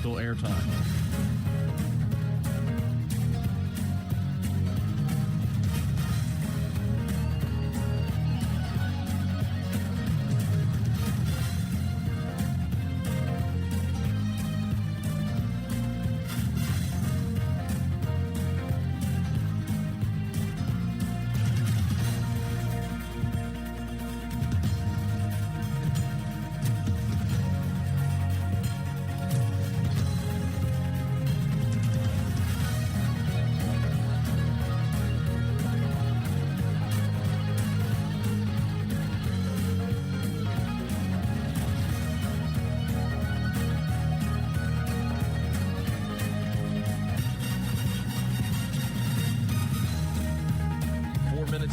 till airtime.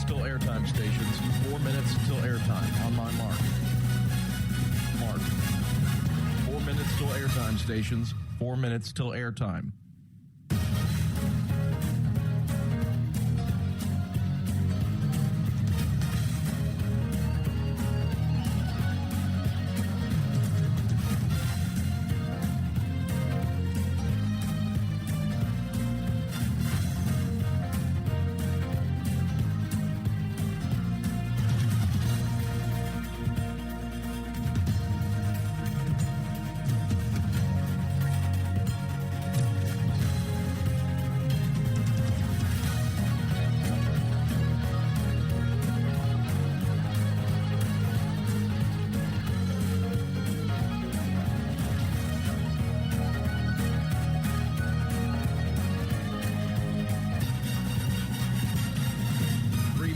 Till airtime stations. 4 minutes till airtime. On my mark. Mark. 4 minutes till airtime stations. 4 minutes till airtime.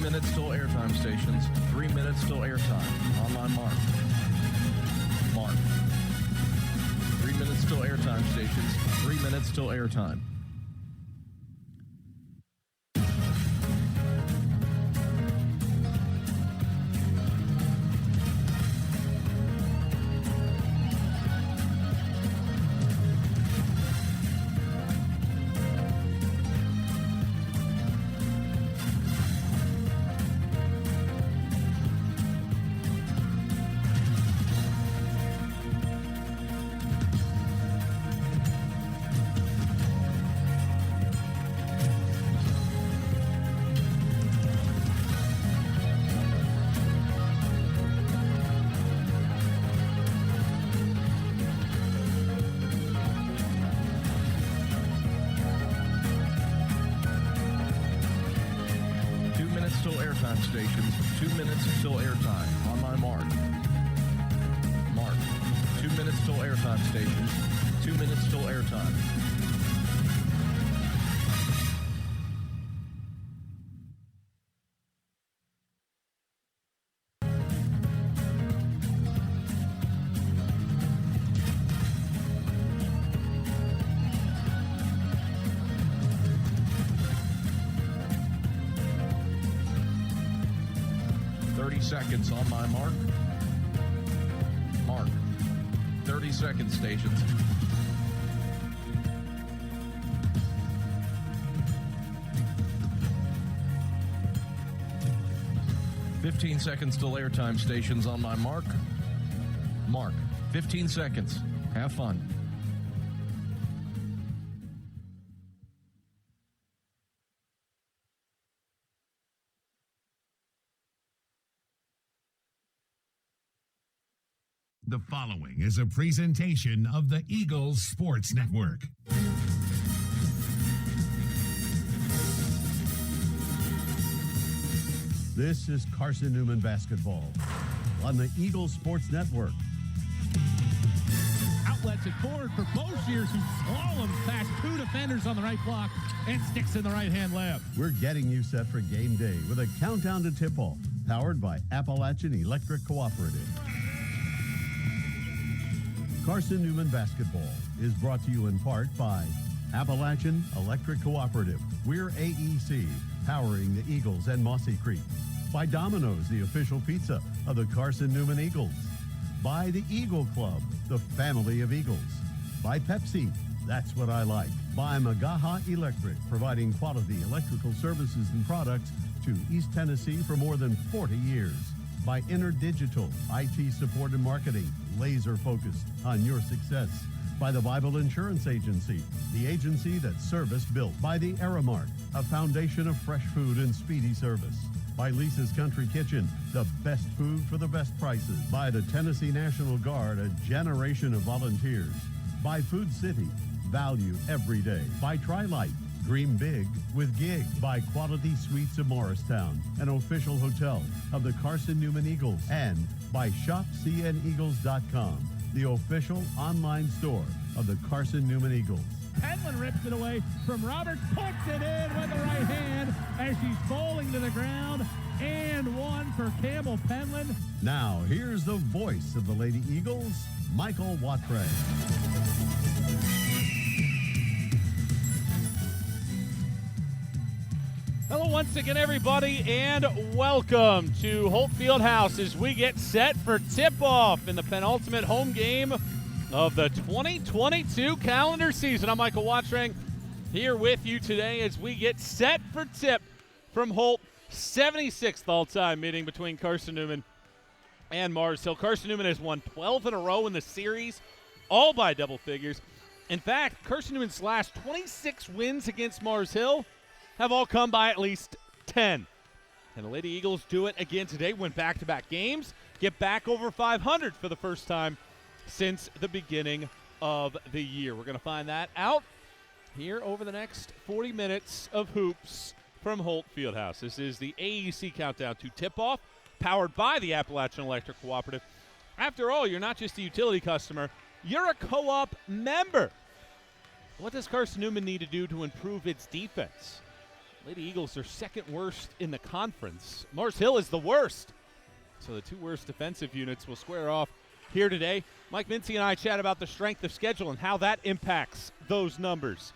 Minutes till airtime stations. 3 minutes till airtime. On my mark. Mark. 3 minutes till airtime stations. 3 minutes till airtime. Till airtime stations. 2 minutes till airtime. On my mark. Mark. 2 minutes till airtime stations. 2 minutes till airtime. Seconds on my mark. Mark. 30 seconds stations. "15 seconds till airtime stations on my mark. Mark. 15 seconds. Have fun. The following is a presentation of the Eagles Sports Network. This is Carson-Newman basketball on the Eagles Sports Network. Outlets at forward for Boshiers, who slaloms past two defenders on the right block and sticks in the right-hand lab. We're getting you set for game day with a countdown to tip-off, powered by Appalachian Electric Cooperative. Carson-Newman basketball is brought to you in part by Appalachian Electric Cooperative. We're AEC, powering the Eagles and Mossy Creek. By Domino's, the official pizza of the Carson-Newman Eagles. By the Eagle Club, the family of Eagles. By Pepsi, that's what I like. By Magaha Electric, providing quality electrical services and products to East Tennessee for more than 40 years. By InterDigital, IT support and marketing, laser focused on your success. By the Bible Insurance Agency, the agency that service built. By the Aramark, a foundation of fresh food and speedy service. By Lisa's Country Kitchen, the best food for the best prices. By the Tennessee National Guard, a generation of volunteers. By Food City, value every day. By Tri-Light, dream big with gig. By Quality Suites of Morristown, an official hotel of the Carson-Newman Eagles. And by ShopCNEagles.com, the official online store of the Carson-Newman Eagles. Penland rips it away from Roberts, puts it in with the right hand as she's bowling to the ground, and one for Camel Penland. Now, here's the voice of the Lady Eagles, Michael Watray. Hello once again, everybody, and welcome to Holt Fieldhouse as we get set for tip-off in the penultimate home game of the 2022 calendar season. I'm Michael Watray here with you today as we get set for tip from Holt. 76th all-time meeting between Carson-Newman and Mars Hill. Carson-Newman has won 12 in a row in the series, all by double figures. In fact, Carson-Newman's last 26 wins against Mars Hill have all come by at least 10. And the Lady Eagles do it again today, win back-to-back games, get back over 500 for the first time since the beginning of the year. We're going to find that out here over the next 40 minutes of hoops from Holt Fieldhouse. This is the AEC Countdown to Tip-Off, powered by the Appalachian Electric Cooperative. After all, you're not just a utility customer, you're a co-op member. What does Carson-Newman need to do to improve its defense? Lady Eagles are second worst in the conference. Mars Hill is the worst. So the two worst defensive units will square off here today. Mike Mincy and I chat about the strength of schedule and how that impacts those numbers.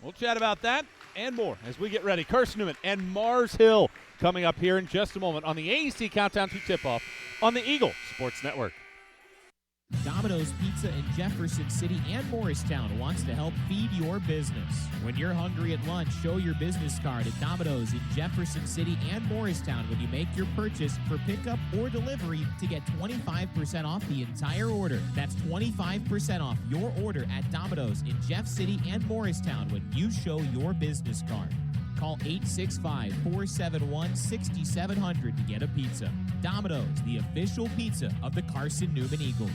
We'll chat about that and more as we get ready. Carson-Newman and Mars Hill coming up here in just a moment on the AEC Countdown to Tip-Off on the Eagle Sports Network. Domino's Pizza in Jefferson City and Morristown wants to help feed your business. When you're hungry at lunch, show your business card at Domino's in Jefferson City and Morristown when you make your purchase for pickup or delivery to get 25% off the entire order. That's 25% off your order at Domino's in Jeff City and Morristown when you show your business card. Call 865-471-6700 to get a pizza. Domino's, the official pizza of the Carson-Newman Eagles.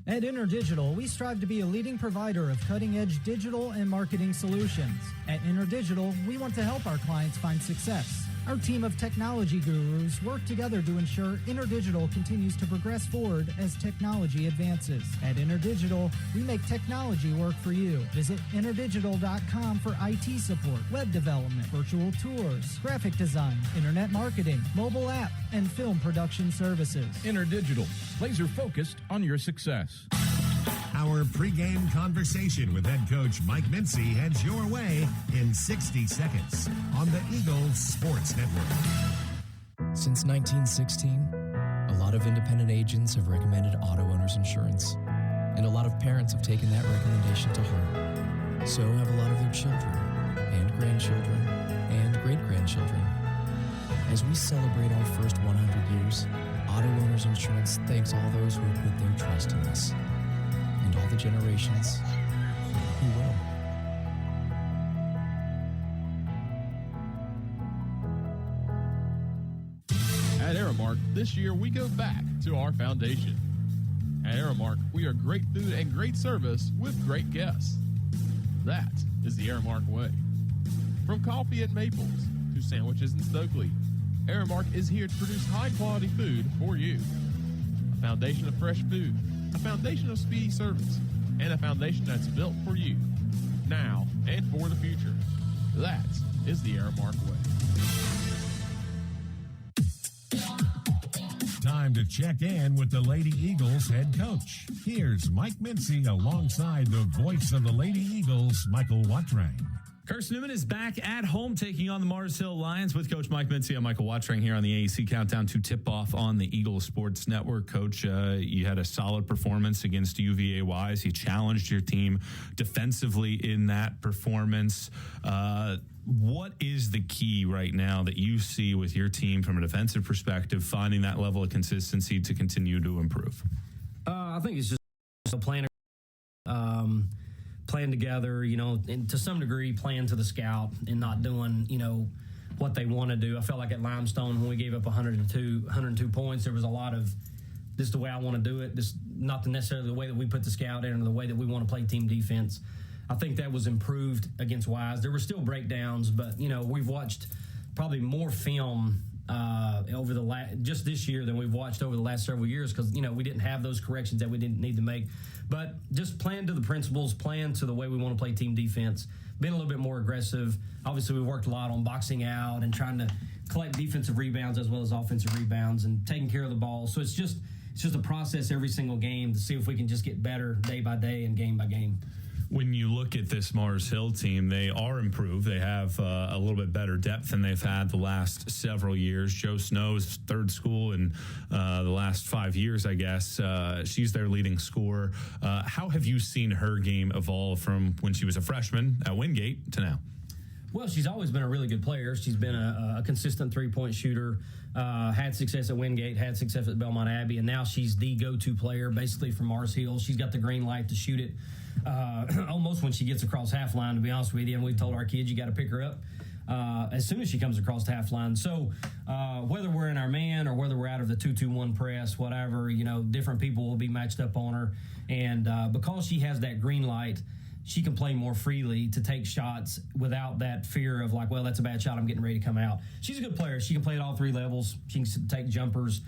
At InterDigital, we strive to be a leading provider of cutting-edge digital and marketing solutions. At InterDigital, we want to help our clients find success. Our team of technology gurus work together to ensure InterDigital continues to progress forward as technology advances. At InterDigital, we make technology work for you. Visit interdigital.com for IT support, web development, virtual tours, graphic design, internet marketing, mobile app, and film production services. InterDigital, laser focused on your success. Our pregame conversation with head coach Mike Mincy heads your way in 60 seconds on the Eagles Sports Network. Since 1916, a lot of independent agents have recommended auto owner's insurance, and a lot of parents have taken that recommendation to heart. So have a lot of their children and grandchildren and great-grandchildren. As we celebrate our first 100 years, Auto Owners Insurance thanks all those who have put their trust in us, and all the generations who will. At Aramark, this year we go back to our foundation. At Aramark, we are great food and great service with great guests. That is the Aramark way. From coffee at Maples to sandwiches in Stokely, Aramark is here to produce high-quality food for you. A foundation of fresh food, a foundation of speedy service, and a foundation that's built for you, now and for the future. That is the Aramark way. Time to check in with the Lady Eagles head coach. Here's Mike Mincy alongside the voice of the Lady Eagles, Michael Watray. Carson-Newman is back at home taking on the Mars Hill Lions with Coach Mike Mincy. I'm Michael Watray here on the AEC Countdown to Tip-Off on the Eagle Sports Network. Coach, you had a solid performance against UVA Wise. You challenged your team defensively in that performance. What is the key right now that you see with your team from a defensive perspective, finding that level of consistency to continue to improve? I think it's just playing playing together, and to some degree playing to the scout and not doing, what they want to do. I felt like at Limestone when we gave up 102 points, there was a lot of this is the way I want to do it. This not necessarily the way that we put the scout in or the way that we want to play team defense. I think that was improved against Wise. There were still breakdowns, but we've watched probably more film over just this year than we've watched over the last several years because we didn't have those corrections that we didn't need to make. But just playing to the principles, playing to the way we want to play team defense, being a little bit more aggressive. Obviously, we worked a lot on boxing out and trying to collect defensive rebounds as well as offensive rebounds and taking care of the ball. So it's just a process every single game to see if we can just get better day by day and game by game. When you look at this Mars Hill team, they are improved. They have a little bit better depth than they've had the last several years. Joe Snow's third school in the last 5 years, I guess. She's their leading scorer. How have you seen her game evolve from when she was a freshman at Wingate to now? Well, she's always been a really good player. She's been a consistent three-point shooter, had success at Wingate, had success at Belmont Abbey, and now she's the go-to player basically for Mars Hill. She's got the green light to shoot it almost when she gets across half line, to be honest with you, and we've told our kids you got to pick her up as soon as she comes across the half line. So whether we're in our man or whether we're out of the 2-2-1 press, whatever, different people will be matched up on her. And because she has that green light, she can play more freely to take shots without that fear of like, well, that's a bad shot, I'm getting ready to come out. She's a good player. She can play at all three levels. She can take jumpers,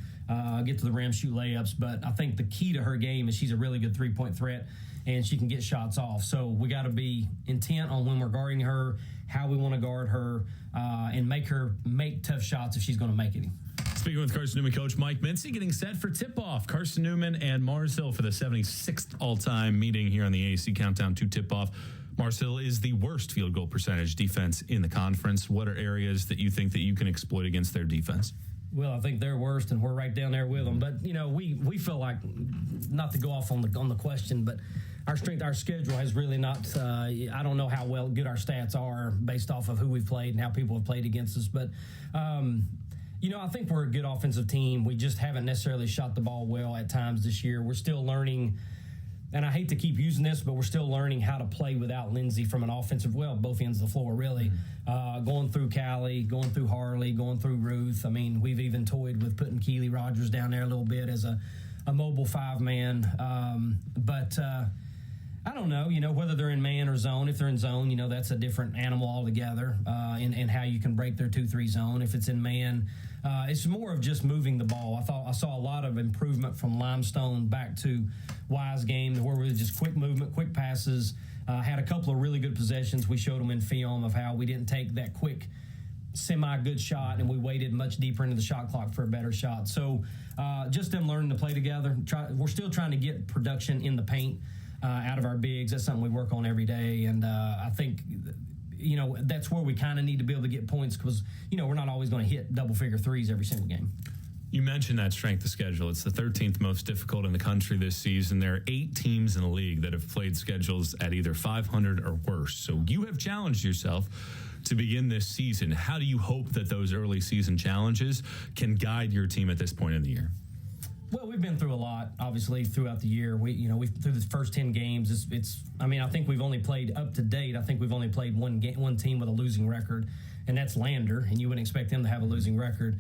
get to the rim, shoot layups. But I think the key to her game is she's a really good three-point threat, and she can get shots off. So we got to be intent on when we're guarding her, how we want to guard her, and make her make tough shots if she's going to make any. Speaking with Carson-Newman coach Mike Mincy, getting set for tip-off. Carson-Newman and Mars Hill for the 76th all-time meeting here on the AAC Countdown to tip-off. Mars Hill is the worst field goal percentage defense in the conference. What are areas that you think that you can exploit against their defense? Well, I think they're worst, and we're right down there with them. But, we feel like, not to go off on the question, but our schedule has really not, I don't know how good our stats are based off of who we've played and how people have played against us. But, I think we're a good offensive team. We just haven't necessarily shot the ball well at times this year. We're still learning, and I hate to keep using this, but we're still learning how to play without Lindsay from an offensive, both ends of the floor, really. Going through Callie, going through Harley, going through Ruth. I mean, we've even toyed with putting Keely Rogers down there a little bit as a mobile five-man. But I don't know, whether they're in man or zone. If they're in zone, that's a different animal altogether in how you can break their 2-3 zone. If it's in man, it's more of just moving the ball. I saw a lot of improvement from Limestone back to Wise game where we were just quick movement, quick passes, had a couple of really good possessions. We showed them in film of how we didn't take that quick semi-good shot and we waited much deeper into the shot clock for a better shot. So just them learning to play together. We're still trying to get production in the paint out of our bigs. That's something we work on every day, and I think that's where we kind of need to be able to get points because we're not always going to hit double-figure threes every single game. You mentioned that strength of schedule. It's the 13th most difficult in the country this season. There are 8 teams in the league that have played schedules at either 500 or worse. So you have challenged yourself to begin this season. How do you hope that those early season challenges can guide your team at this point in the year? Well, we've been through a lot, obviously, throughout the year. We through the first 10 games. I think we've only played up to date. I think we've only played one team with a losing record, and that's Lander. And you wouldn't expect them to have a losing record.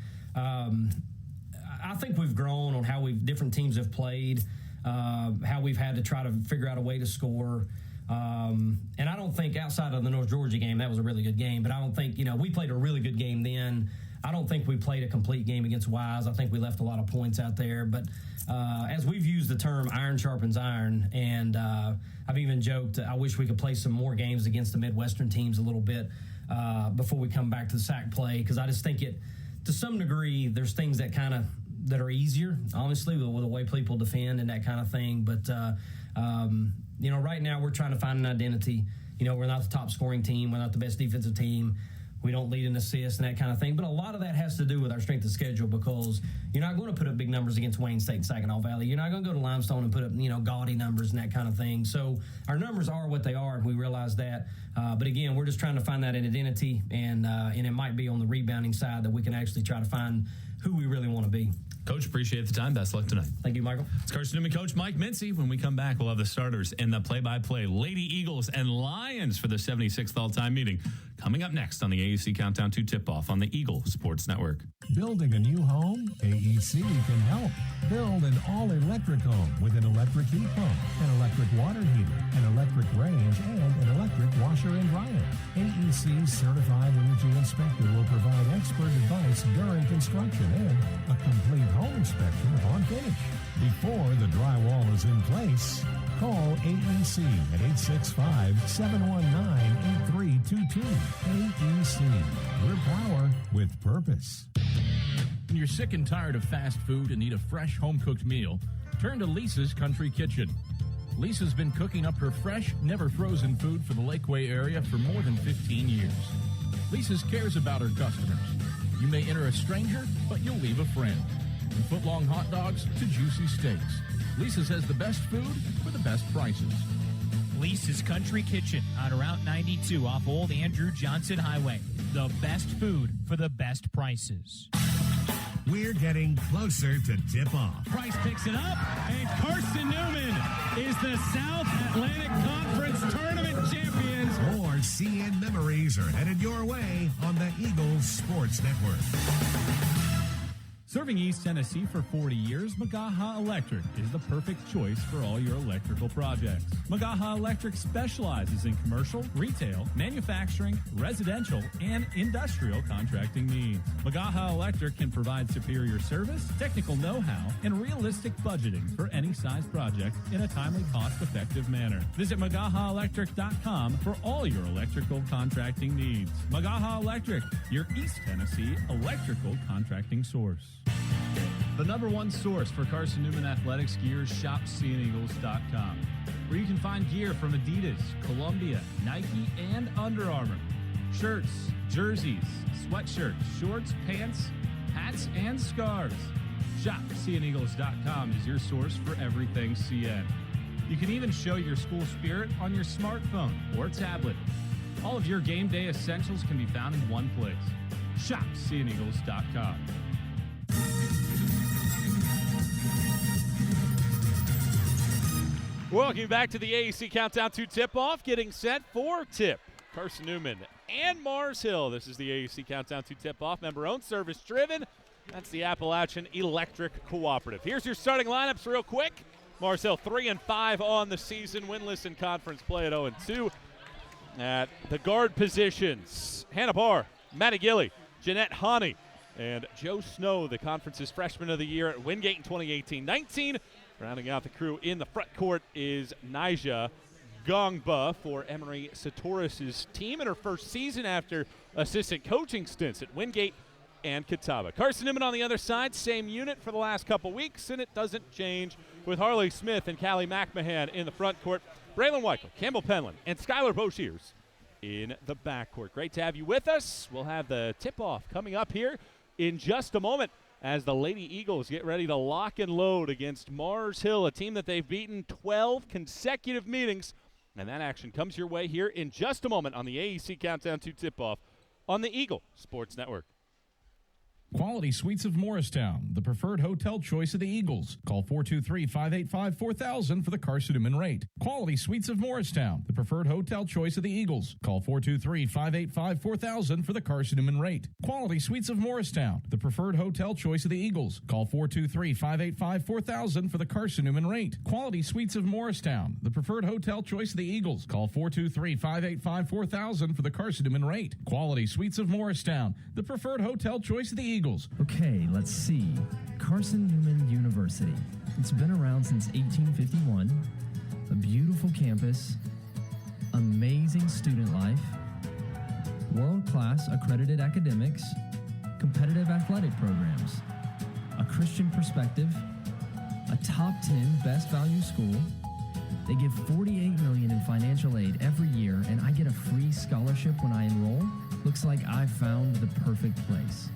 I think we've grown on how different teams have played, how we've had to try to figure out a way to score. And I don't think outside of the North Georgia game, that was a really good game. But I don't think we played a really good game then. I don't think we played a complete game against Wise. I think we left a lot of points out there. But as we've used the term iron sharpens iron, and I've even joked I wish we could play some more games against the Midwestern teams a little bit before we come back to the SAC play, because I just think to some degree, there's things that are easier, honestly, with the way people defend and that kind of thing. But, right now we're trying to find an identity. We're not the top scoring team. We're not the best defensive team. We don't lead in assists and that kind of thing. But a lot of that has to do with our strength of schedule, because you're not going to put up big numbers against Wayne State and Saginaw Valley. You're not going to go to Limestone and put up, gaudy numbers and that kind of thing. So our numbers are what they are, and we realize that. But again, we're just trying to find that identity, and it might be on the rebounding side that we can actually try to find who we really want to be. Coach, appreciate the time. Best luck tonight. Thank you, Michael. It's Carson-Newman coach Mike Mincy. When we come back, we'll have the starters and the play-by-play Lady Eagles and Lions for the 76th all-time meeting. Coming up next on the AEC Countdown to Tip-Off on the Eagle Sports Network. Building a new home? AEC can help. Build an all-electric home with an electric heat pump, an electric water heater, an electric range, and an electric washer and dryer. AEC's certified energy inspector will provide expert advice during construction and a complete home inspection upon finish. Before the drywall is in place, call AEC at 865-719-8322. AEC, your power with purpose. When you're sick and tired of fast food and need a fresh home-cooked meal, turn to Lisa's Country Kitchen. Lisa's been cooking up her fresh, never-frozen food for the Lakeway area for more than 15 years. Lisa's cares about her customers. You may enter a stranger, but you'll leave a friend. From foot-long hot dogs to juicy steaks, Lisa's has the best food for the best prices. Lisa's Country Kitchen on Route 92 off Old Andrew Johnson Highway. The best food for the best prices. We're getting closer to tip-off. Price picks it up, and Carson-Newman is the South Atlantic Conference Tournament champions. More CN memories are headed your way on the Eagles Sports Network. Serving East Tennessee for 40 years, Magaha Electric is the perfect choice for all your electrical projects. Magaha Electric specializes in commercial, retail, manufacturing, residential, and industrial contracting needs. Magaha Electric can provide superior service, technical know-how, and realistic budgeting for any size project in a timely, cost-effective manner. Visit MagahaElectric.com for all your electrical contracting needs. Magaha Electric, your East Tennessee electrical contracting source. The number one source for Carson-Newman athletics gear is ShopSeeingEagles.com, where you can find gear from Adidas, Columbia, Nike, and Under Armour. Shirts, jerseys, sweatshirts, shorts, pants, hats, and scarves. ShopSeeingEagles.com is your source for everything CN. You can even show your school spirit on your smartphone or tablet. All of your game day essentials can be found in one place. ShopSeeingEagles.com. Welcome back to the AEC Countdown to Tip-Off, getting set for tip. Carson-Newman and Mars Hill. This is the AEC Countdown to Tip-Off, member-owned, service-driven. That's the Appalachian Electric Cooperative. Here's your starting lineups real quick. Mars Hill 3-5 on the season, winless in conference play at 0-2. At the guard positions, Hannah Barr, Maddie Gilly, Jeanette Honey, and Joe Snow, the conference's freshman of the year at Wingate in 2018-19. Rounding out the crew in the front court is Nija Gongba for Emery Satoris' team in her first season after assistant coaching stints at Wingate and Catawba. Carson-Newman on the other side, same unit for the last couple weeks, and it doesn't change with Harley Smith and Callie McMahon in the front court, Braylon Weichel, Campbell Penland, and Skylar Boshiers in the backcourt. Great to have you with us. We'll have the tip-off coming up here in just a moment as the Lady Eagles get ready to lock and load against Mars Hill, a team that they've beaten 12 consecutive meetings. And that action comes your way here in just a moment on the AEC Countdown to Tip-Off on the Eagle Sports Network. Quality Suites of Morristown, the preferred hotel choice of the Eagles. Call 423-585-4000 for the Carson-Newman rate. Quality Suites of Morristown, the preferred hotel choice of the Eagles. Call 423-585-4000 for the Carson-Newman rate. Quality Suites of Morristown, the preferred hotel choice of the Eagles. Call 423-585-4000 for the Carson-Newman rate. Quality Suites of Morristown, the preferred hotel choice of the Eagles. Call 423-585-4000 for the Carson-Newman rate. Quality Suites of Morristown, the preferred hotel choice of the Eagles. Okay, let's see. Carson-Newman University. It's been around since 1851. A beautiful campus, amazing student life, world-class accredited academics, competitive athletic programs, a Christian perspective, a top 10 best value school. They give $48 million in financial aid every year, and I get a free scholarship when I enroll. Looks like I found the perfect place.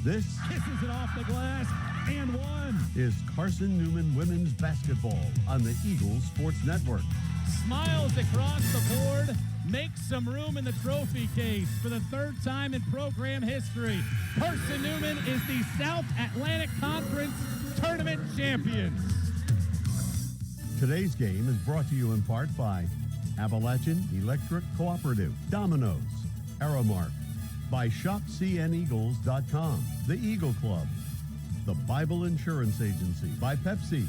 This Kisses it off the glass and one. is Carson-Newman Women's Basketball on the Eagles Sports Network. Smiles across the board, makes some room in the trophy case for the third time in program history. Carson-Newman is the South Atlantic Conference Tournament champions. Today's game is brought to you in part by Appalachian Electric Cooperative, Domino's, Aramark, by ShopCNEagles.com, the Eagle Club, the Bible Insurance Agency, by Pepsi,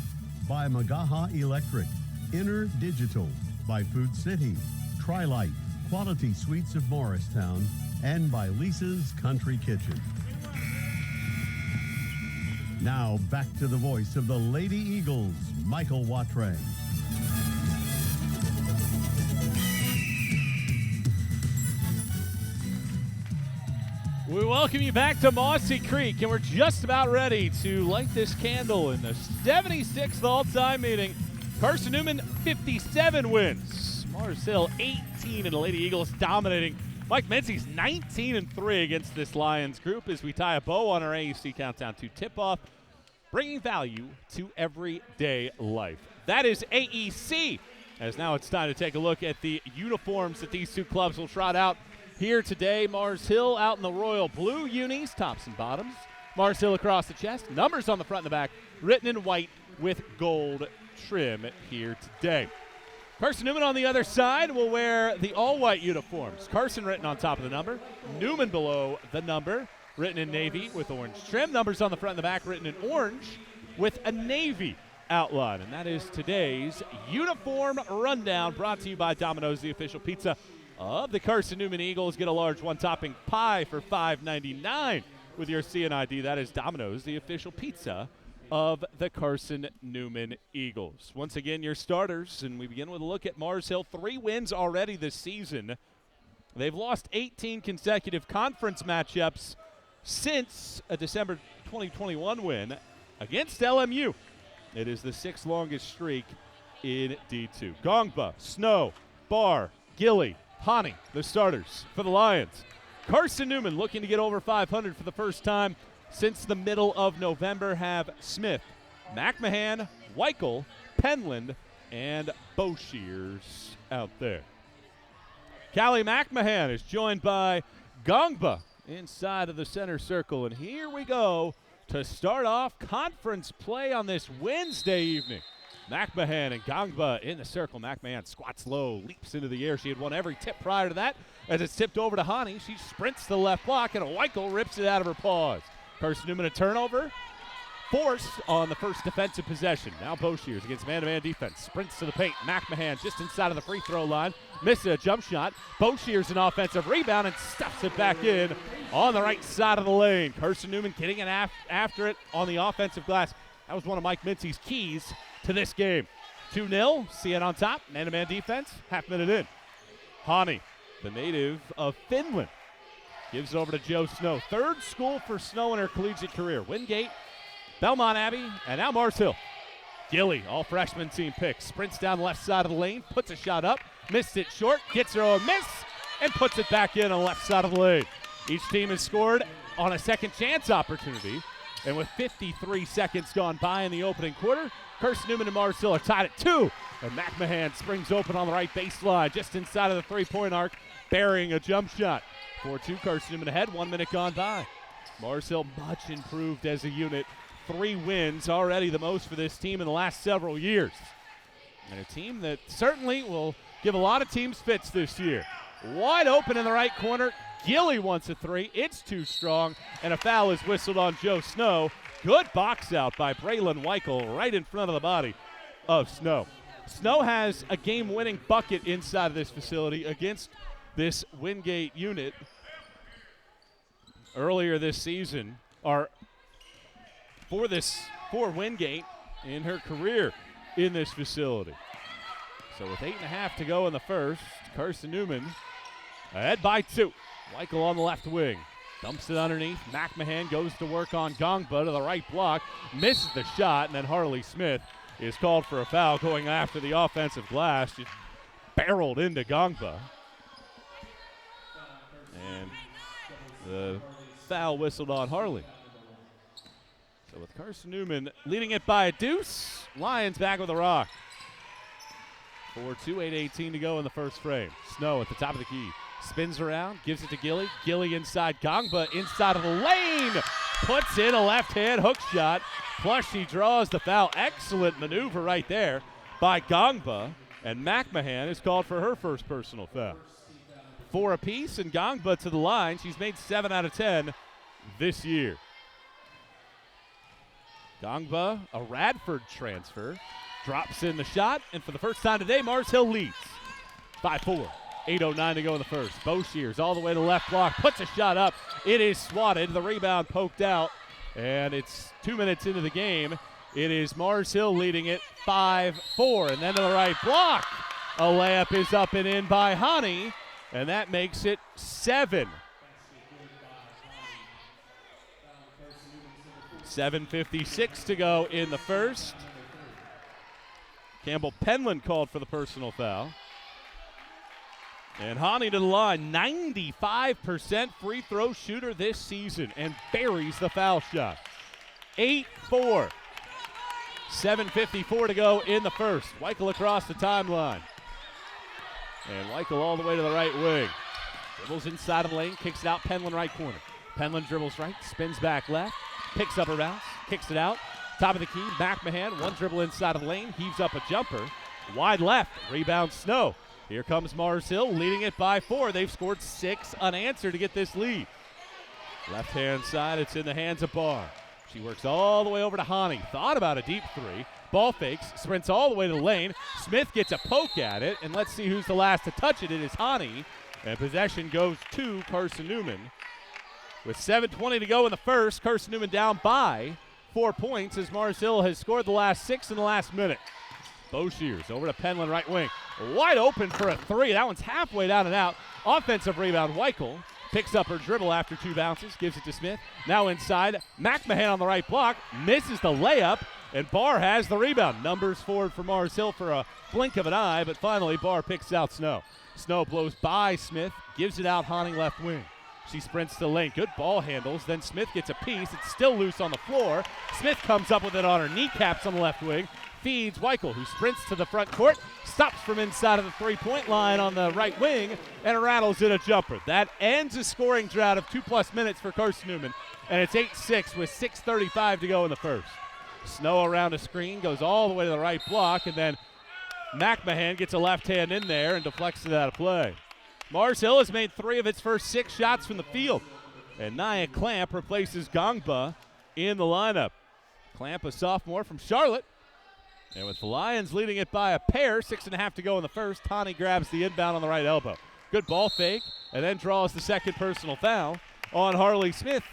by Magaha Electric, Inner Digital, by Food City, Tri-Light, Quality Sweets of Morristown, and by Lisa's Country Kitchen. Now back to the voice of the Lady Eagles, Michael Watrang. We welcome you back to Mossy Creek, and we're just about ready to light this candle in the 76th all-time meeting. Carson-Newman, 57 wins. Mars Hill, 18, and the Lady Eagles dominating. Mike Mincy's 19-3 against this Lions group as we tie a bow on our AEC Countdown to tip-off, bringing value to everyday life. That is AEC, as now it's time to take a look at the uniforms that these two clubs will trot out here today. Mars Hill out in the royal blue unis, tops and bottoms. Mars Hill across the chest, numbers on the front and the back, written in white with gold trim here today. Carson-Newman on the other side will wear the all-white uniforms. Carson written on top of the number, Newman below the number, written in navy with orange trim. Numbers on the front and the back written in orange with a navy outline. And that is today's uniform rundown, brought to you by Domino's, the official pizza of the Carson-Newman Eagles. Get a large one-topping pie for $5.99 with your CNID. That is Domino's, the official pizza of the Carson-Newman Eagles. Once again, your starters, and we begin with a look at Mars Hill. 3 wins already this season. They've lost 18 consecutive conference matchups since a December 2021 win against LMU. It is the 6th longest streak in D2. Gongba, Snow, Barr, Gilly, Hani, the starters for the Lions. Carson-Newman looking to get over 500 for the first time since the middle of November have Smith, McMahon, Weichel, Penland, and Boshears out there. Callie McMahon is joined by Gongba inside of the center circle. And here we go to start off conference play on this Wednesday evening. McMahon and Gongba in the circle. McMahon squats low, leaps into the air. She had won every tip prior to that. As it's tipped over to Hani, she sprints to the left block, and Weichel rips it out of her paws. Carson-Newman a turnover, forced on the first defensive possession. Now Boshears against man-to-man defense. Sprints to the paint. McMahon just inside of the free throw line. Misses a jump shot. Boshears an offensive rebound and stuffs it back in on the right side of the lane. Carson-Newman getting it after it on the offensive glass. That was one of Mike Mincy's keys to this game. 2-0, see it on top, man-to-man defense, half minute in. Hani, the native of Finland, gives it over to Joe Snow. Third school for Snow in her collegiate career. Wingate, Belmont Abbey, and now Mars Hill. Gilly, all freshman team pick, sprints down the left side of the lane, puts a shot up, missed it short, gets her own miss, and puts it back in on the left side of the lane. Each team has scored on a second chance opportunity, and with 53 seconds gone by in the opening quarter, Carson-Newman and Mars Hill are tied at 2. And McMahon springs open on the right baseline, just inside of the three-point arc, burying a jump shot. 4-2, Carson-Newman ahead, 1 minute gone by. Mars Hill much improved as a unit. 3 wins, already the most for this team in the last several years. And a team that certainly will give a lot of teams fits this year. Wide open in the right corner. Gilly wants a 3. It's too strong, and a foul is whistled on Joe Snow. Good box out by Braylon Weichel right in front of the body of Snow. Snow has a game-winning bucket inside of this facility against this Wingate unit earlier this season, or for Wingate in her career in this facility. So with 8.5 to go in the first, Carson-Newman ahead by 2. Weichel on the left wing. Dumps it underneath. McMahon goes to work on Gongba to the right block. Misses the shot, and then Harley Smith is called for a foul going after the offensive glass. Just barreled into Gongba. And the foul whistled on Harley. So with Carson-Newman leading it by a deuce, Lions back with a rock. 4-2, 8:18 to go in the first frame. Snow at the top of the key. Spins around, gives it to Gilly. Gilly inside Gongba, inside of the lane. Puts in a left-hand hook shot. Plus she draws the foul. Excellent maneuver right there by Gongba. And McMahon is called for her first personal foul. 4 apiece, and Gongba to the line. She's made 7 out of 10 this year. Gongba, a Radford transfer, drops in the shot, and for the first time today, Mars Hill leads. 5-4, 8:09 to go in the first. Boshears all the way to the left block, puts a shot up. It is swatted, the rebound poked out, and it's 2 minutes into the game. It is Mars Hill leading it 5-4, and then to the right block. A layup is up and in by Hani, and that makes it 7. 7:56 to go in the first. Campbell Penland called for the personal foul. And Hani to the line, 95% free throw shooter this season, and buries the foul shot. 8-4. 7:54 to go in the first. Weichel across the timeline. And Weichel all the way to the right wing. Dribbles inside of the lane, kicks it out, Penland right corner. Penland dribbles right, spins back left, picks up a bounce, kicks it out. Top of the key, McMahon, one dribble inside of the lane, heaves up a jumper. Wide left, rebound Snow. Here comes Mars Hill, leading it by 4. They've scored 6 unanswered to get this lead. Left-hand side, it's in the hands of Barr. She works all the way over to Hani. Thought about a deep 3. Ball fakes, sprints all the way to the lane. Smith gets a poke at it, and let's see who's the last to touch it. It is Hani, and possession goes to Carson-Newman. With 7:20 to go in the first, Carson-Newman down by 4 points as Mars Hill has scored the last 6 in the last minute. Boshears over to Penland right wing. Wide open for a 3. That one's halfway down and out. Offensive rebound, Weichel. Picks up her dribble after 2 bounces, gives it to Smith. Now inside, McMahon on the right block, misses the layup, and Barr has the rebound. Numbers forward for Mars Hill for a blink of an eye, but finally Barr picks out Snow. Snow blows by Smith, gives it out Hani left wing. She sprints to the lane, good ball handles, then Smith gets a piece, it's still loose on the floor. Smith comes up with it on her kneecaps on the left wing, feeds Weichel, who sprints to the front court, stops from inside of the three-point line on the right wing, and rattles in a jumper. That ends a scoring drought of 2+ minutes for Carson-Newman, and it's 8-6 with 6:35 to go in the first. Snow around a screen, goes all the way to the right block, and then McMahon gets a left hand in there and deflects it out of play. Mars Hill has made 3 of its first 6 shots from the field, and Nia Clamp replaces Gongba in the lineup. Clamp, a sophomore from Charlotte. And with the Lions leading it by a pair, 6.5 to go in the first, Hani grabs the inbound on the right elbow. Good ball fake, and then draws the second personal foul on Harley Smith.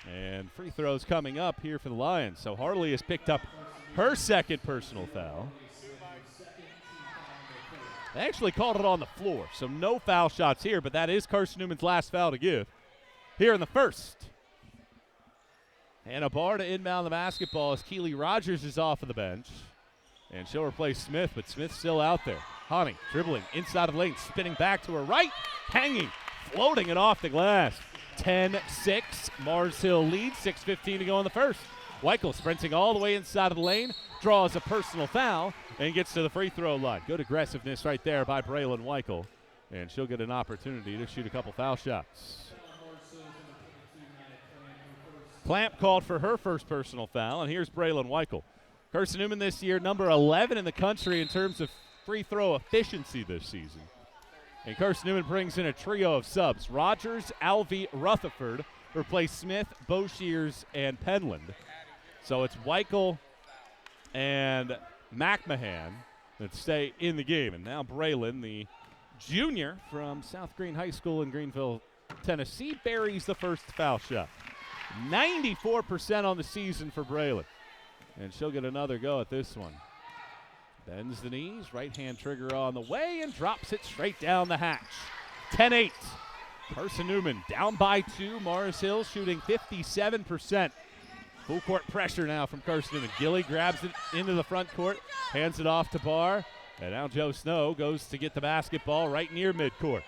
And free throws coming up here for the Lions. So Harley has picked up her second personal foul. They actually called it on the floor, so no foul shots here, but that is Carson-Newman's last foul to give here in the first. Hannah Barr to inbound the basketball as Keely Rogers is off of the bench. And she'll replace Smith, but Smith's still out there. Hani dribbling inside of the lane, spinning back to her right, hanging, floating it off the glass. 10-6, Mars Hill leads, 6:15 to go in the first. Weichel sprinting all the way inside of the lane, draws a personal foul, and gets to the free throw line. Good aggressiveness right there by Braylon Weichel, and she'll get an opportunity to shoot a couple foul shots. Clamp called for her first personal foul, and here's Braylon Weichel. Carson-Newman this year, number 11 in the country in terms of free throw efficiency this season. And Carson-Newman brings in a trio of subs. Rogers, Alvey, Rutherford replace Smith, Boshears, and Penland. So it's Weichel and McMahon that stay in the game. And now Braylon, the junior from South Green High School in Greenville, Tennessee, buries the first foul shot. 94% on the season for Braylon. And she'll get another go at this one. Bends the knees, right-hand trigger on the way, and drops it straight down the hatch. 10-8. Carson-Newman down by 2. Mars Hill shooting 57%. Full court pressure now from Carson-Newman. Gilly grabs it into the front court, hands it off to Barr, and now Joe Snow goes to get the basketball right near midcourt.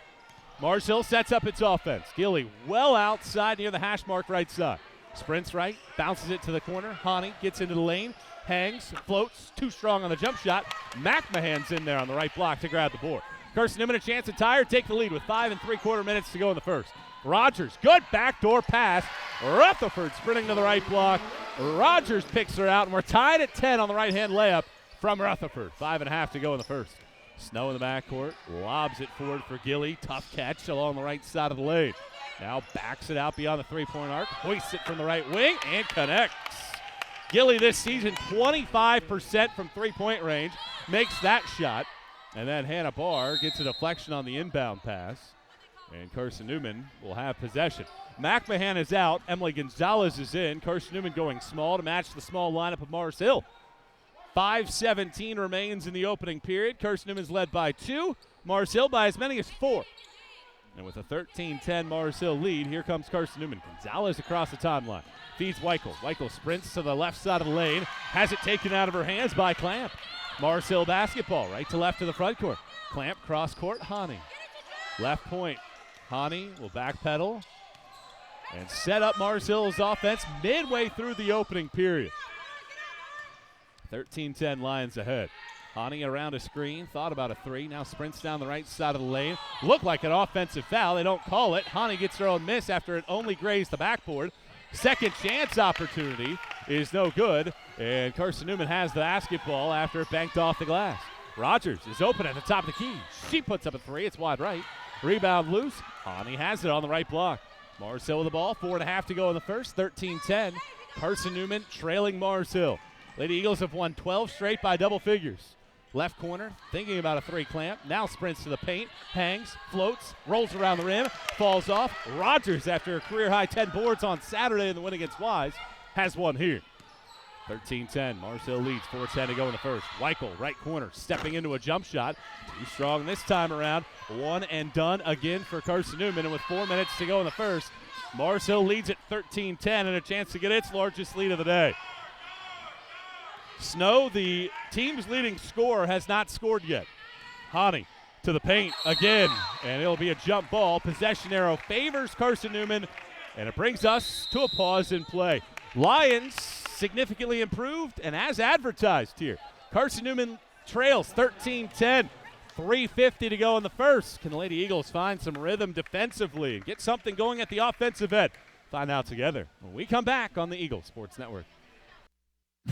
Mars Hill sets up its offense. Gilly well outside near the hash mark right side. Sprints right, bounces it to the corner. Hani gets into the lane, hangs, floats, too strong on the jump shot. McMahon's in there on the right block to grab the board. Carson-Newman a chance to tie or take the lead with 5 3/4 minutes to go in the first. Rogers, good backdoor pass. Rutherford sprinting to the right block. Rogers picks her out, and we're tied at 10 on the right-hand layup from Rutherford. 5.5 to go in the first. Snow in the backcourt, lobs it forward for Gilly. Tough catch along the right side of the lane. Now backs it out beyond the three-point arc, hoists it from the right wing, and connects. Gilly this season 25% from three-point range, makes that shot. And then Hannah Barr gets a deflection on the inbound pass. And Carson-Newman will have possession. McMahon is out. Emily Gonzalez is in. Carson-Newman going small to match the small lineup of Mars Hill. 5:17 remains in the opening period. Carson-Newman's led by 2. Mars Hill by as many as 4. And with a 13-10 Mars Hill lead, here comes Carson-Newman. Gonzalez across the timeline. Feeds Weichel. Weichel sprints to the left side of the lane. Has it taken out of her hands by Clamp. Mars Hill basketball, right to left to the front court. Clamp cross court, Hani. Left point. Hani will backpedal and set up Mars Hill's offense midway through the opening period. 13-10 Lions ahead. Hani around a screen, thought about a three, now sprints down the right side of the lane. Looked like an offensive foul, they don't call it. Hani gets her own miss after it only grazed the backboard. Second chance opportunity is no good, and Carson-Newman has the basketball after it banked off the glass. Rogers is open at the top of the key. She puts up a three, it's wide right. Rebound loose, Hani has it on the right block. Mars Hill with the ball, 4.5 to go in the first, 13-10. Carson-Newman trailing Mars Hill. Lady Eagles have won 12 straight by double figures. Left corner, thinking about a three Clamp. Now sprints to the paint, hangs, floats, rolls around the rim, falls off. Rogers, after a career-high 10 boards on Saturday in the win against Wise, has one here. 13-10, Mars Hill leads, 4:10 to go in the first. Weichel, right corner, stepping into a jump shot. Too strong this time around. One and done again for Carson-Newman, and with 4 minutes to go in the first, Mars Hill leads at 13-10 and a chance to get its largest lead of the day. Snow, the team's leading scorer, has not scored yet. Hani to the paint again, and it'll be a jump ball. Possession arrow favors Carson-Newman, and it brings us to a pause in play. Lions significantly improved, and as advertised here, Carson-Newman trails 13-10. 3:50 to go in the first. Can the Lady Eagles find some rhythm defensively and get something going at the offensive end? Find out together when we come back on the Eagles Sports Network.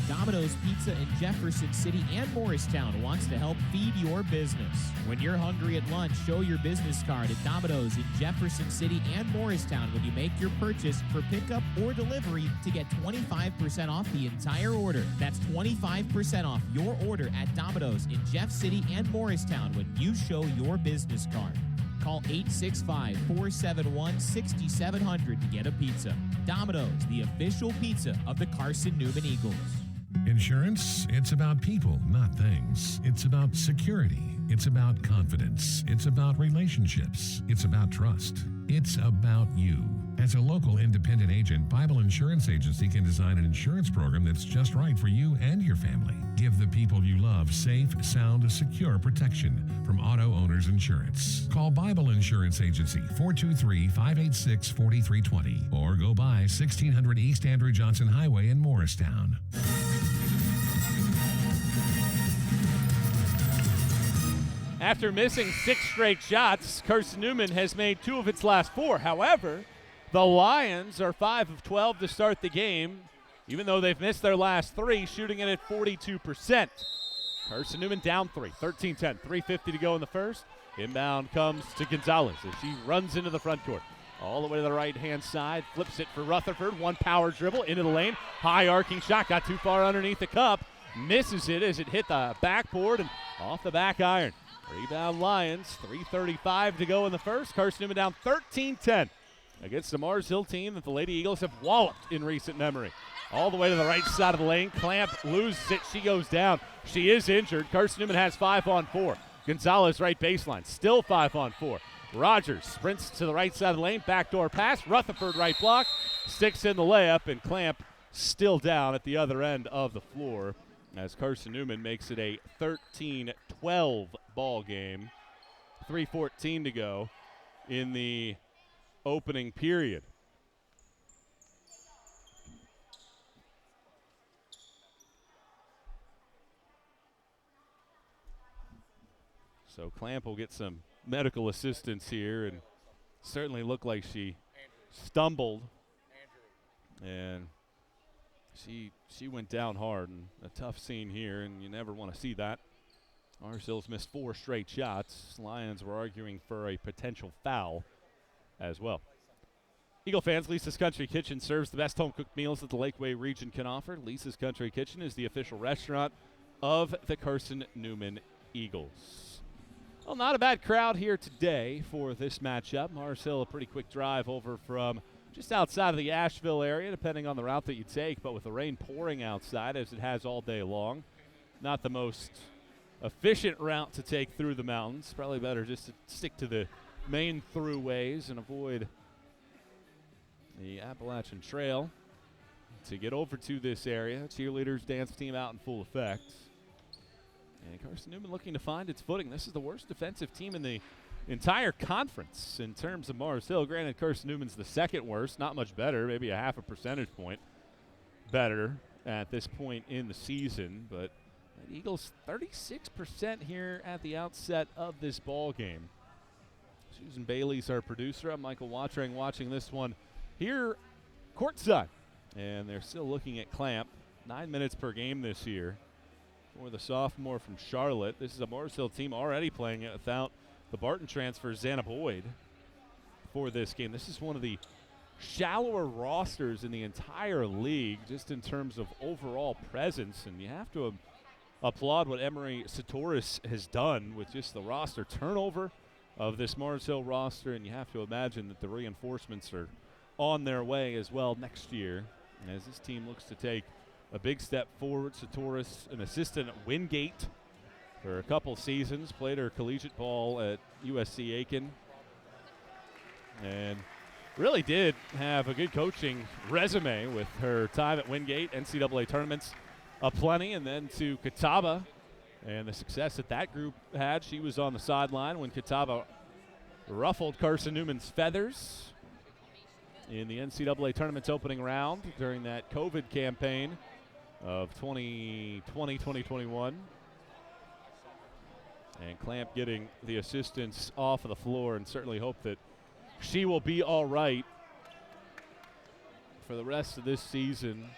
Domino's Pizza in Jefferson City and Morristown wants to help feed your business. When you're hungry at lunch, show your business card at Domino's in Jefferson City and Morristown when you make your purchase for pickup or delivery to get 25% off the entire order. That's 25% off your order at Domino's in Jeff City and Morristown when you show your business card. Call 865-471-6700 to get a pizza. Domino's, the official pizza of the Carson-Newman Eagles. Insurance, it's about people, not things. It's about security. It's about confidence. It's about relationships. It's about trust. It's about you. As a local independent agent, Bible Insurance Agency can design an insurance program that's just right for you and your family. Give the people you love safe, sound, secure protection from Auto Owners Insurance. Call Bible Insurance Agency 423-586-4320 or go by 1600 East Andrew Johnson Highway in Morristown. After missing 6 straight shots, Carson-Newman has made 2 of its last 4. However, the Lions are 5 of 12 to start the game, even though they've missed their last 3, shooting it at 42%. Carson-Newman down 3, 13-10, 3:50 to go in the first. Inbound comes to Gonzalez as she runs into the front court. All the way to the right-hand side, flips it for Rutherford. One power dribble into the lane. High arcing shot, got too far underneath the cup. Misses it as it hit the backboard and off the back iron. Rebound Lions, 3:35 to go in the first. Carson-Newman down 13-10 against the Mars Hill team that the Lady Eagles have walloped in recent memory. All the way to the right side of the lane. Clamp loses it. She goes down. She is injured. Carson-Newman has 5 on 4. Gonzalez right baseline, still 5 on 4. Rogers sprints to the right side of the lane. Backdoor pass. Rutherford right block. Sticks in the layup, and Clamp still down at the other end of the floor as Carson-Newman makes it a 13-12 ball game. 3:14 to go in the opening period. So Clamp will get some medical assistance here, and certainly looked like she stumbled. And she went down hard, and a tough scene here, and you never want to see that. Mars Hill's missed 4 straight shots. Lions were arguing for a potential foul as well. Eagle fans, Lisa's Country Kitchen serves the best home-cooked meals that the Lakeway region can offer. Lisa's Country Kitchen is the official restaurant of the Carson-Newman Eagles. Well, not a bad crowd here today for this matchup. Mars Hill, a pretty quick drive over from just outside of the Asheville area, depending on the route that you take, but with the rain pouring outside, as it has all day long, not the most efficient route to take through the mountains. Probably better just to stick to the main throughways and avoid the Appalachian Trail to get over to this area. Cheerleaders, dance team out in full effect. And Carson-Newman looking to find its footing. This is the worst defensive team in the entire conference in terms of Mars Hill. Granted, Carson-Newman's the second worst, not much better, maybe a half a percentage point better at this point in the season. But the Eagles 36% here at the outset of this ball game. Susan Bailey's our producer. I'm Michael Wattring watching this one here courtside. And they're still looking at Clamp. 9 minutes per game this year for the sophomore from Charlotte. This is a Mars Hill team already playing it without the Barton transfer, Xana Boyd, for this game. This is one of the shallower rosters in the entire league, just in terms of overall presence. And you have to applaud what Emery Satoris has done with just the roster turnover of this Mars Hill roster. And you have to imagine that the reinforcements are on their way as well next year, as this team looks to take a big step forward. Satoris, an assistant at Wingate for a couple seasons, played her collegiate ball at USC Aiken, and really did have a good coaching resume with her time at Wingate, NCAA tournaments aplenty, and then to Catawba and the success that group had. She was on the sideline when Catawba ruffled Carson-Newman's feathers in the NCAA tournament's opening round during that COVID campaign of 2020-2021. And Clamp getting the assistance off of the floor, and certainly hope that she will be all right for the rest of this season.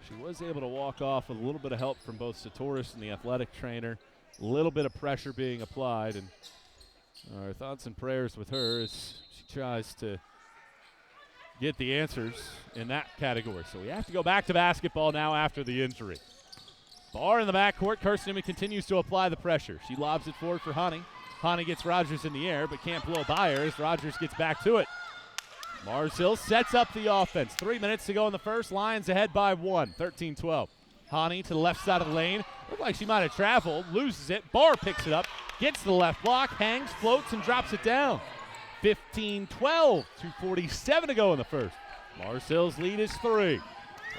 She was able to walk off with a little bit of help from both Satoris and the athletic trainer. A little bit of pressure being applied, and our thoughts and prayers with her as she tries to get the answers in that category. So we have to go back to basketball now after the injury. Barr in the backcourt. Carson-Newman continues to apply the pressure. She lobs it forward for Honey. Honey gets Rogers in the air, but can't blow by her as Rogers gets back to it. Mars Hill sets up the offense. 3 minutes to go in the first. Lions ahead by 1, 13-12. Honey to the left side of the lane. Looked like she might have traveled. Loses it. Barr picks it up. Gets to the left block. Hangs, floats, and drops it down. 15-12. 2:47 to go in the first. Mars Hill's lead is 3.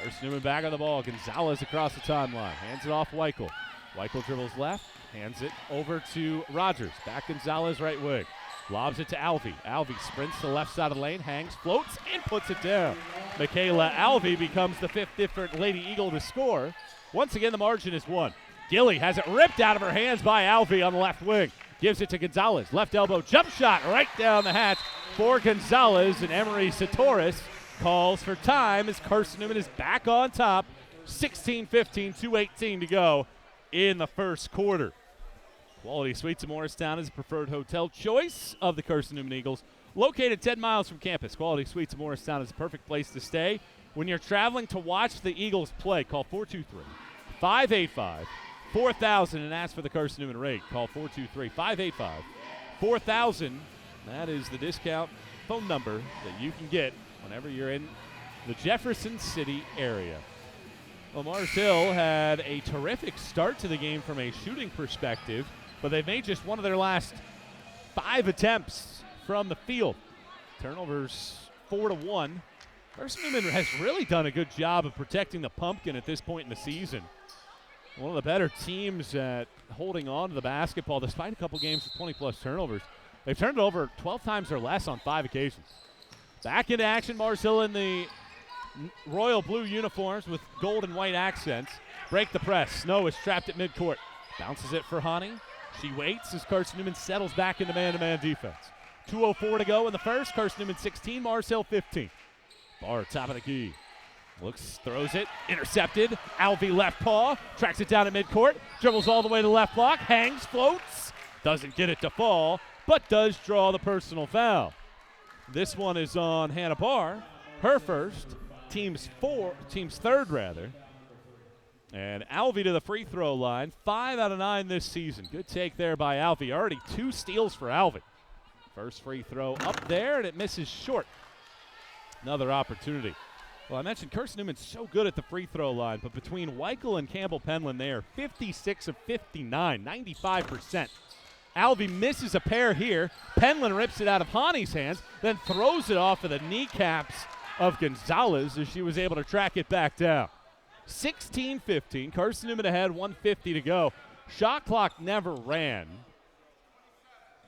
Carson-Newman back on the ball. Gonzalez across the timeline. Hands it off Weichel. Weichel dribbles left. Hands it over to Rogers. Back Gonzalez right wing. Lobs it to Alvey. Alvey sprints to the left side of the lane. Hangs, floats, and puts it down. Michaela Alvey becomes the 5th different Lady Eagle to score. Once again, the margin is 1. Gilly has it ripped out of her hands by Alvey on the left wing. Gives it to Gonzalez. Left elbow jump shot right down the hatch for Gonzalez. And Emery Satoris calls for time as Carson-Newman is back on top. 16-15, 2:18 to go in the first quarter. Quality Suites in Morristown is a preferred hotel choice of the Carson-Newman Eagles. Located 10 miles from campus, Quality Suites in Morristown is a perfect place to stay. When you're traveling to watch the Eagles play, call 423-585-4000 and ask for the Carson-Newman rate. Call 423-585-4000. That is the discount phone number that you can get whenever you're in the Jefferson City area. Well, Mars Hill had a terrific start to the game from a shooting perspective, but they've made just one of their last 5 attempts from the field. Turnovers 4-1. Carson-Newman has really done a good job of protecting the pumpkin at this point in the season. One of the better teams at holding on to the basketball despite a couple games with 20-plus turnovers. They've turned it over 12 times or less on 5 occasions. Back into action, Mars Hill in the royal blue uniforms with gold and white accents. Break the press. Snow is trapped at midcourt. Bounces it for Honey. She waits as Carson-Newman settles back into man-to-man defense. 2:04 to go in the first. Carson-Newman 16, Mars Hill 15. Barr, top of the key. Looks, throws it, intercepted. Alvey left paw, tracks it down at midcourt, dribbles all the way to the left block, hangs, floats, doesn't get it to fall, but does draw the personal foul. This one is on Hannah Barr, her first, team's third rather. And Alvey to the free throw line, 5 out of 9 this season. Good take there by Alvey. Already 2 steals for Alvey. First free throw up there, and it misses short. Another opportunity. Well, I mentioned Carson-Newman's so good at the free throw line, but between Weichel and Campbell-Penland, they are 56 of 59, 95%. Alvey misses a pair here. Penland rips it out of Hani's hands, then throws it off of the kneecaps of Gonzalez as she was able to track it back down. 16-15, Carson-Newman ahead, 1:50 to go. Shot clock never ran,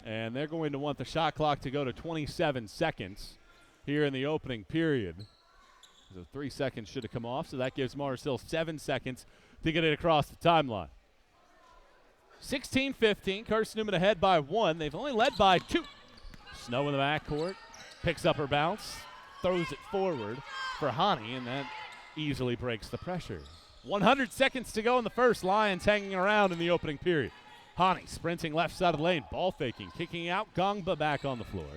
and they're going to want the shot clock to go to 27 seconds here in the opening period. So 3 seconds should have come off, so that gives Mars Hill 7 seconds to get it across the timeline. 16-15, Carson-Newman ahead by 1. They've only led by 2. Snow in the backcourt, picks up her bounce, throws it forward for Hani, and that easily breaks the pressure. 100 seconds to go in the first. Lions hanging around in the opening period. Hani sprinting left side of the lane, ball faking, kicking out, Gongba back on the floor.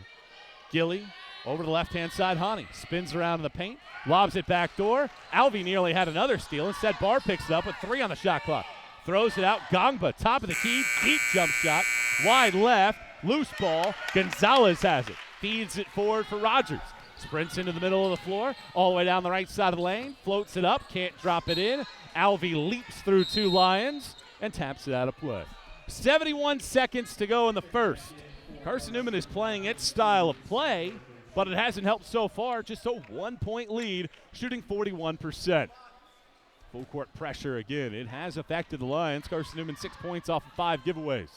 Gilly over the left-hand side, Hani spins around in the paint, lobs it back door. Alvey nearly had another steal. Instead, Barr picks it up with 3 on the shot clock. Throws it out, Gongba, top of the key, deep jump shot, wide left, loose ball. Gonzalez has it, feeds it forward for Rogers. Sprints into the middle of the floor, all the way down the right side of the lane, floats it up, can't drop it in. Alvey leaps through 2 Lions and taps it out of play. 71 seconds to go in the first. Carson-Newman is playing its style of play, but it hasn't helped so far. Just a 1-point lead, shooting 41%. Full court pressure again. It has affected the Lions. Carson-Newman 6 points off of 5 giveaways.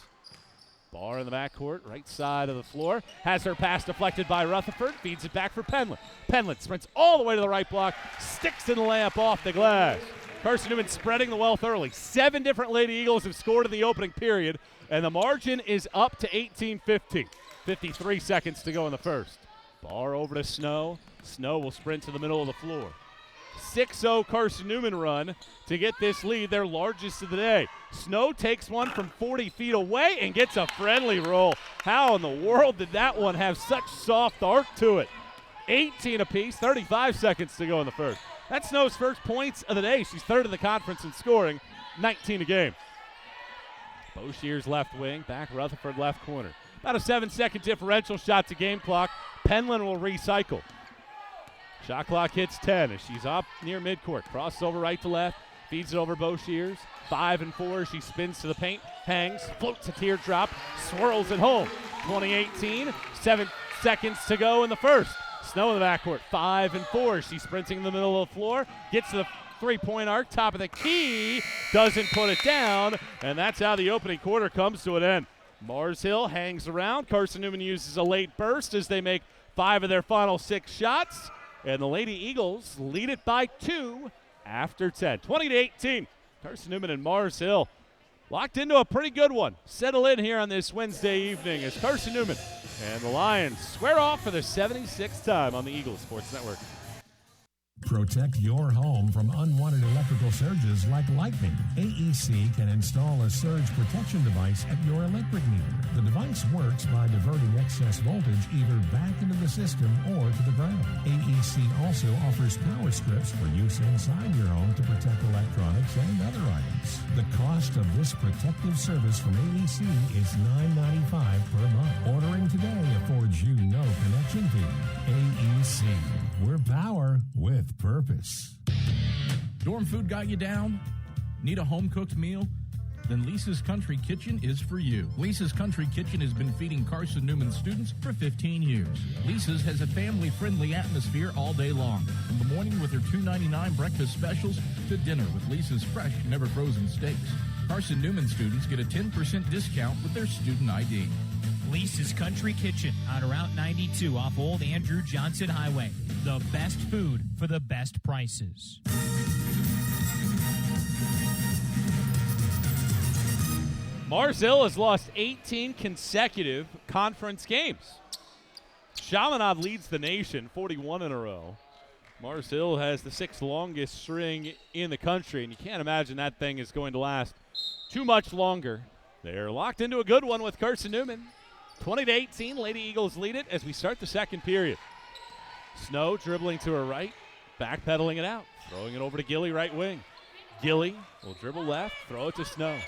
Barr in the backcourt, right side of the floor. Has her pass deflected by Rutherford. Feeds it back for Penland. Penland sprints all the way to the right block. Sticks in the layup off the glass. Carson-Newman spreading the wealth early. 7 different Lady Eagles have scored in the opening period, and the margin is up to 18-15. 53 seconds to go in the first. Barr over to Snow. Snow will sprint to the middle of the floor. 6-0 Carson-Newman run to get this lead, their largest of the day. Snow takes one from 40 feet away and gets a friendly roll. How in the world did that one have such soft arc to it? 18 apiece, 35 seconds to go in the first. That's Snow's first points of the day. She's third in the conference in scoring, 19 a game. Boshear's left wing, back Rutherford left corner. About a 7-second differential shot to game clock. Penland will recycle. Shot clock hits 10 as she's up near midcourt. Crosses over right to left, feeds it over Boshear's. 5 and 4, she spins to the paint, hangs, floats a teardrop, swirls it home. 20-18, 7 seconds to go in the first. Snow in the backcourt, 5 and 4. She's sprinting in the middle of the floor, gets to the three-point arc, top of the key, doesn't put it down, and that's how the opening quarter comes to an end. Mars Hill hangs around. Carson-Newman uses a late burst as they make 5 of their final 6 shots, and the Lady Eagles lead it by 2 after 10. 20-18. Carson-Newman and Mars Hill locked into a pretty good one. Settle in here on this Wednesday evening as Carson-Newman and the Lions square off for the 76th time on the Eagles Sports Network. Protect your home from unwanted electrical surges like lightning. AEC can install a surge protection device at your electric meter. The device works by diverting excess voltage either back into the system or to the ground. AEC also offers power strips for use inside your home to protect electronics and other items. The cost of this protective service from AEC is $9.95 per month. Ordering today affords you no connection fee. AEC. We're power with purpose. Dorm food got you down? Need a home-cooked meal? Then Lisa's Country Kitchen is for you. Lisa's Country Kitchen has been feeding Carson-Newman students for 15 years. Lisa's has a family-friendly atmosphere all day long, from the morning with their $2.99 breakfast specials to dinner with Lisa's fresh, never-frozen steaks. Carson-Newman students get a 10% discount with their student ID. Lisa's Country Kitchen on Route 92 off Old Andrew Johnson Highway. The best food for the best prices. Mars Hill has lost 18 consecutive conference games. Chaminade leads the nation, 41 in a row. Mars Hill has the 6th longest string in the country, and you can't imagine that thing is going to last too much longer. They're locked into a good one with Carson-Newman. 20-18, Lady Eagles lead it as we start the second period. Snow dribbling to her right, backpedaling it out, throwing it over to Gilly, right wing. Gilly will dribble left, throw it to Snow.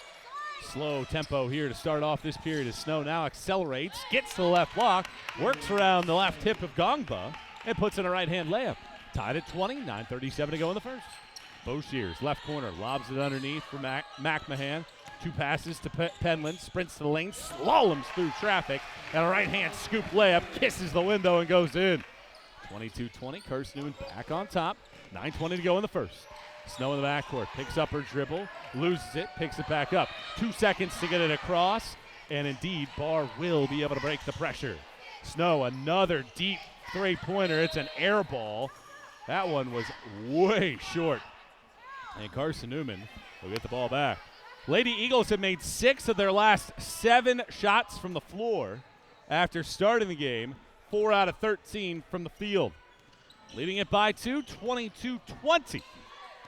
Slow tempo here to start off this period as Snow now accelerates, gets to the left block, works around the left hip of Gongba, and puts in a right-hand layup. Tied at 20, 9:37 to go in the first. Boshiers, left corner, lobs it underneath for McMahon. 2 passes to Penland, sprints to the lane, slaloms through traffic, and a right-hand scoop layup, kisses the window and goes in. 22-20, Carson-Newman back on top, 9:20 to go in the first. Snow in the backcourt, picks up her dribble, loses it, picks it back up. 2 seconds to get it across, and indeed, Barr will be able to break the pressure. Snow, another deep three-pointer. It's an air ball. That one was way short. And Carson-Newman will get the ball back. Lady Eagles have made 6 of their last 7 shots from the floor after starting the game, 4 out of 13 from the field. Leading it by 2, 22-20.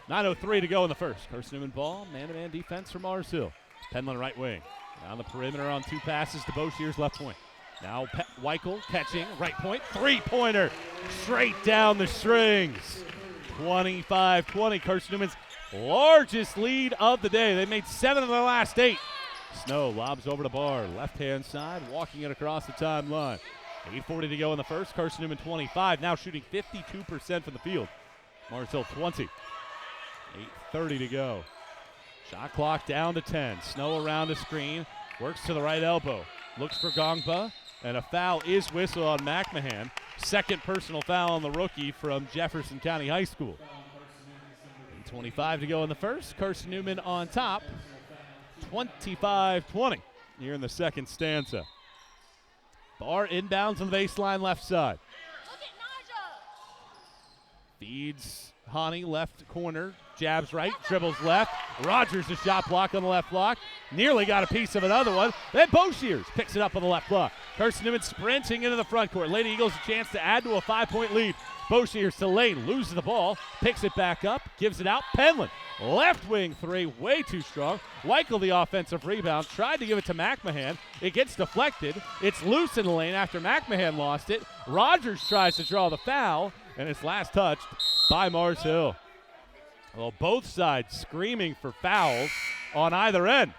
9:03 to go in the first. Carson-Newman ball, man-to-man defense from Mars Hill. Penland right wing. Down the perimeter on 2 passes to Boshiers left point. Now Weichel catching, right point, three-pointer, straight down the strings. 25-20, Carson-Newman's largest lead of the day. They made 7 of their last 8. Snow lobs over to Barr, left-hand side, walking it across the timeline. 8:40 to go in the first. Carson-Newman 25, now shooting 52% from the field. Mars Hill 20. 8:30 to go. Shot clock down to 10. Snow around a screen, works to the right elbow, looks for Gongba, and a foul is whistled on McMahon. Second personal foul on the rookie from Jefferson County High School. 8:25 to go in the first. Carson-Newman on top, 25-20 here in the second stanza. Barr inbounds on the baseline left side. Feeds Hani left corner, jabs right, dribbles left. Rogers a shot block on the left block. Nearly got a piece of another one. Then Boshiers picks it up on the left block. Carson-Newman sprinting into the front court. Lady Eagles a chance to add to a 5-point lead. Boshiers to lane, loses the ball, picks it back up, gives it out. Penland, left wing 3, way too strong. Weichel the offensive rebound, tried to give it to McMahon. It gets deflected. It's loose in the lane after McMahon lost it. Rogers tries to draw the foul, and it's last touched by Mars Hill. Well, both sides screaming for fouls on either end.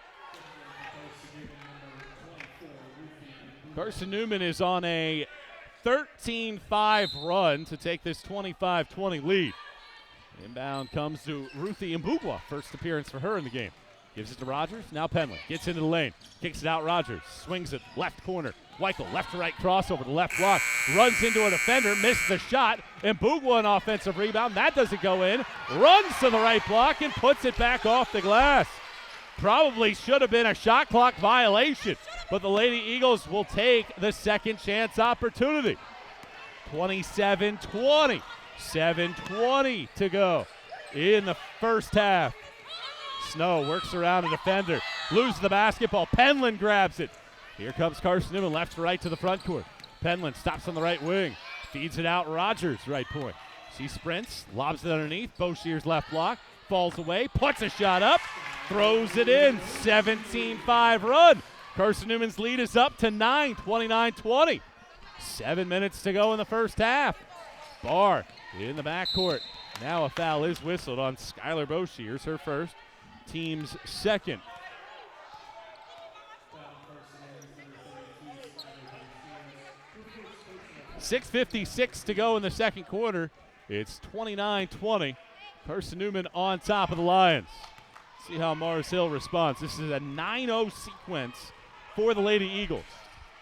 Carson-Newman is on a 13-5 run to take this 25-20 lead. Inbound comes to Ruthie Mbugwa, first appearance for her in the game. Gives it to Rogers, now Penland. Gets into the lane, kicks it out Rogers, swings it left corner. Weichel, left to right crossover, the left block, runs into a defender, misses the shot, and Mbugwa an offensive rebound. That doesn't go in, runs to the right block and puts it back off the glass. Probably should have been a shot clock violation, but the Lady Eagles will take the second chance opportunity. 27-20, 7:20 to go in the first half. Snow works around a defender, loses the basketball. Penland grabs it. Here comes Carson-Newman, left to right to the front court. Penland stops on the right wing, feeds it out Rogers, right point. She sprints, lobs it underneath. Boshiers left block, falls away, puts a shot up, throws it in. 17-5 run. Carson-Newman's lead is up to 9, 29-20. 7 minutes to go in the first half. Barr in the backcourt. Now a foul is whistled on Skylar Boshiers, her first, team's second. .56 to go in the second quarter. It's 29-20. Carson-Newman on top of the Lions. See how Mars Hill responds. This is a 9-0 sequence for the Lady Eagles.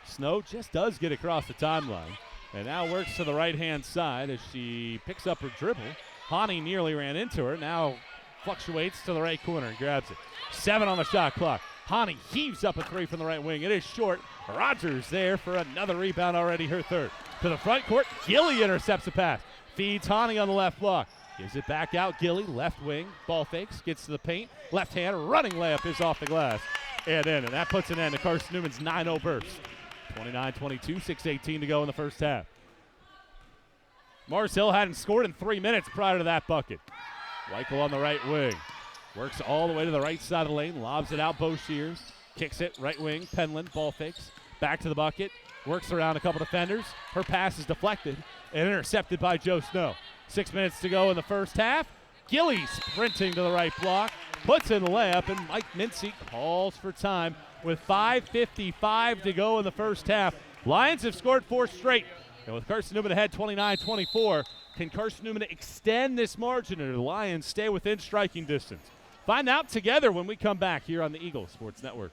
Snow just does get across the timeline and now works to the right-hand side as she picks up her dribble. Hani nearly ran into her. Now fluctuates to the right corner and grabs it. 7 on the shot clock. Hani heaves up a 3 from the right wing. It is short. Rogers there for another rebound, already her third. To the front court, Gilly intercepts a pass. Feeds Hani on the left block. Gives it back out, Gilly, left wing. Ball fakes, gets to the paint. Left hand, running layup is off the glass. and in. And that puts an end to Carson-Newman's 9-0 burst. 29-22, 6:18 to go in the first half. Mars Hill hadn't scored in 3 minutes prior to that bucket. Weichel on the right wing. Works all the way to the right side of the lane. Lobs it out, Bo Shears. Kicks it, right wing. Penland, ball fakes. Back to the bucket. Works around a couple defenders. Her pass is deflected and intercepted by Joe Snow. 6 minutes to go in the first half. Gilly sprinting to the right block. Puts in the layup, and Mike Mincy calls for time with 5:55 to go in the first half. Lions have scored 4 straight. And with Carson-Newman ahead 29-24, can Carson-Newman extend this margin, or the Lions stay within striking distance? Find out together when we come back here on the Eagles Sports Network.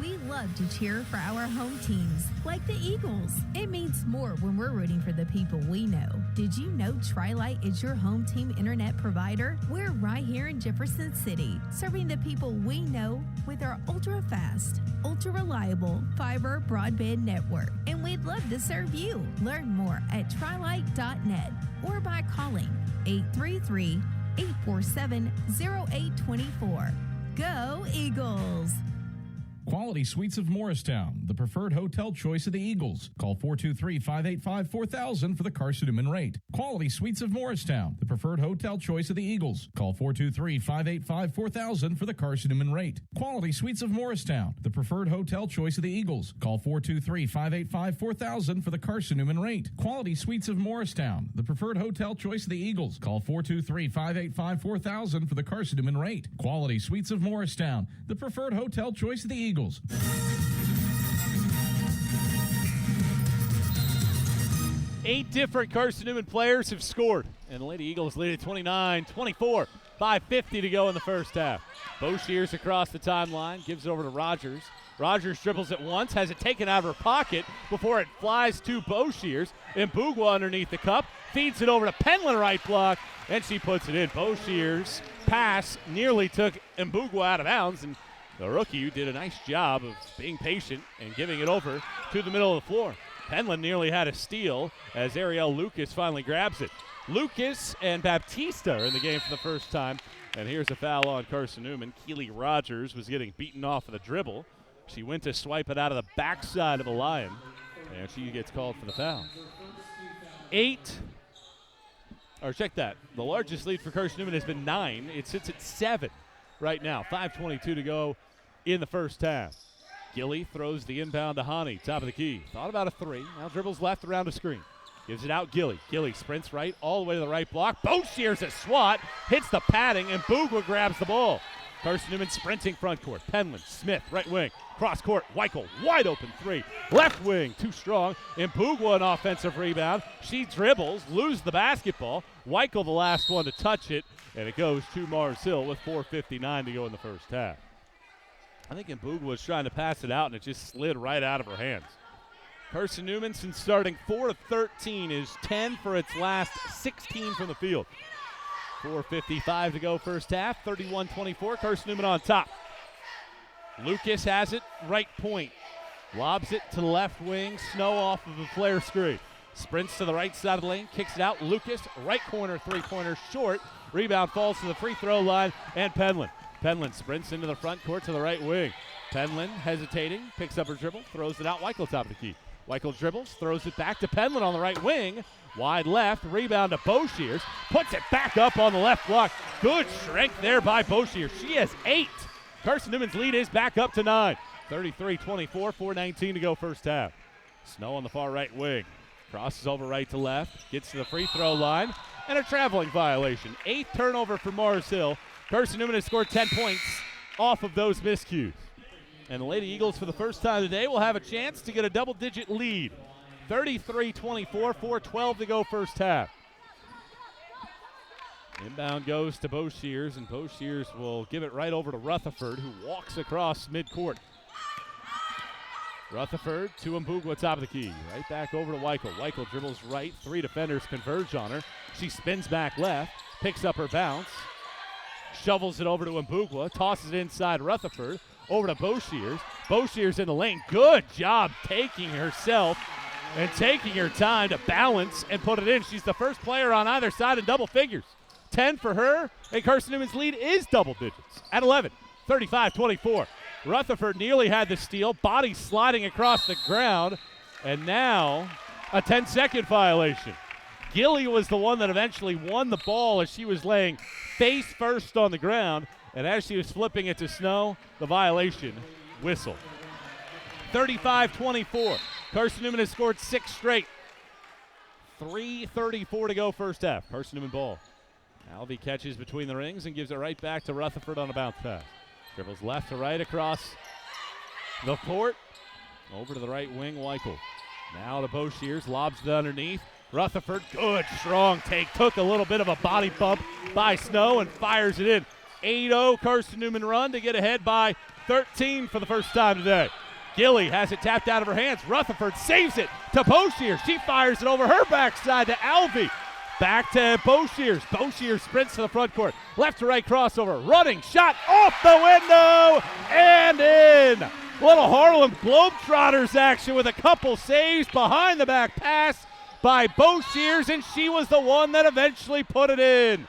We love to cheer for our home teams, like the Eagles. It means more when we're rooting for the people we know. Did you know Tri-Lite is your home team internet provider? We're right here in Jefferson City, serving the people we know with our ultra-fast, ultra-reliable fiber broadband network. And we'd love to serve you. Learn more at trilite.net or by calling 833-847-0824. Go Eagles! Quality Suites of Morristown, the preferred hotel choice of the Eagles. Call 423-585-4000 for the Carson-Newman rate. Quality Suites of Morristown, the preferred hotel choice of the Eagles. Call 423-585-4000 for the Carson-Newman rate. Quality Suites of Morristown, the preferred hotel choice of the Eagles. Call 423-585-4000 for the Carson-Newman rate. Quality Suites of Morristown, the preferred hotel choice of the Eagles. Call 423-585-4000 for the Carson-Newman rate. Quality Suites of Morristown, the preferred hotel choice of the Eagles. 8 different Carson-Newman players have scored, and the Lady Eagles lead at 29-24. 5:50 to go in the first half. Bo Shears across the timeline, gives it over to Rogers. Rogers dribbles it once, has it taken out of her pocket before it flies to Bo Shears. Mbugwa underneath the cup, feeds it over to Penland right block, and she puts it in. Bo Shears' pass nearly took Mbugwa out of bounds, and the rookie did a nice job of being patient and giving it over to the middle of the floor. Penland nearly had a steal as Ariel Lucas finally grabs it. Lucas and Baptista are in the game for the first time. And here's a foul on Carson-Newman. Keely Rogers was getting beaten off of the dribble. She went to swipe it out of the backside of a Lion, and she gets called for the foul. Check that. The largest lead for Carson-Newman has been 9. It sits at 7 right now. 5:22 to go in the first half. Gilly throws the inbound to Hani, top of the key. Thought about a 3. Now dribbles left around the screen. Gives it out Gilly. Gilly sprints right all the way to the right block. Bo Shears a swat. Hits the padding, and Mbugwa grabs the ball. Carson-Newman sprinting front court. Penland, Smith, right wing. Cross court, Weichel, wide open 3. Left wing, too strong. Mbugwa an offensive rebound. She dribbles, loses the basketball. Weichel the last one to touch it, and it goes to Mars Hill with 4:59 to go in the first half. I think Mbugwa was trying to pass it out, and it just slid right out of her hands. Carson-Newman, since starting 4 of 13, is 10 for its last 16 from the field. 4:55 to go first half, 31-24, Carson-Newman on top. Lucas has it, right point. Lobs it to the left wing, Snow off of a flare screen. Sprints to the right side of the lane, kicks it out. Lucas, right corner, three-pointer short. Rebound falls to the free throw line, and Penland. Penland sprints into the front court to the right wing. Penland hesitating, picks up her dribble, throws it out. Weichel top of the key. Weichel dribbles, throws it back to Penland on the right wing. Wide left, rebound to Bo Shears. Puts it back up on the left block. Good strength there by Bo Shears. She has 8. Carson-Newman's lead is back up to 9. 33-24, 4:19 to go first half. Snow on the far right wing. Crosses over right to left, gets to the free throw line, and a traveling violation. 8th turnover for Mars Hill. Carson-Newman has scored 10 points off of those miscues. And the Lady Eagles, for the first time today, will have a chance to get a double-digit lead. 33-24, 4:12 to go first half. Inbound goes to Bo Shears, and Bo Shears will give it right over to Rutherford, who walks across midcourt. Rutherford to Mbugwa, top of the key. Right back over to Weichel. Weichel dribbles right. 3 defenders converge on her. She spins back left, picks up her bounce, shovels it over to Mbugwa, tosses it inside Rutherford, over to Bo Shears. Bo Shears in the lane. Good job taking herself and taking her time to balance and put it in. She's the first player on either side in double figures. 10 for her, and Carson-Newman's lead is double digits at 11. 35-24. Rutherford nearly had the steal, body sliding across the ground, and now a 10-second violation. Gilly was the one that eventually won the ball as she was laying face first on the ground, and as she was flipping it to Snow, the violation whistle. 35-24. Carson-Newman has scored 6 straight. 3:34 to go first half. Carson-Newman ball. Alvey catches between the rings and gives it right back to Rutherford on a bounce pass. Dribbles left to right across the court. Over to the right wing, Weichel. Now to Boshiers, lobs it underneath. Rutherford, good, strong take. Took a little bit of a body bump by Snow and fires it in. 8-0 Carson-Newman run to get ahead by 13 for the first time today. Gilly has it tapped out of her hands. Rutherford saves it to Boshiers. She fires it over her backside to Alvey. Back to Boshiers. Boshiers sprints to the front court. Left to right crossover. Running shot off the window and in. Little Harlem Globetrotters action with a couple saves. Behind the back pass by Boshiers, and she was the one that eventually put it in.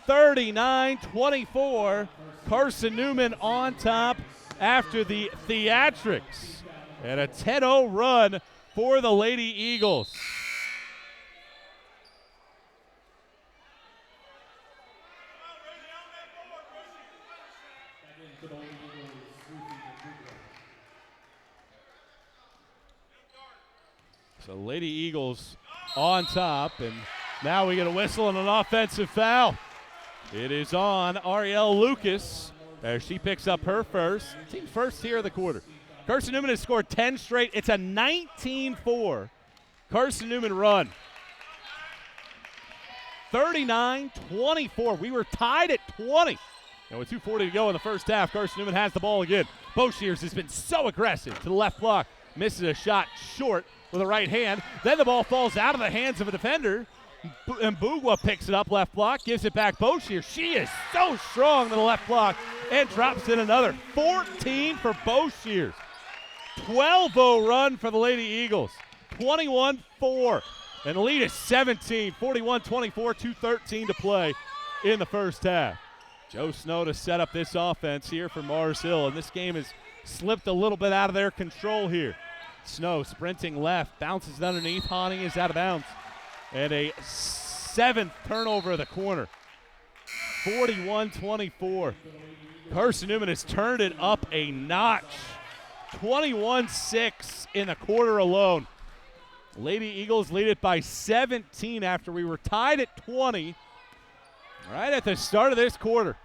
39-24. Carson-Newman on top after the theatrics. And a 10-0 run for the Lady Eagles. So Lady Eagles on top, and now we get a whistle and an offensive foul. It is on Ariel Lucas as she picks up her first. Team first here of the quarter. Carson-Newman has scored 10 straight. It's a 19-4 Carson-Newman run. 39-24. We were tied at 20. And with 2:40 to go in the first half, Carson-Newman has the ball again. Boshiers has been so aggressive to the left block. Misses a shot short with a right hand. Then the ball falls out of the hands of a defender. Mbugwa picks it up left block, gives it back Boshiers. She is so strong to the left block and drops in another. 14 for Boshiers. 12-0 run for the Lady Eagles. 21-4. And the lead is 17. 41-24, 2:13 to play in the first half. Joe Snow to set up this offense here for Mars Hill. And this game has slipped a little bit out of their control here. Snow sprinting left, bounces underneath. Hani is out of bounds. And a 7th turnover of the corner. 41-24. Carson-Newman has turned it up a notch. 21-6 in the quarter alone. Lady Eagles lead it by 17 after we were tied at 20 right at the start of this quarter.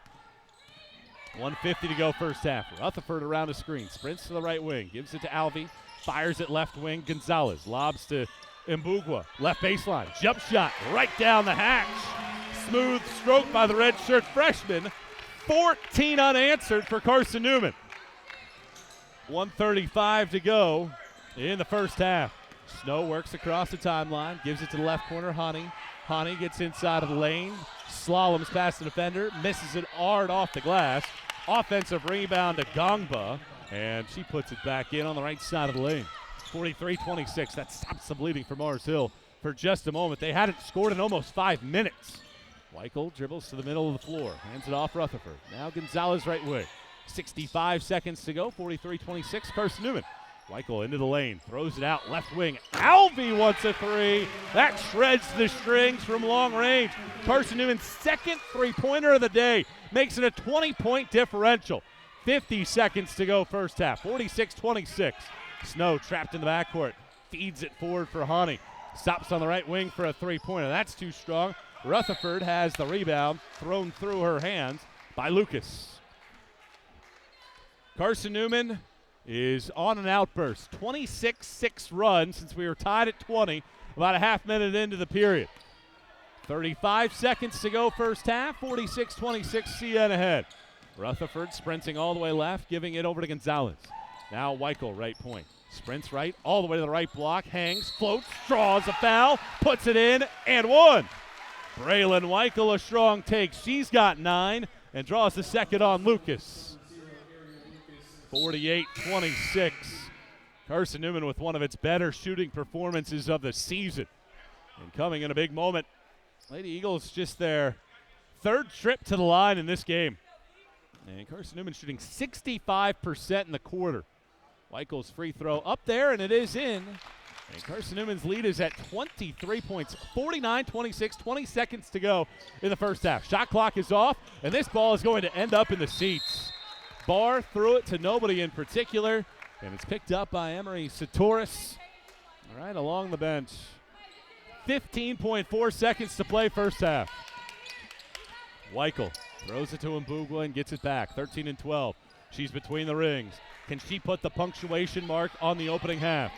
1:50 to go first half. Rutherford around the screen, sprints to the right wing, gives it to Alvey, fires it left wing. Gonzalez lobs to Mbugwa, left baseline, jump shot right down the hatch. Smooth stroke by the redshirt freshman. 14 unanswered for Carson-Newman. 1:35 to go in the first half. Snow works across the timeline, gives it to the left corner, Hani. Hani gets inside of the lane, slaloms past the defender, misses it hard off the glass. Offensive rebound to Gongba, and she puts it back in on the right side of the lane. 43-26. That stops the bleeding for Mars Hill for just a moment. They hadn't scored in almost 5 minutes. Weichel dribbles to the middle of the floor, hands it off Rutherford. Now Gonzalez right wing. 65 seconds to go, 43-26, Carson-Newman. Weichel into the lane, throws it out left wing. Alvey wants a three. That shreds the strings from long range. Carson-Newman's second three-pointer of the day makes it a 20-point differential. 50 seconds to go first half, 46-26. Snow trapped in the backcourt, feeds it forward for Hani. Stops on the right wing for a three-pointer. That's too strong. Rutherford has the rebound thrown through her hands by Lucas. Carson-Newman is on an outburst. 26-6 run since we were tied at 20, about a half minute into the period. 35 seconds to go first half, 46-26, CN ahead. Rutherford sprinting all the way left, giving it over to Gonzalez. Now Weichel, right point. Sprints right, all the way to the right block, hangs, floats, draws a foul, puts it in, and one. Braylon Weichel, a strong take. She's got 9 and draws the second on Lucas. 48-26. Carson-Newman with one of its better shooting performances of the season. And coming in a big moment, Lady Eagles just their third trip to the line in this game. And Carson-Newman shooting 65% in the quarter. Weichel's free throw up there, and it is in. And Carson-Newman's lead is at 23 points, 49-26, 20 seconds to go in the first half. Shot clock is off, and this ball is going to end up in the seats. Barr threw it to nobody in particular, and it's picked up by Emery Satoris right along the bench. 15.4 seconds to play first half. Weichel throws it to Mbugwa and gets it back, 13-12. She's between the rings. Can she put the punctuation mark on the opening half?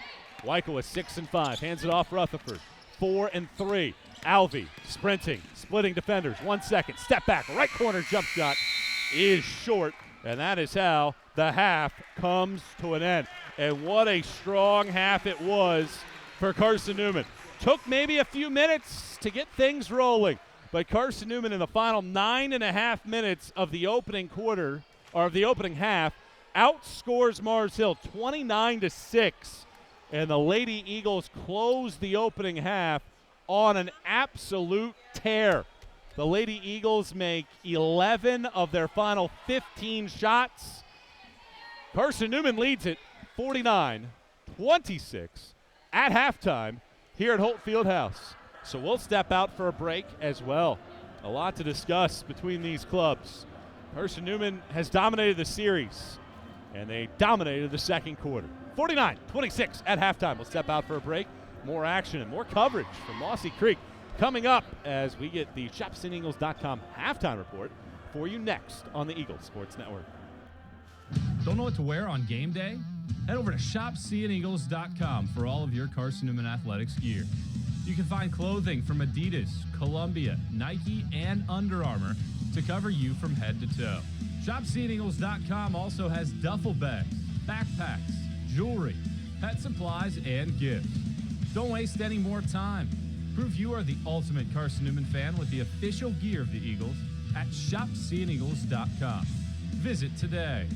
Weichel with 6 and 5, hands it off Rutherford. 4 and 3. Alvey sprinting, splitting defenders. 1 second, step back, right corner jump shot is short, and that is how the half comes to an end. And what a strong half it was for Carson-Newman. Took maybe a few minutes to get things rolling, but Carson-Newman in the final 9.5 minutes of the opening quarter, or of the opening half, outscores Mars Hill 29-6. And the Lady Eagles close the opening half on an absolute tear. The Lady Eagles make 11 of their final 15 shots. Carson-Newman leads it 49-26 at halftime here at Holt Fieldhouse. So we'll step out for a break as well. A lot to discuss between these clubs. Carson-Newman has dominated the series, and they dominated the second quarter. 49-26 at halftime. We'll step out for a break. More action and more coverage from Mossy Creek coming up as we get the ShopSeeingEagles.com halftime report for you next on the Eagles Sports Network. Don't know what to wear on game day? Head over to ShopSeeingEagles.com for all of your Carson-Newman athletics gear. You can find clothing from Adidas, Columbia, Nike, and Under Armour to cover you from head to toe. ShopSeeingEagles.com also has duffel bags, backpacks, jewelry, pet supplies, and gifts. Don't waste any more time. Prove you are the ultimate Carson-Newman fan with the official gear of the Eagles at ShopSeeingEagles.com. Visit today.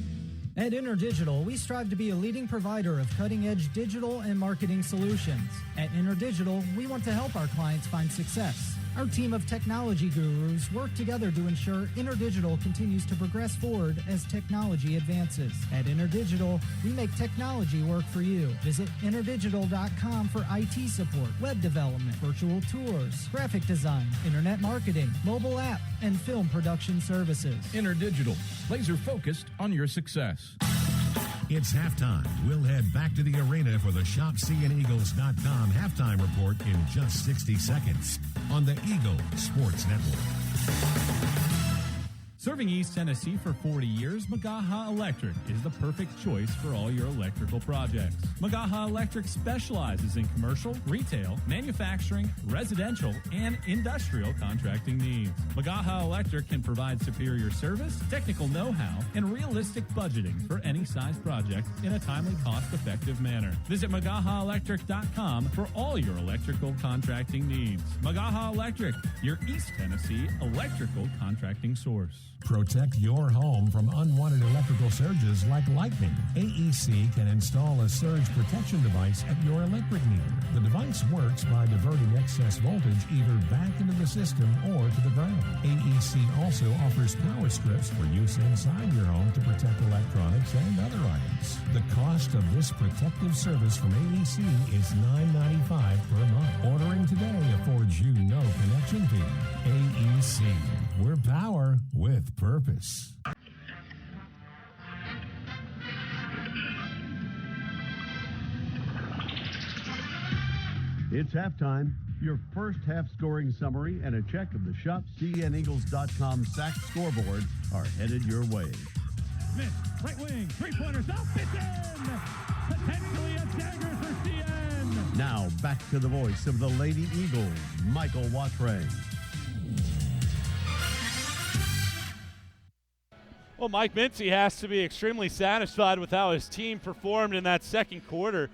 At InterDigital, we strive to be a leading provider of cutting-edge digital and marketing solutions. At InterDigital, we want to help our clients find success. Our team of technology gurus work together to ensure InterDigital continues to progress forward as technology advances. At InterDigital, we make technology work for you. Visit interdigital.com for IT support, web development, virtual tours, graphic design, internet marketing, mobile app, and film production services. InterDigital, laser focused on your success. It's halftime. We'll head back to the arena for the ShopSeeingEagles.com halftime report in just 60 seconds on the Eagle Sports Network. Serving East Tennessee for 40 years, Magaha Electric is the perfect choice for all your electrical projects. Magaha Electric specializes in commercial, retail, manufacturing, residential, and industrial contracting needs. Magaha Electric can provide superior service, technical know-how, and realistic budgeting for any size project in a timely, cost-effective manner. Visit MagahaElectric.com for all your electrical contracting needs. Magaha Electric, your East Tennessee electrical contracting source. Protect your home from unwanted electrical surges like lightning. AEC can install a surge protection device at your electric meter. The device works by diverting excess voltage either back into the system or to the ground. AEC also offers power strips for use inside your home to protect electronics and other items. The cost of this protective service from AEC is $9.95 per month. Ordering today affords you no connection fee. AEC. We're power with purpose. It's halftime. Your first half scoring summary and a check of the ShopCNEagles.com sack scoreboard are headed your way. Smith, right wing, three-pointers, up, it's in! Potentially a dagger for CN! Now back to the voice of the Lady Eagles, Michael Watray. Well, Mike Mincy has to be extremely satisfied with how his team performed in that second quarter.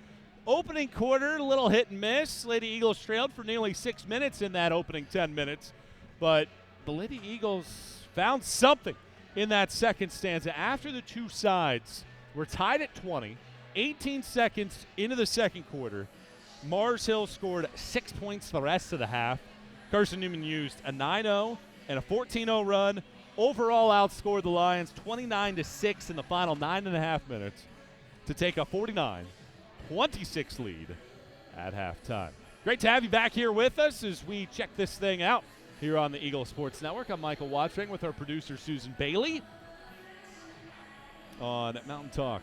Opening quarter, a little hit and miss. Lady Eagles trailed for nearly 6 minutes in that opening 10 minutes. But the Lady Eagles found something in that second stanza. After the two sides were tied at 20, 18 seconds into the second quarter, Mars Hill scored 6 points the rest of the half. Carson-Newman used a 9-0 and a 14-0 run overall outscored the Lions 29-6 in the final 9.5 minutes to take a 49-26 lead at halftime. Great to have you back here with us as we check this thing out here on the Eagle Sports Network. I'm Michael Watching with our producer Susan Bailey on Mountain Talk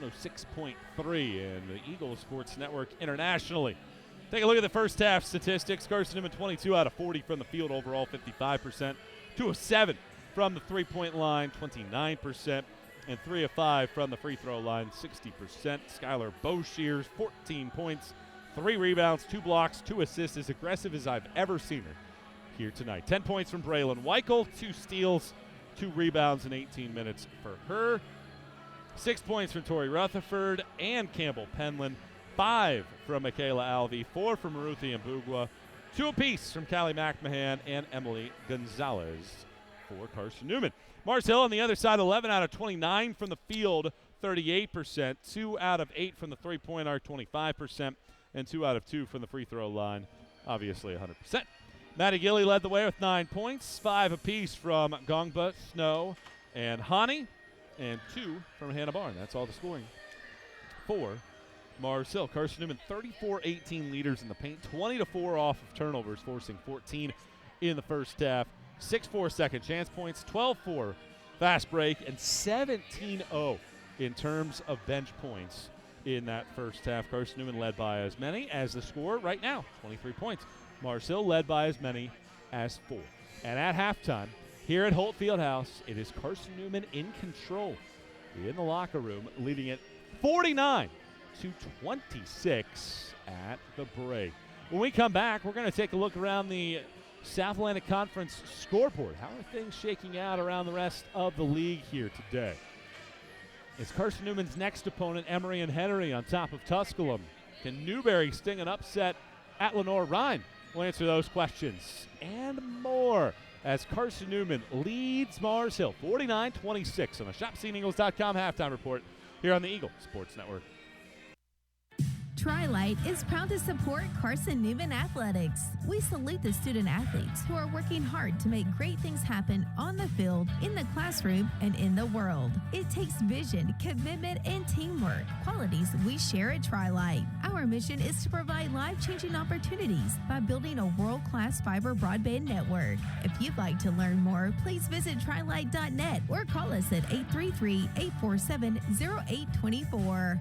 106.3 and the Eagle Sports Network internationally. Take a look at the first half statistics. Carson-Newman 22 out of 40 from the field overall, 55%. 2 of 7 from the three-point line, 29%. And 3 of 5 from the free throw line, 60%. Skylar Boshears, 14 points, 3 rebounds, 2 blocks, 2 assists, as aggressive as I've ever seen her here tonight. 10 points from Braylon Weichel, 2 steals, 2 rebounds in 18 minutes for her. 6 points from Tori Rutherford and Campbell Penland. 5 from Michaela Alvey, 4 from Maruthi Mbugwa, 2 apiece from Callie McMahon and Emily Gonzalez for Carson-Newman. Mars Hill on the other side, 11 out of 29 from the field, 38%. 2 out of 8 from the three-point arc, 25%. And 2 out of 2 from the free throw line, obviously 100%. Maddie Gilly led the way with 9 points, 5 apiece from Gongba, Snow, and Hani, and 2 from Hannah Barn. That's all the scoring for Mars Hill. Carson-Newman 34-18 leaders in the paint, 20-4 off of turnovers, forcing 14 in the first half. 6-4 second chance points, 12-4 fast break, and 17-0 in terms of bench points in that first half. Carson-Newman led by as many as the score right now, 23 points. Mars Hill led by as many as 4. And at halftime, here at Holt Fieldhouse, it is Carson-Newman in control in the locker room, leading it 49-26 at the break. When we come back, we're going to take a look around the South Atlantic Conference scoreboard. How are things shaking out around the rest of the league here today? It's Carson-Newman's next opponent, Emory and Henry, on top of Tusculum. Can Newberry sting an upset at Lenore-Rhine? We'll answer those questions and more as Carson-Newman leads Mars Hill 49-26 on the ShopSeenEagles.com halftime report here on the Eagle Sports Network. Tri-Light is proud to support Carson-Newman Athletics. We salute the student athletes who are working hard to make great things happen on the field, in the classroom, and in the world. It takes vision, commitment, and teamwork, qualities we share at Tri-Light. Our mission is to provide life-changing opportunities by building a world-class fiber broadband network. If you'd like to learn more, please visit trilight.net or call us at 833-847-0824.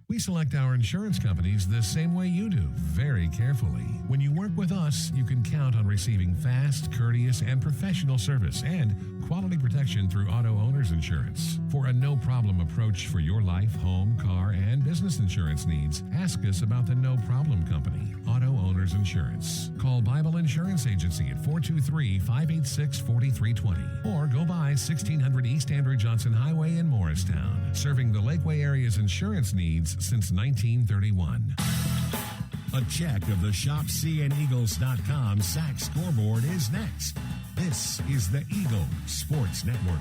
We select our insurance companies the same way you do, very carefully. When you work with us, you can count on receiving fast, courteous, and professional service and quality protection through auto owner's insurance. For a no-problem approach for your life, home, car, and business insurance needs, ask us about the No Problem Company, Auto Owners Insurance. Call Bible Insurance Agency at 423-586-4320 or go by 1600 East Andrew Johnson Highway in Morristown, serving the Lakeway area's insurance needs since 1931. A check of the ShopCNEagles.com SAC scoreboard is next. This is the Eagle Sports Network.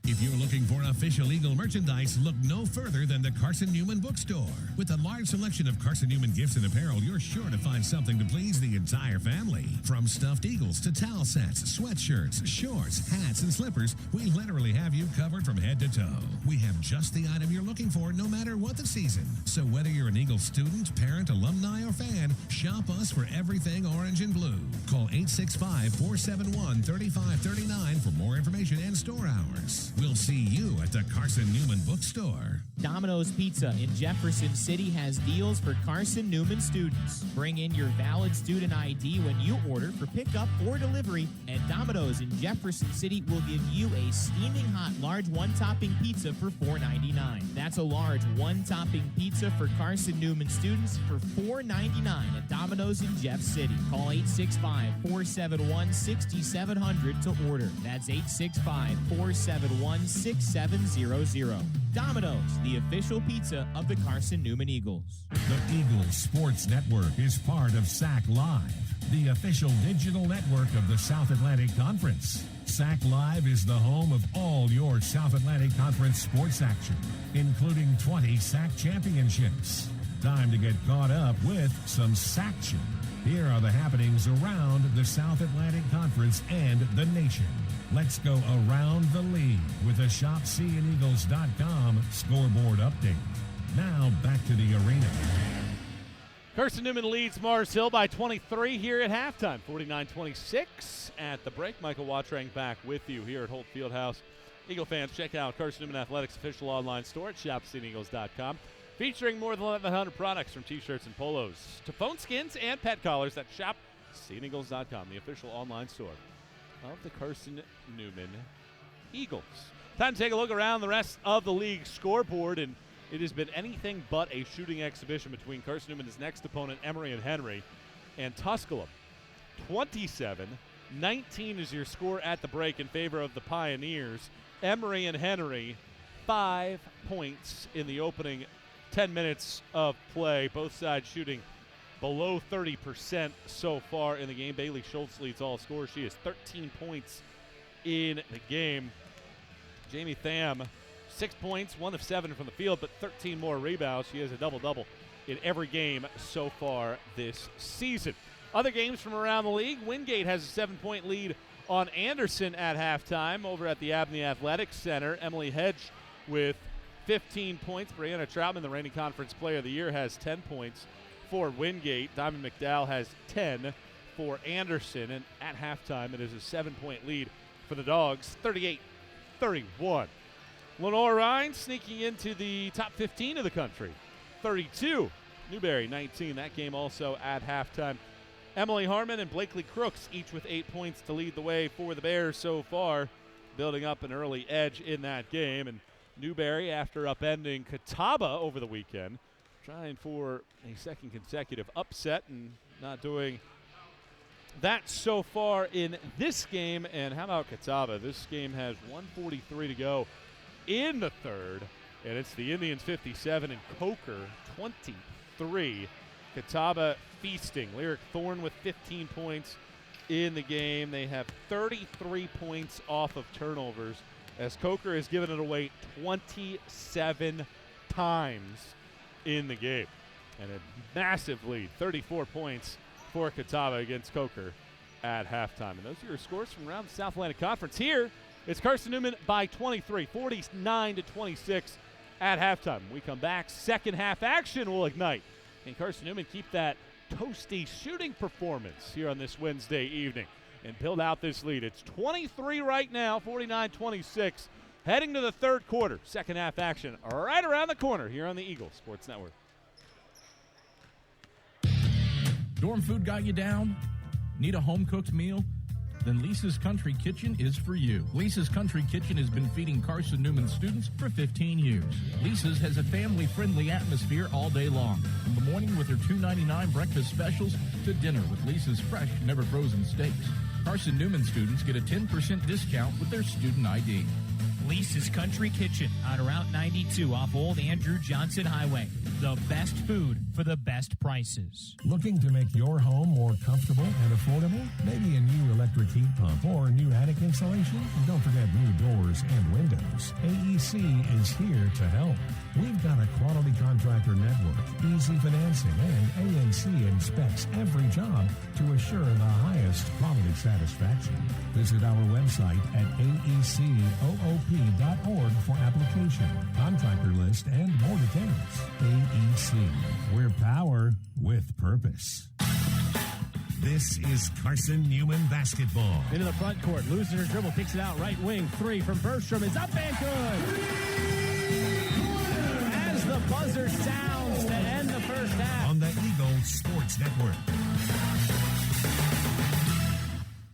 If you're looking for official Eagle merchandise, look no further than the Carson-Newman Bookstore. With a large selection of Carson-Newman gifts and apparel, you're sure to find something to please the entire family. From stuffed eagles to towel sets, sweatshirts, shorts, hats, and slippers, we literally have you covered from head to toe. We have just the item you're looking for no matter what the season. So whether you're an Eagle student, parent, alumni, or fan, shop us for everything orange and blue. Call 865-471-3539 for more information and store hours. We'll see you at the Carson-Newman Bookstore. Domino's Pizza in Jefferson City has deals for Carson-Newman students. Bring in your valid student ID when you order for pickup or delivery, and Domino's in Jefferson City will give you a steaming hot large one-topping pizza for $4.99. That's a large one-topping pizza for Carson-Newman students for $4.99 at Domino's in Jeff City. Call 865-471-6700 to order. That's 865-471-6700. Domino's, the official pizza of the Carson-Newman Eagles. The Eagle Sports Network is part of SAC Live, the official digital network of the South Atlantic Conference. SAC Live is the home of all your South Atlantic Conference sports action, including 20 SAC championships. Time to get caught up with some SACtion. Here are the happenings around the South Atlantic Conference and the nation. Let's go around the league with a ShopSeeAndEagles.com scoreboard update. Now back to the arena. Carson-Newman leads Mars Hill by 23 here at halftime, 49-26 at the break. Michael Wattrang back with you here at Holt Fieldhouse. Eagle fans, check out Carson-Newman Athletics' official online store at ShopSeeAndEagles.com, featuring more than 1,100 products from T-shirts and polos to phone skins and pet collars. That's ShopSeeAndEagles.com, the official online store of the Carson-Newman Eagles. Time to take a look around the rest of the league scoreboard, and it has been anything but a shooting exhibition between Carson-Newman, his next opponent, Emory and Henry, and Tusculum. 27-19 is your score at the break in favor of the Pioneers. Emory and Henry, 5 points in the opening 10 minutes of play. Both sides shooting below 30% so far in the game. Bailey Schultz leads all scores. She has 13 points in the game. Jamie Tham, 6 points, 1 of 7 from the field, but 13 more rebounds. She has a double-double in every game so far this season. Other games from around the league, Wingate has a 7-point lead on Anderson at halftime over at the Abney Athletics Center. Emily Hedge with 15 points. Brianna Troutman, the reigning conference player of the year, has 10 points for Wingate. Diamond McDowell has 10 for Anderson, and at halftime it is a 7-point lead for the Dogs, 38-31. Lenore Rhine sneaking into the top 15 of the country, 32. Newberry, 19. That game also at halftime. Emily Harmon and Blakely Crooks, each with 8 points to lead the way for the Bears so far, building up an early edge in that game. And Newberry, after upending Catawba over the weekend, trying for a second consecutive upset and not doing that so far in this game. And how about Catawba? This game has 1:43 to go in the third, and it's the Indians 57 and Coker 23. Catawba feasting. Lyric Thorne with 15 points in the game. They have 33 points off of turnovers, as Coker has given it away 27 times in the game. And a massive lead, 34 points for Catawba against Coker at halftime. And those are your scores from around the South Atlantic Conference. Here, it's Carson-Newman by 23, 49-26 at halftime. When we come back, second half action will ignite. And Carson-Newman keep that toasty shooting performance here on this Wednesday evening and build out this lead. It's 23 right now, 49-26, heading to the third quarter. Second half action right around the corner here on the Eagle Sports Network. Dorm food got you down? Need a home-cooked meal? Then Lisa's Country Kitchen is for you. Lisa's Country Kitchen has been feeding Carson-Newman students for 15 years. Lisa's has a family-friendly atmosphere all day long. From the morning with their $2.99 breakfast specials to dinner with Lisa's fresh, never-frozen steaks. Carson-Newman students get a 10% discount with their student ID. Lisa's Country Kitchen on Route 92 off Old Andrew Johnson Highway. The best food for the best prices. Looking to make your home more comfortable and affordable? Maybe a new electric heat pump or a new attic insulation? And don't forget new doors and windows. AEC is here to help. We've got a quality contractor network, easy financing, and ANC inspects every job to assure the highest quality satisfaction. Visit our website at aecoop.org for application, contractor list, and more details. AEC, we're power with purpose. This is Carson-Newman basketball. Into the front court, losing her dribble, kicks it out right wing. 3 from Bergstrom is up and good. As the buzzer sounds to end the first half. On the Eagle Sports Network.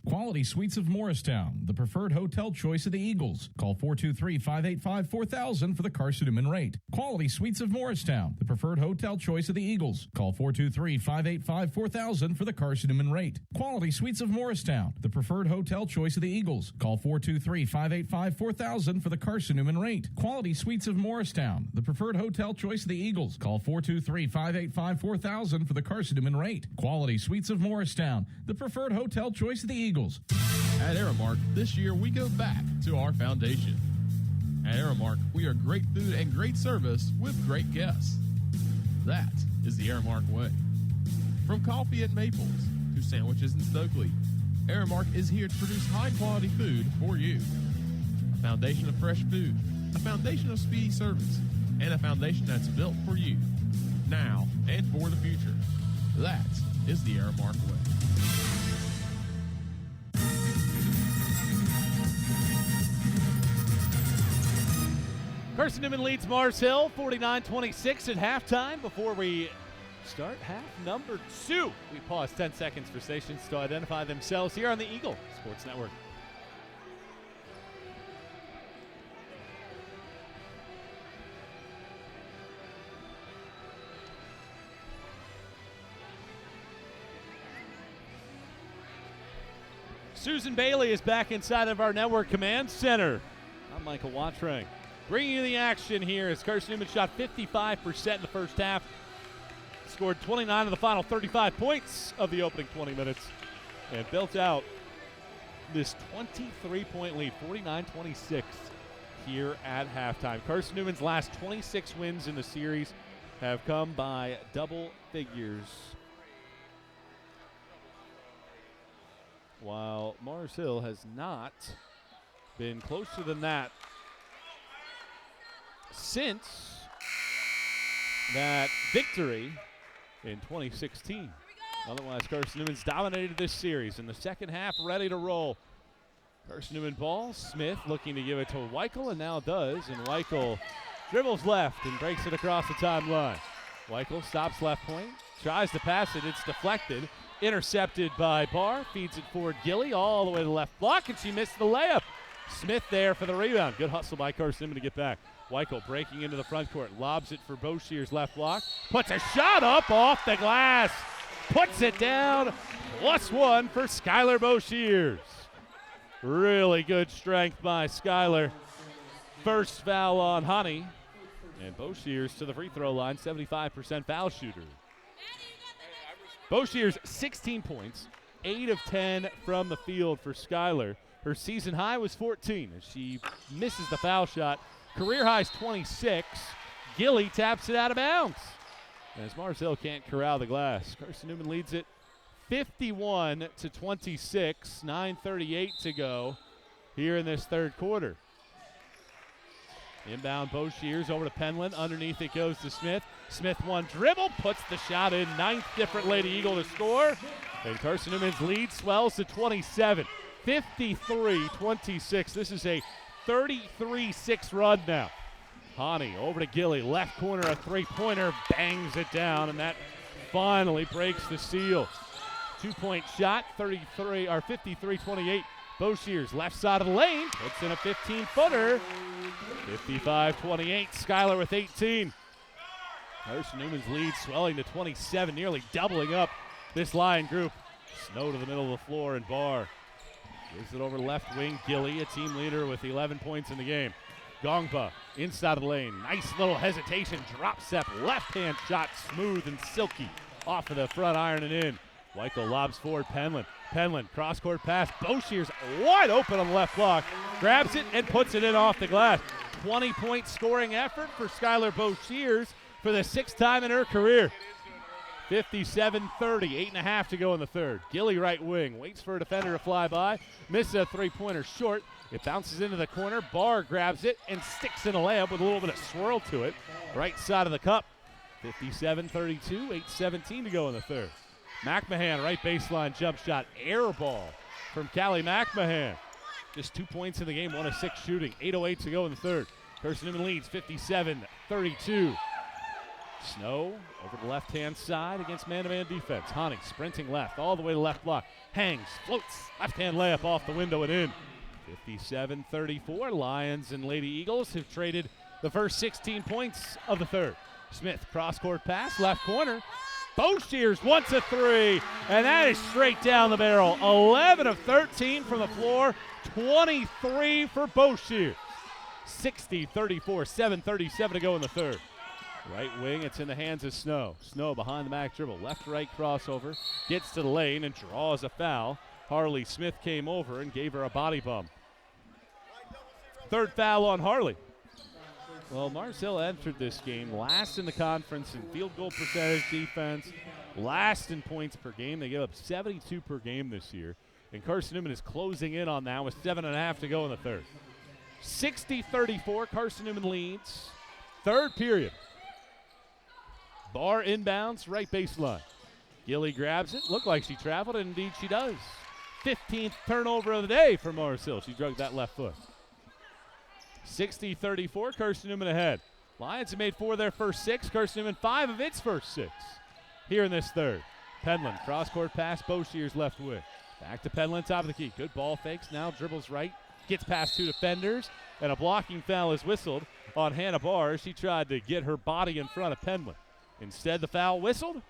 Quality Suites of Morristown, the preferred hotel choice of the Eagles. Call 423-585-4000 for the Carson-Newman rate. Quality Suites of Morristown, the preferred hotel choice of the Eagles. Call 423-585-4000 for the Carson-Newman rate. Quality Suites of Morristown, the preferred hotel choice of the Eagles. Call 423-585-4000 for the Carson-Newman rate. Quality Suites of Morristown, the preferred hotel choice of the Eagles. Call 423-585-4000 for the Carson-Newman rate. Quality Suites of Morristown, the preferred hotel choice of the Eagles. At Aramark, this year we go back to our foundation. At Aramark, we are great food and great service with great guests. That is the Aramark way. From coffee at Maples to sandwiches in Stokely, Aramark is here to produce high-quality food for you. A foundation of fresh food, a foundation of speedy service, and a foundation that's built for you, now and for the future. That is the Aramark way. Carson-Newman leads Mars Hill 49-26 at halftime. Before we start half number 2, we pause 10 seconds for stations to identify themselves here on the Eagle Sports Network. Susan Bailey is back inside of our network command center. I'm Michael Watrang. Bringing you the action here as Carson-Newman shot 55% in the first half. Scored 29 of the final 35 points of the opening 20 minutes. And built out this 23-point lead, 49-26 here at halftime. Carson-Newman's last 26 wins in the series have come by double figures, while Mars Hill has not been closer than that since that victory in 2016. Otherwise, Carson-Newman's dominated this series in the second half, ready to roll. Carson-Newman ball, Smith looking to give it to Weichel, and now does, and Weichel dribbles left and breaks it across the timeline. Weichel stops left point, tries to pass it, it's deflected, intercepted by Barr, feeds it forward Gilly all the way to the left block, and she missed the layup. Smith there for the rebound. Good hustle by Carson-Newman to get back. Weichel breaking into the front court, lobs it for Boshear's left block, puts a shot up off the glass, puts it down, +1 for Skylar Boshears. Really good strength by Skylar. First foul on Honey, and Boshears to the free throw line, 75% foul shooter. Boshears 16 points, 8 of 10 from the field for Skylar. Her season high was 14 as she misses the foul shot. Career high is 26. Gilly taps it out of bounds as Mars Hill can't corral the glass. Carson-Newman leads it 51-26, 9:38 to go here in this third quarter. Inbound Boshears over to Penland. Underneath it goes to Smith. Smith one dribble, puts the shot in. 9th different Lady Eagle to score. And Carson-Newman's lead swells to 27. 53-26. This is a 33-6 run now. Hani over to Gilly. Left corner, a three-pointer. Bangs it down, and that finally breaks the seal. 2-point shot, 53-28. Boshears left side of the lane. Puts in a 15-footer. 55-28. Skylar with 18. Carson-Newman's lead swelling to 27, nearly doubling up this Lion group. Snow to the middle of the floor, and Barr gives it over left wing. Gilly, a team leader with 11 points in the game. Gongpa inside of the lane. Nice little hesitation. Drop step. Left-hand shot. Smooth and silky off of the front iron and in. Weichel lobs forward. Penland. Penland, cross-court pass. Boshears wide open on the left block. Grabs it and puts it in off the glass. 20-point scoring effort for Skylar Boshears for the 6th time in her career. 57-30, 8.5 to go in the third. Gilly right wing, waits for a defender to fly by. Misses a three-pointer short. It bounces into the corner. Barr grabs it and sticks in a layup with a little bit of swirl to it. Right side of the cup. 57-32, 8:17 to go in the third. McMahon, right baseline jump shot. Air ball from Callie McMahon. Just 2 points in the game, 1 of 6 shooting. 8:08 to go in the third. Carson-Newman leads 57-32. Snow over the left-hand side against man-to-man defense. Hani sprinting left, all the way to left block. Hangs, floats, left-hand layup off the window and in. 57-34. Lions and Lady Eagles have traded the first 16 points of the third. Smith, cross-court pass, left corner. Boshears wants a three, and that is straight down the barrel. 11 of 13 from the floor, 23 for Boshears. 60-34, 7:37 to go in the third. Right wing, it's in the hands of Snow. Snow behind the back dribble, left-right crossover, gets to the lane and draws a foul. Harley Smith came over and gave her a body bump. Third foul on Harley. Well, Mars Hill entered this game last in the conference in field goal percentage defense, last in points per game. They give up 72 per game this year. And Carson-Newman is closing in on that with 7.5 to go in the third. 60-34, Carson-Newman leads. Third period. Barr inbounds, right baseline. Gilly grabs it. Looked like she traveled, and indeed she does. 15th turnover of the day for Morris Hill. She drugged that left foot. 60-34, Carson-Newman ahead. Lions have made 4 of their first 6. Carson-Newman 5 of its first 6 here in this third. Penland, cross-court pass, Boshear's left wing. Back to Penland, top of the key. Good ball fakes, now dribbles right, gets past 2 defenders, and a blocking foul is whistled on Hannah Barr. She tried to get her body in front of Penland. Instead, the foul whistled,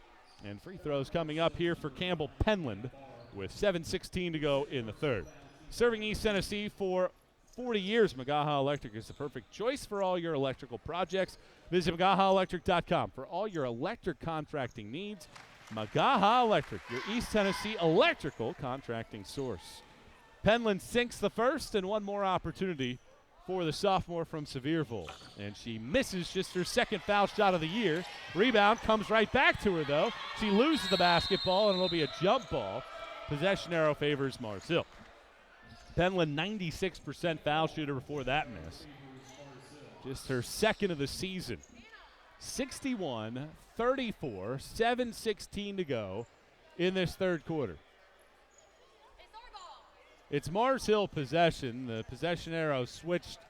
and free throws coming up here for Campbell Penland with 7:16 to go in the third. Serving East Tennessee for 40 years, Magaha Electric is the perfect choice for all your electrical projects. Visit MagahaElectric.com for all your electric contracting needs. Magaha Electric, your East Tennessee electrical contracting source. Penland sinks the first, and one more opportunity for the sophomore from Sevierville. And she misses just her second foul shot of the year. Rebound comes right back to her, though. She loses the basketball, and it'll be a jump ball. Possession arrow favors Mars Hill. Penland, 96% foul shooter before that miss. Just her second of the season. 61-34, 7:16 to go in this third quarter. It's Mars Hill possession. The possession arrow switched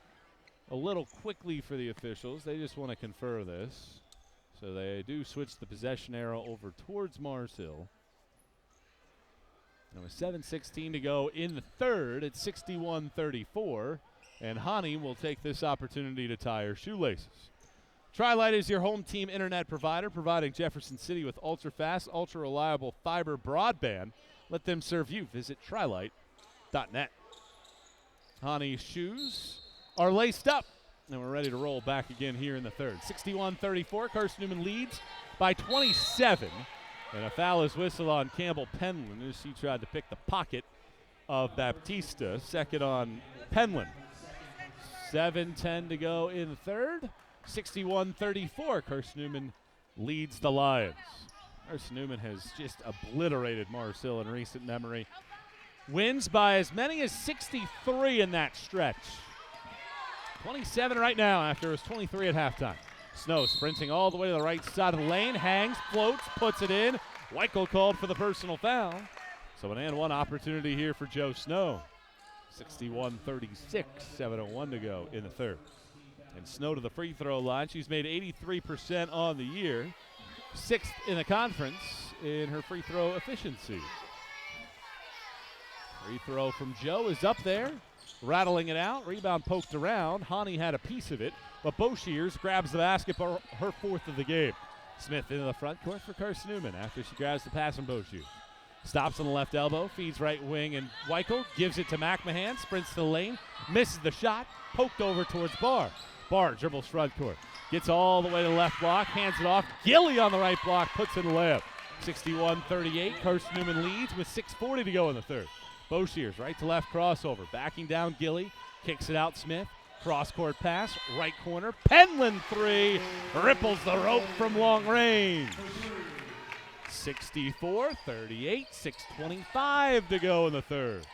a little quickly for the officials. They just want to confer this. So they do switch the possession arrow over towards Mars Hill. And with 7:16 to go in the third, it's 61-34. And Hani will take this opportunity to tie her shoelaces. Tri-Lite is your home team internet provider, providing Jefferson City with ultra-fast, ultra-reliable fiber broadband. Let them serve you. Visit trilite.net. Hani's shoes are laced up, and we're ready to roll back again here in the third. 61-34, Carson-Newman leads by 27. And a foul is whistled on Campbell Penland as she tried to pick the pocket of Baptista. Second on Penland. 7:10 to go in the third. 61-34, Carson-Newman leads the Lions. Carson-Newman has just obliterated Mars Hill in recent memory. Wins by as many as 63 in that stretch. 27 right now after it was 23 at halftime. Snow sprinting all the way to the right side of the lane, hangs, floats, puts it in. Weichel called for the personal foul. So an and one opportunity here for Joe Snow. 61-36, 7:01 to go in the third. And Snow to the free throw line. She's made 83% on the year. 6th in the conference in her free throw efficiency. Free throw from Joe is up there. Rattling it out. Rebound poked around. Hani had a piece of it. But Boshears grabs the basketball, her 4th of the game. Smith into the front court for Carson-Newman after she grabs the pass from Boshears. Stops on the left elbow, feeds right wing, and Weichel gives it to McMahon, sprints to the lane, misses the shot, poked over towards Barr. Barr dribbles front court, gets all the way to the left block, hands it off. Gilly on the right block, puts in the layup. 61-38, Carson-Newman leads with 6:40 to go in the third. Boshears right to left crossover, backing down Gilly, kicks it out Smith. Cross-court pass, right corner, Penland 3, ripples the rope from long range. 64-38, 6:25 to go in the third.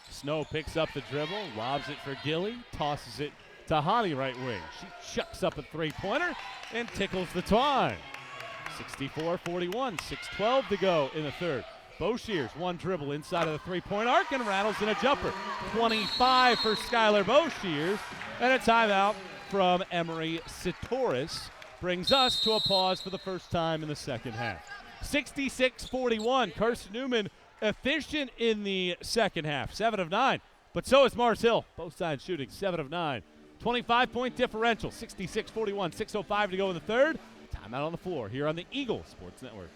Snow picks up the dribble, lobs it for Gilly, tosses it to Hani right wing. She chucks up a three-pointer and tickles the twine. 64-41, 6:12 to go in the third. Boshears, one dribble inside of the three-point arc and rattles in a jumper. 25 for Skylar Boshears, and a timeout from Emery Sitoris brings us to a pause for the first time in the second half. 66-41, Carson-Newman efficient in the second half, 7 of 9, but so is Mars Hill. Both sides shooting 7 of 9. 25-point differential, 66-41, 6:05 to go in the third. Timeout on the floor here on the Eagle Sports Network.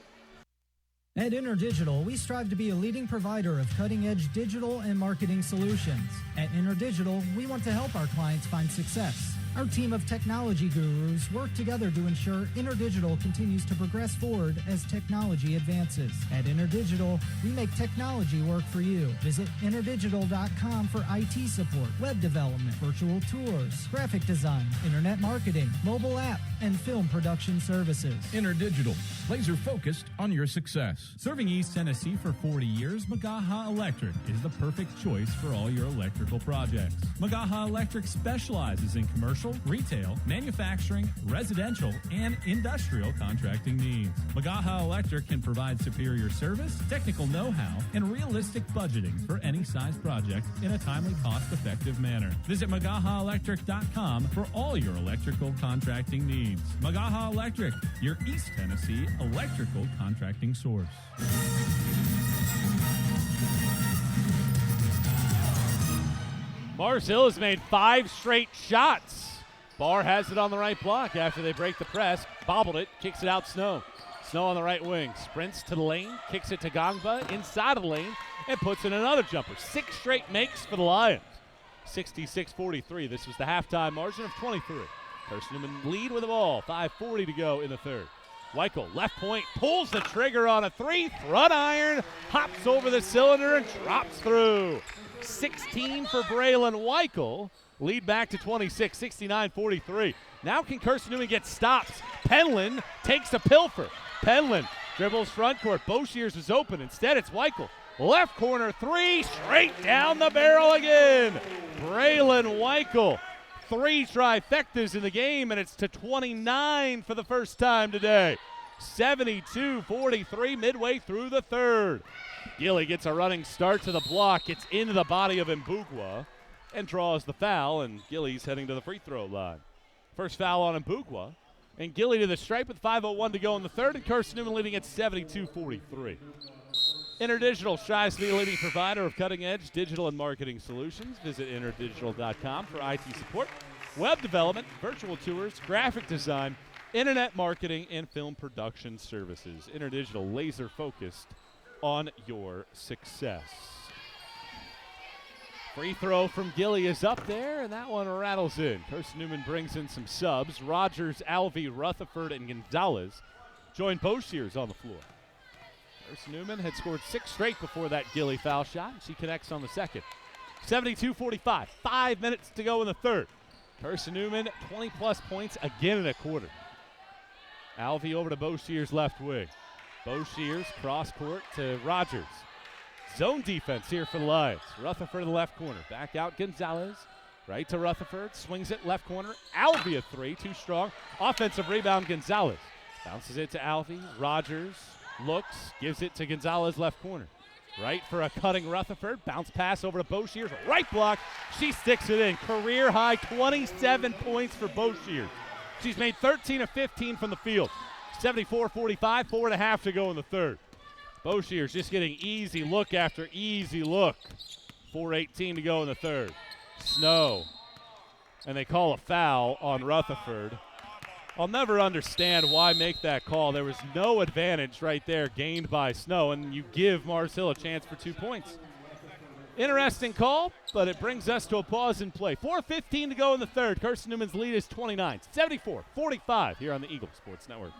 At InterDigital, we strive to be a leading provider of cutting-edge digital and marketing solutions. At InterDigital, we want to help our clients find success. Our team of technology gurus work together to ensure InterDigital continues to progress forward as technology advances. At InterDigital, we make technology work for you. Visit interdigital.com for IT support, web development, virtual tours, graphic design, internet marketing, mobile app, and film production services. InterDigital, laser focused on your success. Serving East Tennessee for 40 years, Magaha Electric is the perfect choice for all your electrical projects. Magaha Electric specializes in commercial, retail, manufacturing, residential, and industrial contracting needs. Magaha Electric can provide superior service, technical know-how, and realistic budgeting for any size project in a timely, cost-effective manner. Visit MagahaElectric.com for all your electrical contracting needs. Magaha Electric, your East Tennessee electrical contracting source. Mars Hill has made 5 straight shots. Barr has it on the right block after they break the press. Bobbled it, kicks it out Snow. Snow on the right wing, sprints to the lane, kicks it to Gongba inside of the lane, and puts in another jumper. 6 straight makes for the Lions. 66-43. This was the halftime margin of 23. Carson-Newman lead with the ball. 5:40 to go in the third. Weichel, left point, pulls the trigger on a 3, front iron, hops over the cylinder and drops through. 16 for Braylon Weichel. Lead back to 26, 69-43. Now can Carson-Newman get stops? Penland takes a pilfer. Penland dribbles front court. Boshiers is open. Instead, it's Weichel. Left corner 3, straight down the barrel again. Braylon Weichel. 3 trifectas in the game, and it's to 29 for the first time today. 72-43 midway through the third. Gilly gets a running start to the block, gets into the body of Mbugwa, and draws the foul, and Gilly's heading to the free throw line. First foul on Mbugwa, and Gilly to the stripe with 5:01 to go in the third, and Carson-Newman leading at 72-43. InterDigital strives to be a leading provider of cutting-edge digital and marketing solutions. Visit interdigital.com for IT support, web development, virtual tours, graphic design, internet marketing, and film production services. InterDigital, laser-focused on your success. Free throw from Gilly is up there, and that one rattles in. Carson-Newman brings in some subs. Rogers, Alvey, Rutherford, and Gonzalez join Boshiers on the floor. Carson-Newman had scored 6 straight before that Gilly foul shot, and she connects on the second. 72-45, 5 minutes to go in the third. Carson-Newman, 20-plus points again in a quarter. Alvey over to Boshiers' left wing. Boshiers cross court to Rogers. Zone defense here for the Lions. Rutherford in the left corner. Back out Gonzalez. Right to Rutherford. Swings it left corner. Alvey a 3, too strong. Offensive rebound Gonzalez. Bounces it to Alvey. Rogers looks, gives it to Gonzalez left corner. Right for a cutting Rutherford. Bounce pass over to Boshiers. Right block. She sticks it in. Career high 27 points for Boshiers. She's made 13 of 15 from the field. 74-45, 4.5 to go in the third. Boshiers just getting easy look after easy look. 4:18 to go in the third. Snow. And they call a foul on Rutherford. I'll never understand why make that call. There was no advantage right there gained by Snow, and you give Mars Hill a chance for 2 points. Interesting call, but it brings us to a pause in play. 4:15 to go in the third. Carson-Newman's lead is 29. 74-45 here on the Eagle Sports Network.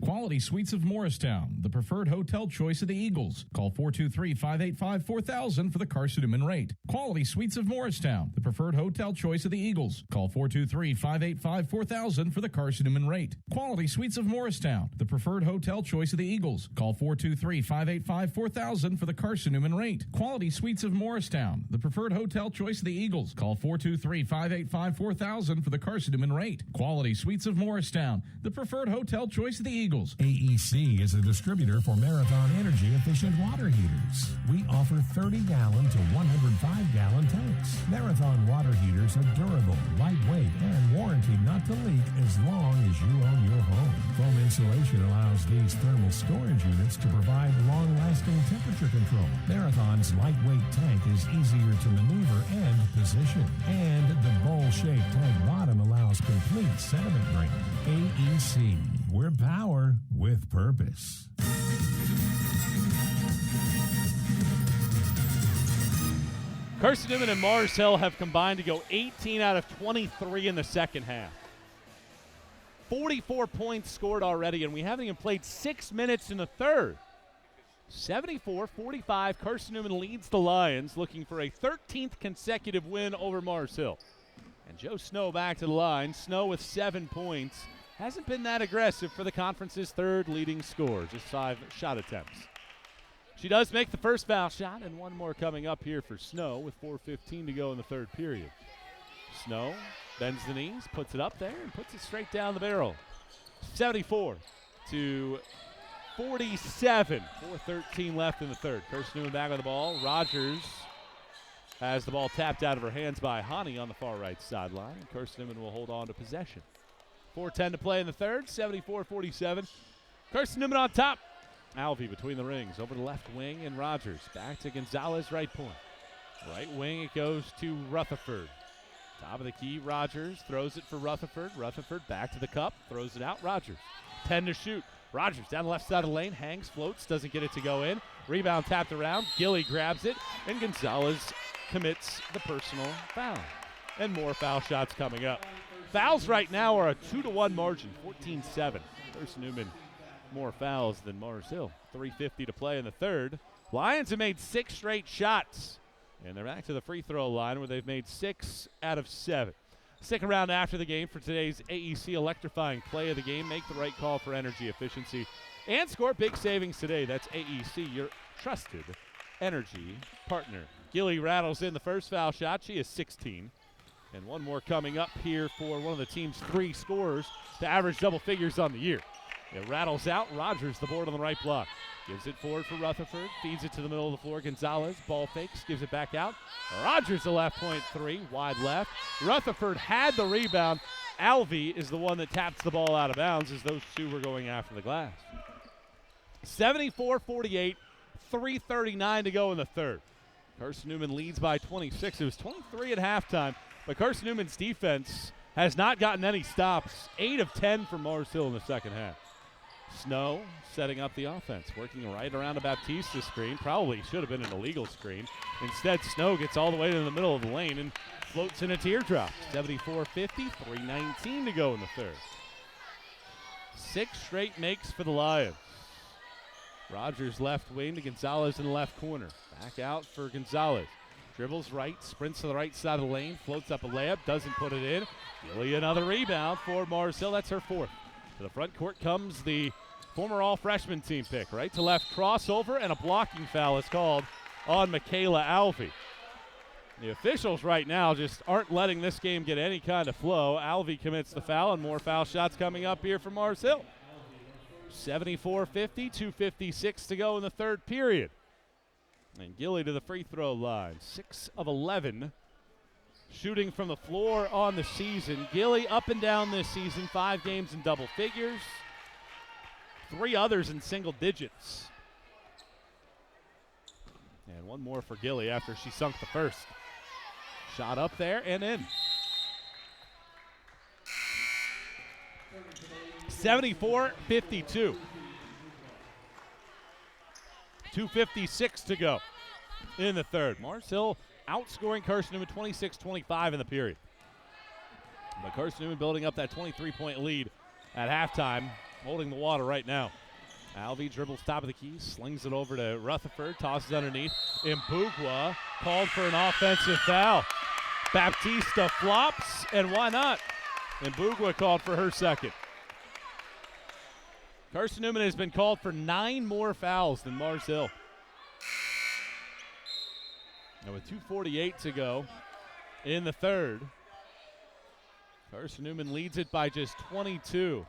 Quality Suites of Morristown, the preferred hotel choice of the Eagles. Call 423-585-4000 for the Carson-Newman rate. Quality Suites of Morristown, the preferred hotel choice of the Eagles. Call 423-585-4000 for the Carson-Newman rate. Quality Suites of Morristown, the preferred hotel choice of the Eagles. Call 423-585-4000 for the Carson-Newman rate. Quality Suites of Morristown, the preferred hotel choice of the Eagles. Call 423-585-4000 for the Carson-Newman rate. Quality Suites of Morristown, the preferred hotel choice of the Eagles. AEC is a distributor for Marathon energy-efficient water heaters. We offer 30-gallon to 105-gallon tanks. Marathon water heaters are durable, lightweight, and warranted not to leak as long as you own your home. Foam insulation allows these thermal storage units to provide long-lasting temperature control. Marathon's lightweight tank is easier to maneuver and position. And the bowl-shaped tank bottom allows complete sediment drain. AEC. We're power with purpose. Carson-Newman and Mars Hill have combined to go 18 out of 23 in the second half. 44 points scored already, and we haven't even played 6 minutes in the third. 74-45, Carson-Newman leads the Lions, looking for a 13th consecutive win over Mars Hill. And Joe Snow back to the line. Snow with 7 points. Hasn't been that aggressive for the conference's third leading scorer, just 5 shot attempts. She does make the first foul shot, and one more coming up here for Snow with 4:15 to go in the third period. Snow bends the knees, puts it up there, and puts it straight down the barrel. 74-47. 4:13 left in the third. Carson-Newman back on the ball. Rogers has the ball tapped out of her hands by Hani on the far right sideline. And Carson-Newman will hold on to possession. 4:10 to play in the third. 74-47. Carson-Newman on top. Alvey between the rings, over the left wing, and Rogers. Back to Gonzalez, right point. Right wing, it goes to Rutherford. Top of the key, Rogers throws it for Rutherford. Rutherford back to the cup, throws it out, Rogers. 10 to shoot. Rogers down the left side of the lane, hangs, floats, doesn't get it to go in. Rebound tapped around, Gilly grabs it, and Gonzalez commits the personal foul. And more foul shots coming up. Fouls right now are a 2-1 margin, 14-7. Carson-Newman more fouls than Mars Hill. 3:50 to play in the third. Lions have made 6 straight shots, and they're back to the free throw line where they've made 6 out of 7. Stick around after the game for today's AEC electrifying play of the game. Make the right call for energy efficiency and score big savings today. That's AEC, your trusted energy partner. Gilly rattles in the first foul shot. She is 16. And one more coming up here for one of the team's 3 scorers to average double figures on the year. It rattles out. Rogers the board on the right block. Gives it forward for Rutherford. Feeds it to the middle of the floor. Gonzalez, ball fakes, gives it back out. Rogers the left point 3, wide left. Rutherford had the rebound. Alvey is the one that taps the ball out of bounds as those two were going after the glass. 74-48, 3:39 to go in the third. Carson-Newman leads by 26. It was 23 at halftime, but Carson-Newman's defense has not gotten any stops. 8 of 10 for Mars Hill in the second half. Snow setting up the offense, working right around a Baptista screen. Probably should have been an illegal screen. Instead, Snow gets all the way to the middle of the lane and floats in a teardrop. 74-50, 3:19 to go in the third. 6 straight makes for the Lions. Rogers left wing to Gonzalez in the left corner. Back out for Gonzalez. Dribbles right, sprints to the right side of the lane, floats up a layup, doesn't put it in. Gilly another rebound for Mars Hill. That's her 4th. To the front court comes the former all-freshman team pick. Right to left crossover, and a blocking foul is called on Michaela Alvey. The officials right now just aren't letting this game get any kind of flow. Alvey commits the foul, and more foul shots coming up here for Mars Hill. 74-50, 2:56 to go in the third period. And Gilly to the free throw line, 6 of 11. Shooting from the floor on the season. Gilly up and down this season, 5 games in double figures, 3 others in single digits. And one more for Gilly after she sunk the first. Shot up there and in. 74-52. 2:56 to go in the third. Mars Hill outscoring Carson-Newman 26-25 in the period. But Carson-Newman building up that 23-point lead at halftime, holding the water right now. Alvey dribbles top of the key, slings it over to Rutherford, tosses underneath. Mbugwa called for an offensive foul. Baptista flops, and why not? Mbugwa called for her second. Carson-Newman has been called for 9 more fouls than Mars Hill. And with 2:48 to go in the third, Carson-Newman leads it by just 22.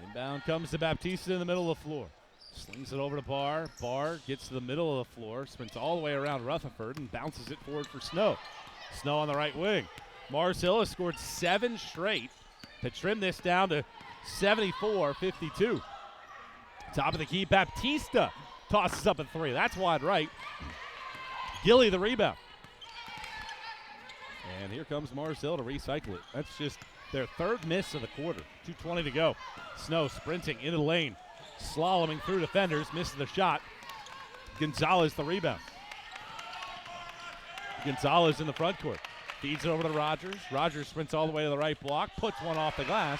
Inbound comes to Baptista in the middle of the floor. Slings it over to Barr. Barr gets to the middle of the floor, sprints all the way around Rutherford, and bounces it forward for Snow. Snow on the right wing. Mars Hill has scored 7 straight to trim this down to 74-52. Top of the key, Baptista tosses up a 3. That's wide right. Gilly the rebound. And here comes Mars Hill to recycle it. That's just their 3rd miss of the quarter. 2:20 to go. Snow sprinting into the lane. Slaloming through defenders. Misses the shot. Gonzalez the rebound. Gonzalez in the front court. Feeds it over to Rogers. Rogers sprints all the way to the right block, puts one off the glass,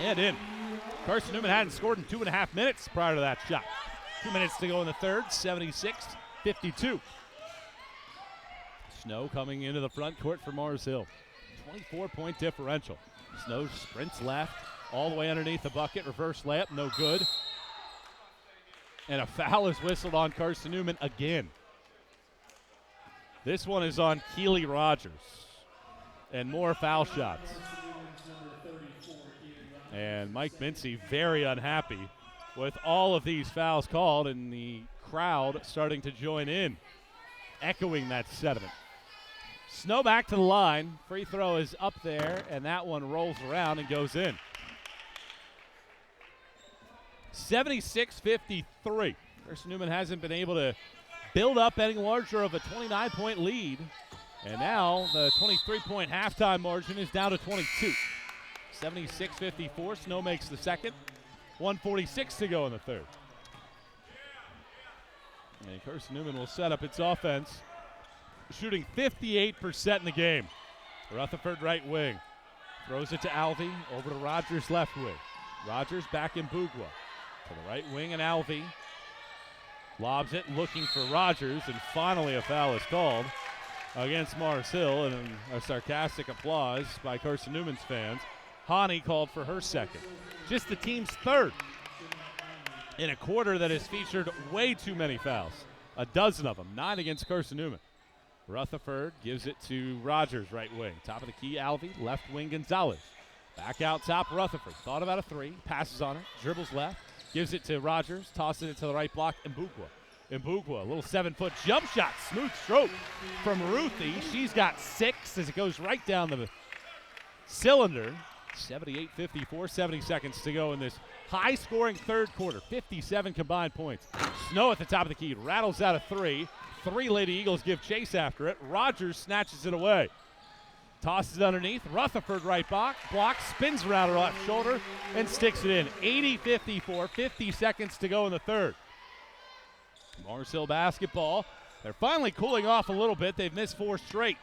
and in. Carson-Newman hadn't scored in 2.5 minutes prior to that shot. 2 minutes to go in the third, 76-52. Snow coming into the front court for Mars Hill. 24-point differential. Snow sprints left, all the way underneath the bucket. Reverse layup, no good. And a foul is whistled on Carson-Newman again. This one is on Keely Rogers. And more foul shots. And Mike Mincy very unhappy with all of these fouls called, and the crowd starting to join in, echoing that sentiment. Snow back to the line. Free throw is up there, and that one rolls around and goes in. 76-53. Carson-Newman hasn't been able to build up any larger of a 29-point lead, and now the 23-point halftime margin is down to 22. 76-54. Snow makes the second. 1:46 to go in the third. And Carson-Newman will set up its offense, shooting 58% in the game. Rutherford right wing. Throws it to Alvey, over to Rogers left wing. Rogers back in Bugwa. To the right wing, and Alvey lobs it, looking for Rogers, and finally a foul is called against Mars Hill, and a sarcastic applause by Carson-Newman's fans. Hani called for her second. Just the team's third in a quarter that has featured way too many fouls. A dozen of them, 9 against Carson-Newman. Rutherford gives it to Rogers, right wing. Top of the key, Alvey, left wing, Gonzalez. Back out top, Rutherford. Thought about a three, passes on it, dribbles left, gives it to Rogers, tosses it to the right block, Mbugwa, a little 7-foot jump shot, smooth stroke from Ruthie. She's got 6 as it goes right down the cylinder. 78-54, 70 seconds to go in this high-scoring third quarter. 57 combined points. Snow at the top of the key, rattles out a three. 3 Lady Eagles give chase after it. Rogers snatches it away. Tosses it underneath. Rutherford right block, spins around her left shoulder, and sticks it in. 80-54, 50 seconds to go in the third. Mars Hill basketball. They're finally cooling off a little bit. They've missed 4 straight.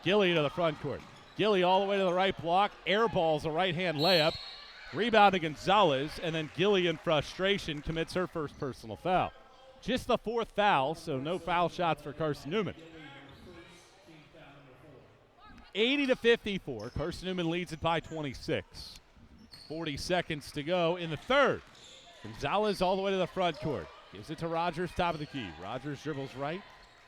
Gilly to the front court. Gilly all the way to the right block. Airballs a right-hand layup. Rebound to Gonzalez, and then Gilly in frustration commits her first personal foul. Just the 4th foul, so no foul shots for Carson-Newman. 80-54. Carson-Newman leads it by 26. 40 seconds to go in the third. Gonzalez all the way to the front court. Gives it to Rogers, top of the key. Rogers dribbles right,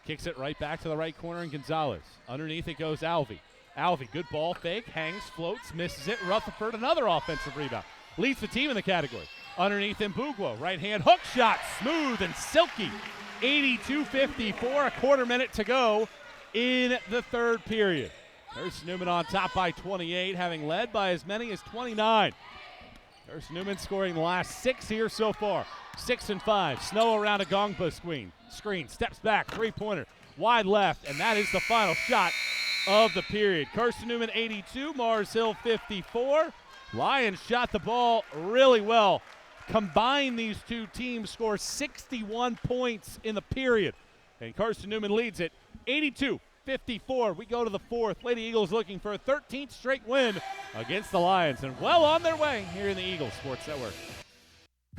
kicks it right back to the right corner, and Gonzalez. Underneath it goes Alvey. Alvey, good ball fake, hangs, floats, misses it. Rutherford, another offensive rebound. Leads the team in the category. Underneath Mbugwa, right-hand hook shot, smooth and silky. 82-54, a quarter minute to go in the third period. Carson-Newman on top by 28, having led by as many as 29. Carson-Newman scoring the last 6 here so far. 6 and 5. Snow around a Gongpa screen. Steps back, three-pointer, wide left, and that is the final shot of the period. Carson-Newman 82, Mars Hill 54. Lions shot the ball really well. Combined, these two teams score 61 points in the period. And Carson-Newman leads it 82-54. We go to the fourth. Lady Eagles looking for a 13th straight win against the Lions, and well on their way here in the Eagles Sports Network.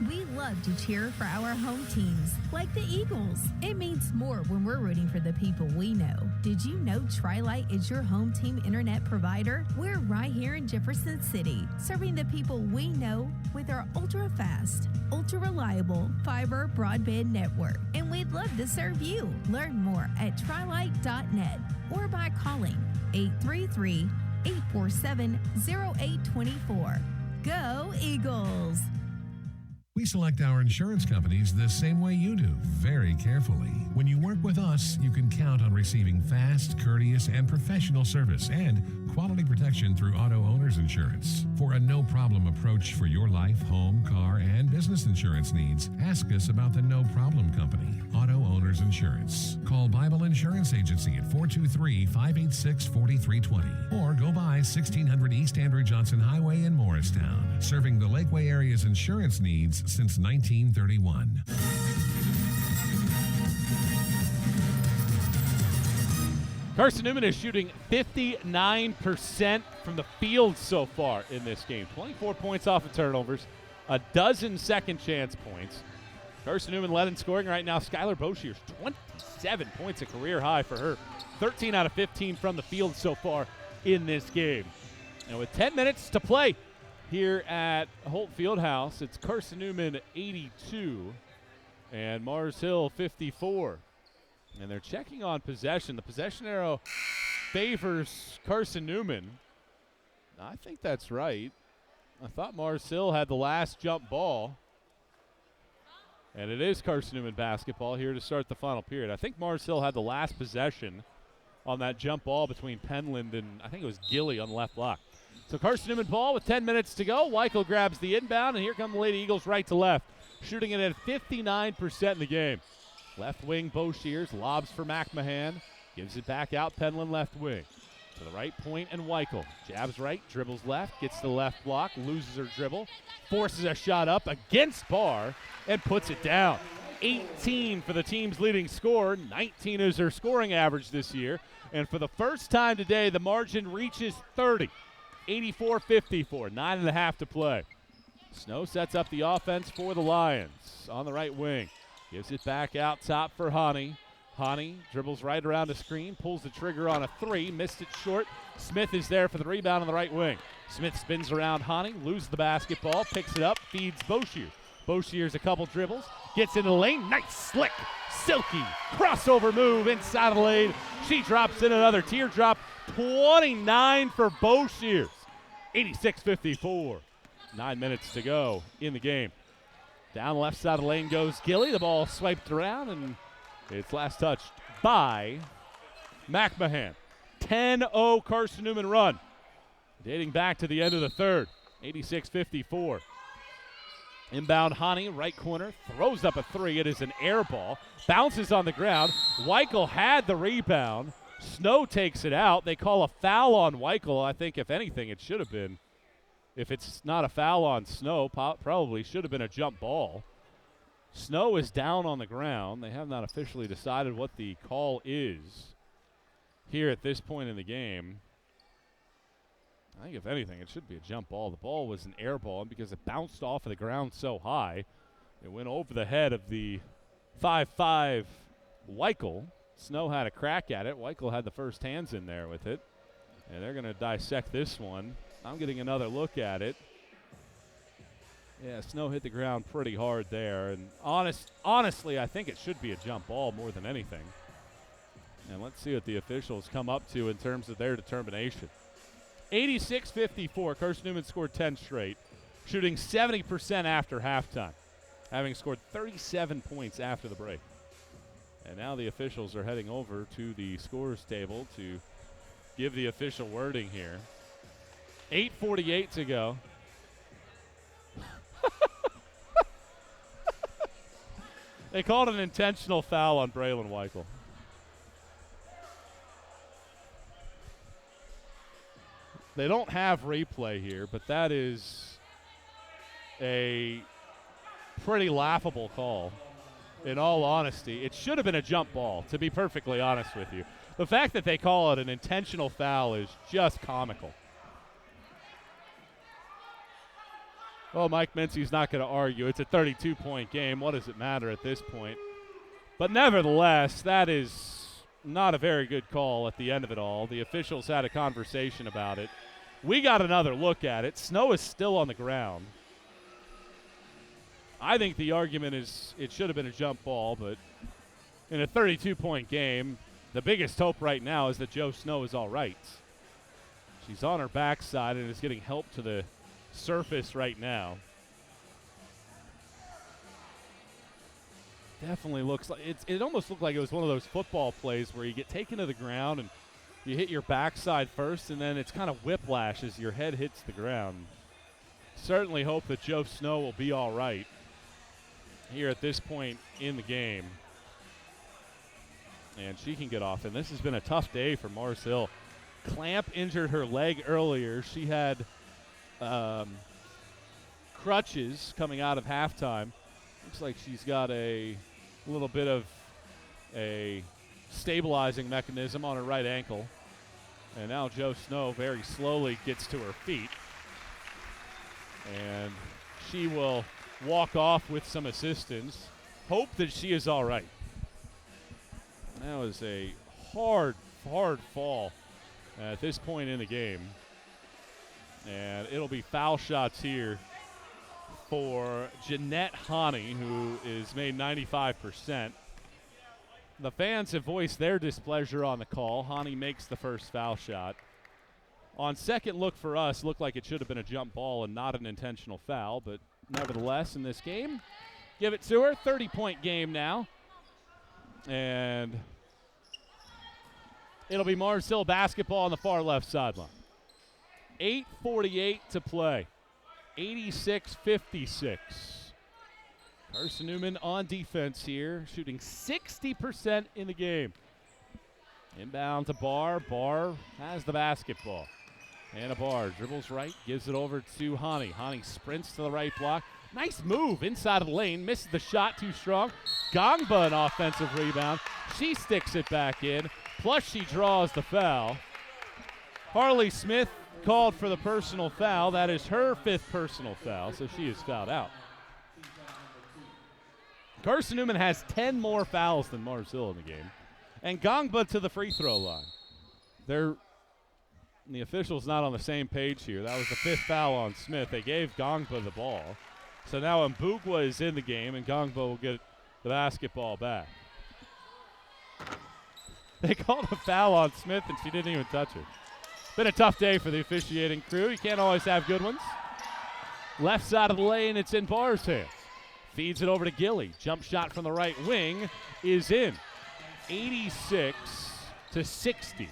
We love to cheer for our home teams, like the Eagles. It means more when we're rooting for the people we know. Did you know Tri-Light is your home team internet provider? We're right here in Jefferson City, serving the people we know with our ultra-fast, ultra-reliable fiber broadband network. And we'd love to serve you. Learn more at trilight.net or by calling 833-847-0824. Go Eagles! We select our insurance companies the same way you do, very carefully. When you work with us, you can count on receiving fast, courteous, and professional service and quality protection through Auto Owners Insurance. For a no-problem approach for your life, home, car, and business insurance needs, ask us about the No Problem Company, Auto Owners Insurance. Call Bible Insurance Agency at 423-586-4320 or go by 1600 East Andrew Johnson Highway in Morristown, serving the Lakeway area's insurance needs since 1931. Carson-Newman is shooting 59% from the field so far in this game. 24 points off of turnovers, a dozen second chance points. Carson-Newman led in scoring right now. Skylar Boshears, 27 points, a career high for her. 13 out of 15 from the field so far in this game. And with 10 minutes to play here at Holt Fieldhouse, it's Carson-Newman 82 and Mars Hill 54. And they're checking on possession. The possession arrow favors Carson-Newman. I think that's right. I thought Mars Hill had the last jump ball. And it is Carson-Newman basketball here to start the final period. I think Mars Hill had the last possession on that jump ball between Penland and I think it was Gilly on the left block. So Carson-Newman ball with 10 minutes to go. Weichel grabs the inbound, and here come the Lady Eagles right to left, shooting it at 59% in the game. Left wing, Boshears lobs for McMahon. Gives it back out, Penland left wing. To the right point, and Weichel. Jabs right, dribbles left, gets to the left block, loses her dribble, forces a shot up against Barr, and puts it down. 18 for the team's leading scorer. 19 is her scoring average this year. And for the first time today, the margin reaches 30. 84-54, 9.5 to play. Snow sets up the offense for the Lions on the right wing. Gives it back out top for Hani. Hani dribbles right around the screen, pulls the trigger on a three, missed it short. Smith is there for the rebound on the right wing. Smith spins around Hani, loses the basketball, picks it up, feeds Boshears. Boshears a couple dribbles, gets into the lane, nice slick, silky, crossover move inside of the lane. She drops in another teardrop, 29 for Boshears, 86-54. 9 minutes to go in the game. Down the left side of the lane goes Gilly. The ball swiped around, and it's last touched by McMahon. 10-0 Carson-Newman run, dating back to the end of the third. 86-54. Inbound Hani, right corner, throws up a three. It is an air ball. Bounces on the ground. Weichel had the rebound. Snow takes it out. They call a foul on Weichel. I think, if anything, it should have been. If it's not a foul on Snow, probably should have been a jump ball. Snow is down on the ground. They have not officially decided what the call is here at this point in the game. I think, if anything, it should be a jump ball. The ball was an air ball, and because it bounced off of the ground so high, it went over the head of the 5'5" Weichel. Snow had a crack at it. Weichel had the first hands in there with it, and they're going to dissect this one. I'm getting another look at it. Yeah, Snow hit the ground pretty hard there, and honestly, I think it should be a jump ball more than anything. And let's see what the officials come up to in terms of their determination. 86-54. Carson-Newman scored 10 straight, shooting 70% after halftime, having scored 37 points after the break. And now the officials are heading over to the scores table to give the official wording here. 8:48 to go. They called an intentional foul on Braylon Weichel. They don't have replay here, but that is a pretty laughable call. In all honesty, it should have been a jump ball, to be perfectly honest with you. The fact that they call it an intentional foul is just comical. Well, Mike Mincy's not going to argue. It's a 32-point game. What does it matter at this point? But nevertheless, that is not a very good call at the end of it all. The officials had a conversation about it. We got another look at it. Snow is still on the ground. I think the argument is it should have been a jump ball, but in a 32-point game, the biggest hope right now is that Joe Snow is all right. She's on her backside and is getting help to the surface right now. Definitely looks like it almost looked like it was one of those football plays where you get taken to the ground and you hit your backside first, and then it's kind of whiplash as your head hits the ground. Certainly hope that Joe Snow will be all right here at this point in the game. And she can get off. And this has been a tough day for Mars Hill. Clamp injured her leg earlier. She had crutches coming out of halftime. Looks like she's got a little bit of a stabilizing mechanism on her right ankle. And now Jo Snow very slowly gets to her feet. And she will walk off with some assistance. Hope that she is all right. That was a hard fall at this point in the game. And it'll be foul shots here for Jeanette Hani, who is made 95%. The fans have voiced their displeasure on the call. Hani makes the first foul shot. On second look for us, looked like it should have been a jump ball and not an intentional foul, but nevertheless in this game, give it to her. 30-point game now. And it'll be Mars Hill basketball on the far left sideline. 8:48 to play. 86-56. Carson-Newman on defense here, shooting 60% in the game. Inbound to Barr. Barr has the basketball. Anna Barr dribbles right, gives it over to Hani. Hani sprints to the right block. Nice move inside of the lane. Misses the shot, too strong. Gongba an offensive rebound. She sticks it back in. Plus she draws the foul. Harley Smith called for the personal foul. That is her 5th personal foul, so she is fouled out. Carson-Newman has 10 more fouls than Mars Hill in the game. And Gongba to the free throw line. The official's not on the same page here. That was the 5th foul on Smith. They gave Gongba the ball. So now Mbugwa is in the game, and Gongba will get the basketball back. They called a foul on Smith, and she didn't even touch it. Been a tough day for the officiating crew. You can't always have good ones. Left side of the lane, it's in Barr's hands. Feeds it over to Gilly. Jump shot from the right wing is in. 86-60.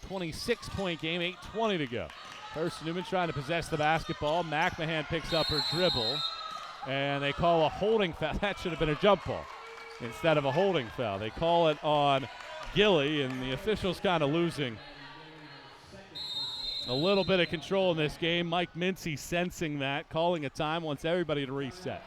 26-point game, 8:20 to go. Carson-Newman trying to possess the basketball. McMahon picks up her dribble, and they call a holding foul. That should have been a jump ball instead of a holding foul. They call it on Gilly, and the officials kind of losing a little bit of control in this game. Mike Mincy sensing that, calling a time, wants everybody to reset.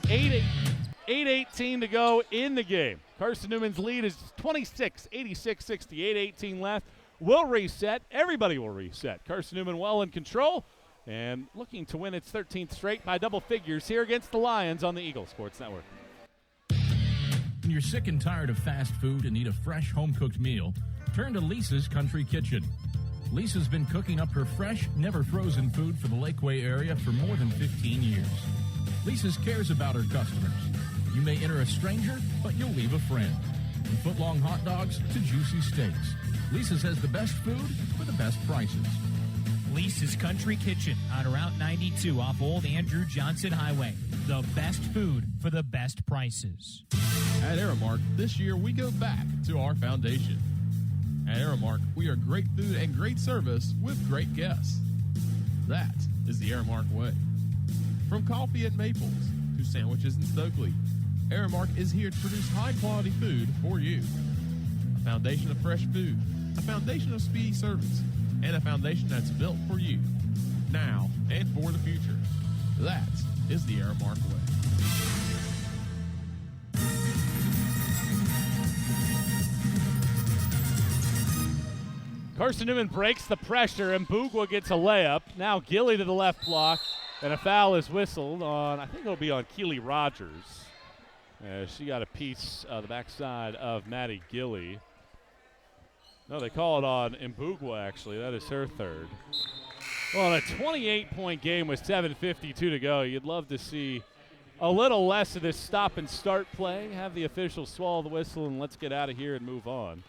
8:18 to go in the game. Carson-Newman's lead is 26, 86-60, 8:18 left. Will reset. Everybody will reset. Carson-Newman well in control and looking to win its 13th straight by double figures here against the Lions on the Eagle Sports Network. When you're sick and tired of fast food and need a fresh home-cooked meal, turn to Lisa's Country Kitchen. Lisa's been cooking up her fresh, never-frozen food for the Lakeway area for more than 15 years. Lisa's cares about her customers. You may enter a stranger, but you'll leave a friend. From foot-long hot dogs to juicy steaks, Lisa's has the best food for the best prices. Lisa's Country Kitchen on Route 92 off Old Andrew Johnson Highway. The best food for the best prices. At Aramark, this year we go back to our foundation. At Aramark, we are great food and great service with great guests. That is the Aramark way. From coffee at Maples to sandwiches in Stokely, Aramark is here to produce high-quality food for you. A foundation of fresh food, a foundation of speedy service, and a foundation that's built for you, now and for the future. That is the Aramark way. Carson-Newman breaks the pressure, and Mbugwa gets a layup. Now Gilly to the left block, and a foul is whistled on, I think it'll be on Keely Rogers. She got a piece of the backside of Maddie Gilly. No, they call it on Mbugwa, actually. That is her third. Well, in a 28-point game with 7:52 to go, you'd love to see a little less of this stop-and-start play. Have the officials swallow the whistle, and let's get out of here and move on.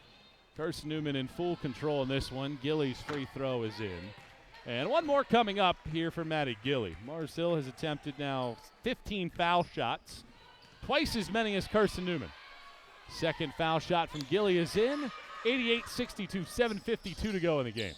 Carson-Newman in full control in this one. Gilly's free throw is in. And one more coming up here for Maddie Gilly. Mars Hill has attempted now 15 foul shots, twice as many as Carson-Newman. Second foul shot from Gilly is in. 88-62, 7:52 to go in the game.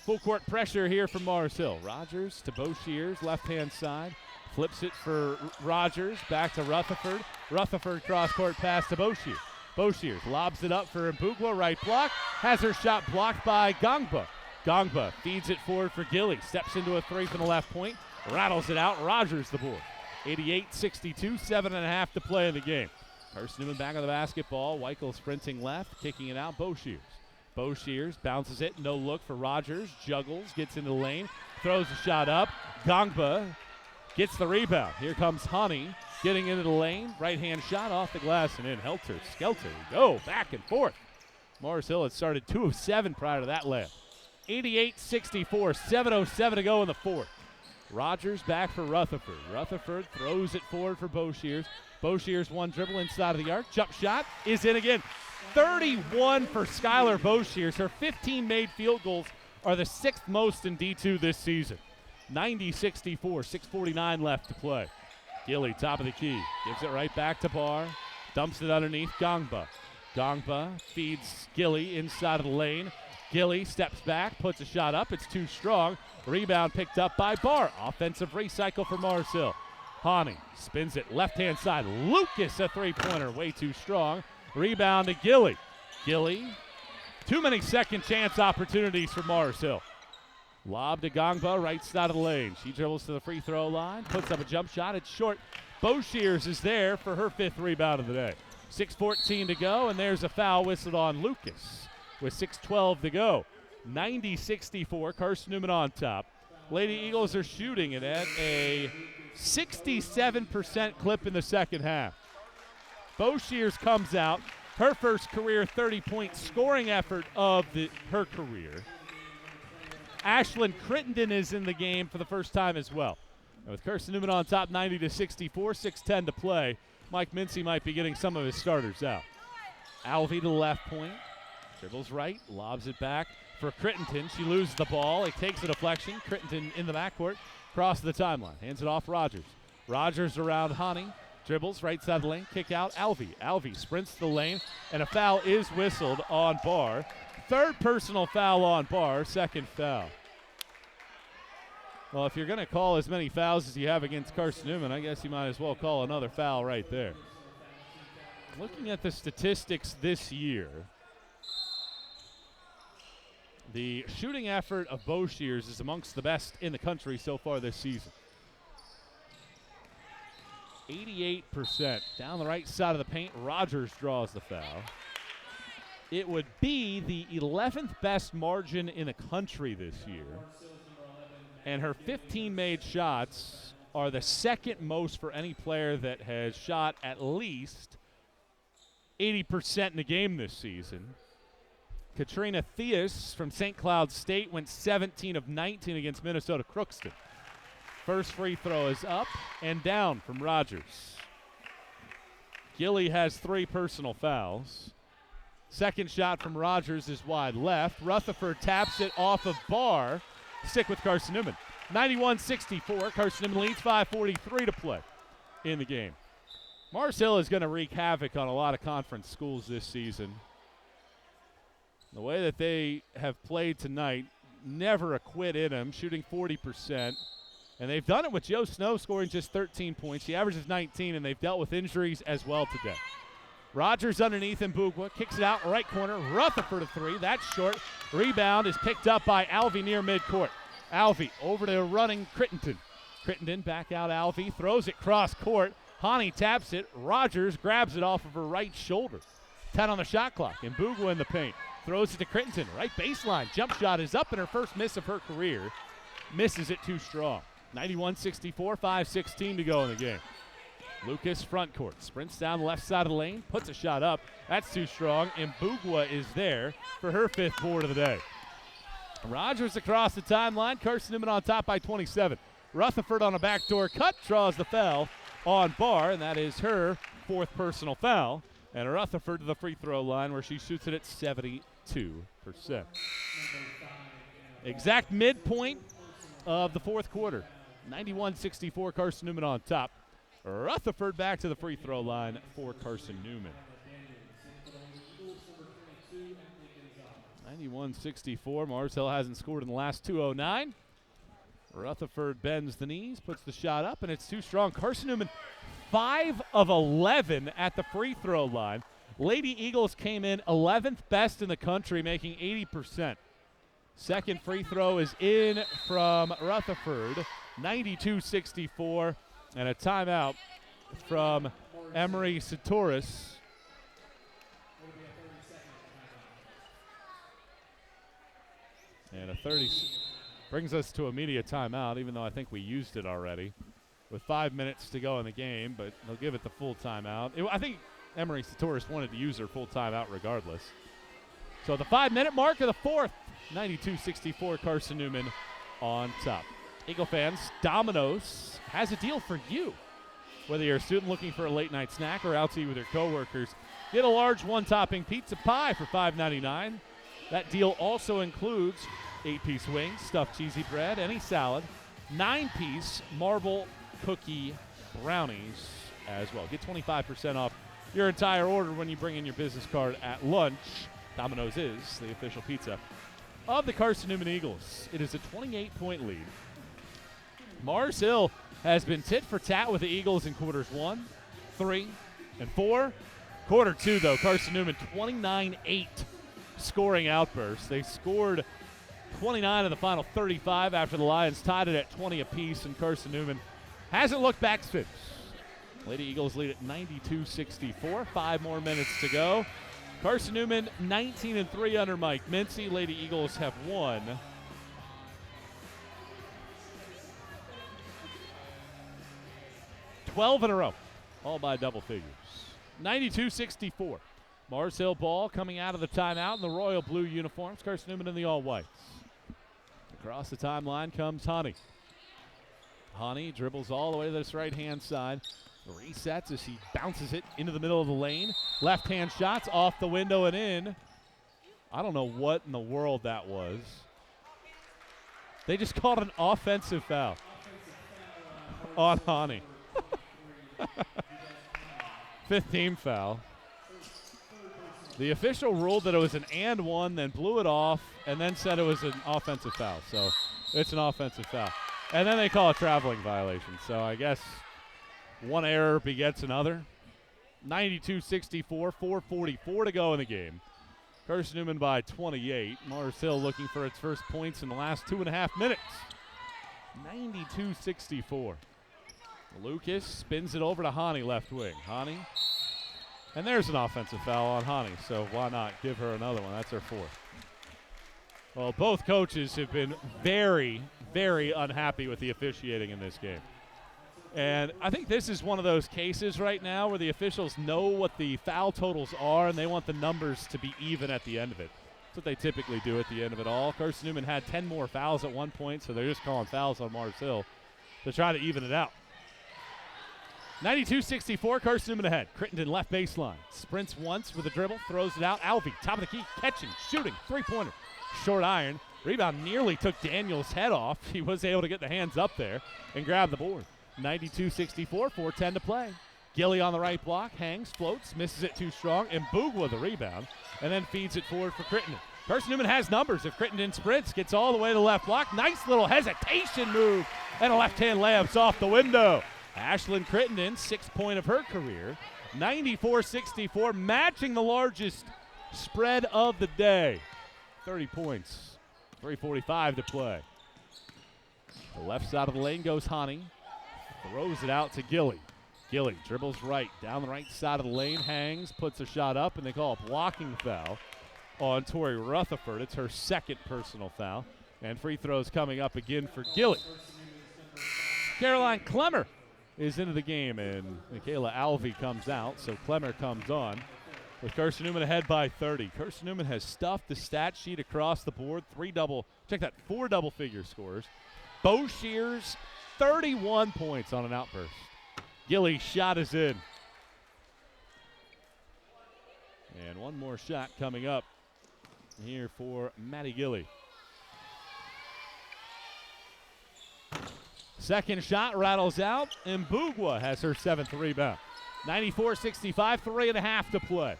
Full court pressure here from Mars Hill. Rogers to Boshiers, left-hand side. Flips it for Rogers, back to Rutherford. Rutherford cross-court pass to Boshiers. Boshiers lobs it up for Mbugwa, right block. Has her shot blocked by Gongba. Gongba feeds it forward for Gilly. Steps into a three from the left point. Rattles it out. Rogers the board. 88-62, 7.5 to play in the game. Carson-Newman back on the basketball. Weichel sprinting left, kicking it out. Boshiers bounces it. No look for Rogers. Juggles, gets into the lane, throws a shot up. Gongba gets the rebound. Here comes Honey getting into the lane. Right-hand shot off the glass and in. Helter Skelter. Go back and forth. Morris Hill had started 2 of 7 prior to that layup. 88-64, 7:07 to go in the fourth. Rogers back for Rutherford. Rutherford throws it forward for Boshiers. Boshiers one dribble inside of the arc. Jump shot is in again. 31 for Skylar Boshiers. Her 15 made field goals are the 6th most in D2 this season. 90-64, 6:49 left to play. Gilly, top of the key, gives it right back to Barr. Dumps it underneath Gongba. Gongba feeds Gilly inside of the lane. Gilly steps back, puts a shot up. It's too strong. Rebound picked up by Barr. Offensive recycle for Morris Hill. Hani spins it left-hand side. Lucas, a three-pointer, way too strong. Rebound to Gilly. Gilly, too many second chance opportunities for Morris Hill. Lob to Gongba, right side of the lane. She dribbles to the free throw line, puts up a jump shot. It's short. Boshiers is there for her 5th rebound of the day. 6:14 to go, and there's a foul whistled on Lucas with 6:12 to go. 90-64, Carson-Newman on top. Lady Eagles are shooting it at a 67% clip in the second half. Boshiers comes out, her first career 30-point scoring effort of her career. Ashlyn Crittenden is in the game for the first time as well. And with Carson-Newman on top, 90-64, 6:10 to play. Mike Mincy might be getting some of his starters out. Alvey to the left point. Dribbles right, lobs it back for Crittenden. She loses the ball. It takes a deflection. Crittenden in the backcourt, across the timeline. Hands it off Rogers. Rogers around Hani. Dribbles right side of the lane. Kick out Alvey. Alvey sprints to the lane, and a foul is whistled on Barr. 3rd personal foul on Barr. 2nd foul. Well, if you're going to call as many fouls as you have against Carson-Newman, I guess you might as well call another foul right there. Looking at the statistics this year, the shooting effort of Boshiers is amongst the best in the country so far this season. 88%. Down the right side of the paint, Rogers draws the foul. It would be the 11th best margin in the country this year. And her 15 made shots are the 2nd most for any player that has shot at least 80% in a game this season. Katrina Theus from St. Cloud State went 17 of 19 against Minnesota Crookston. First free throw is up and down from Rogers. Gilly has 3 personal fouls. Second shot from Rogers is wide left. Rutherford taps it off of Barr. Stick with Carson-Newman. 91-64. Carson-Newman leads, 5:43 to play in the game. Morris Hill is going to wreak havoc on a lot of conference schools this season. The way that they have played tonight, never a quit in them, shooting 40%. And they've done it with Joe Snow scoring just 13 points. She averages 19, and they've dealt with injuries as well today. Rogers underneath Mbugwa, kicks it out right corner. Rutherford a 3. That's short. Rebound is picked up by Alvey near midcourt. Alvey over to running Crittenden. Crittenden back out Alvey, throws it cross court. Hani taps it. Rogers grabs it off of her right shoulder. 10 on the shot clock. Mbugwa in the paint. Throws it to Crittenden. Right baseline. Jump shot is up, and her first miss of her career. Misses it too strong. 91-64, 5:16 to go in the game. Lucas front court, sprints down the left side of the lane, puts a shot up. That's too strong. Mbugwa is there for her 5th board of the day. Rogers across the timeline. Carson-Newman on top by 27. Rutherford on a backdoor cut draws the foul on Barr, and that is her 4th personal foul. And Rutherford to the free throw line where she shoots it at 72%. Exact midpoint of the 4th quarter. 91-64, Carson-Newman on top. Rutherford back to the free throw line for Carson-Newman. 91-64. Mars Hill hasn't scored in the last 2:09. Rutherford bends the knees, puts the shot up, and it's too strong. Carson-Newman 5 of 11 at the free throw line. Lady Eagles came in 11th best in the country, making 80%. Second free throw is in from Rutherford. 92-64. And a timeout from Emery Satoris. And a 30 brings us to a media timeout, even though I think we used it already, with 5 minutes to go in the game, but they'll give it the full timeout. I think Emery Satoris wanted to use her full timeout regardless. So the 5-minute mark of the fourth, 92-64 Carson-Newman on top. Eagle fans, Domino's has a deal for you. Whether you're a student looking for a late night snack or out to eat with your coworkers, get a large one-topping pizza pie for $5.99. That deal also includes 8-piece wings, stuffed cheesy bread, any salad, 9-piece marble cookie brownies as well. Get 25% off your entire order when you bring in your business card at lunch. Domino's is the official pizza of the Carson-Newman Eagles. It is a 28-point lead. Mars Hill has been tit for tat with the Eagles in quarters 1, 3, and 4. Quarter 2, though, Carson-Newman 29-8 scoring outburst. They scored 29 of the final 35 after the Lions tied it at 20 apiece, and Carson-Newman hasn't looked back since. Lady Eagles lead at 92-64. 5 more minutes to go. Carson-Newman 19-3 under Mike Mincy. Lady Eagles have won 12 in a row, all by double figures. 92-64. Mars Hill ball coming out of the timeout in the royal blue uniforms. Carson-Newman in the all-whites. Across the timeline comes Honey. Honey dribbles all the way to this right-hand side. Resets as he bounces it into the middle of the lane. Left-hand shots off the window and in. I don't know what in the world that was. They just called an offensive foul on Honey. 5th team foul. The official ruled that it was an and one, then blew it off, and then said it was an offensive foul. So it's an offensive foul. And then they call a traveling violation. So I guess one error begets another. 92-64, 4:44 to go in the game. Carson-Newman by 28. Mars Hill looking for its first points in the last 2.5 minutes. 92-64. Lucas spins it over to Hani, left wing. Hani. And there's an offensive foul on Hani, so why not give her another one? That's her 4th. Well, both coaches have been very, very unhappy with the officiating in this game. And I think this is one of those cases right now where the officials know what the foul totals are and they want the numbers to be even at the end of it. That's what they typically do at the end of it all. Carson-Newman had 10 more fouls at one point, so they're just calling fouls on Mars Hill to try to even it out. 92-64, Carson-Newman ahead. Crittenden left baseline. Sprints once with a dribble, throws it out. Alvey, top of the key, catching, shooting, three-pointer. Short iron. Rebound nearly took Daniels' head off. He was able to get the hands up there and grab the board. 92-64, 4:10 to play. Gilly on the right block, hangs, floats, misses it too strong, and Boogwa the rebound, and then feeds it forward for Crittenden. Carson-Newman has numbers. If Crittenden sprints, gets all the way to the left block. Nice little hesitation move, and a left-hand layup's off the window. Ashlyn Crittenden, 6th point of her career. 94-64, matching the largest spread of the day. 30 points, 3:45 to play. The left side of the lane goes Hani. Throws it out to Gilly. Gilly dribbles right, down the right side of the lane, hangs, puts a shot up, and they call a blocking foul on Tori Rutherford. It's her 2nd personal foul. And free throws coming up again for Gilly. Caroline Clemmer is into the game, and Michaela Alvey comes out, so Clemmer comes on with Carson-Newman ahead by 30. Carson-Newman has stuffed the stat sheet across the board. 4 double-figure scores. Bo Shears, 31 points on an outburst. Gilly's shot is in. And one more shot coming up here for Maddie Gilly. Second shot rattles out, and Boogwa has her 7th rebound. 94-65, 3.5 to play.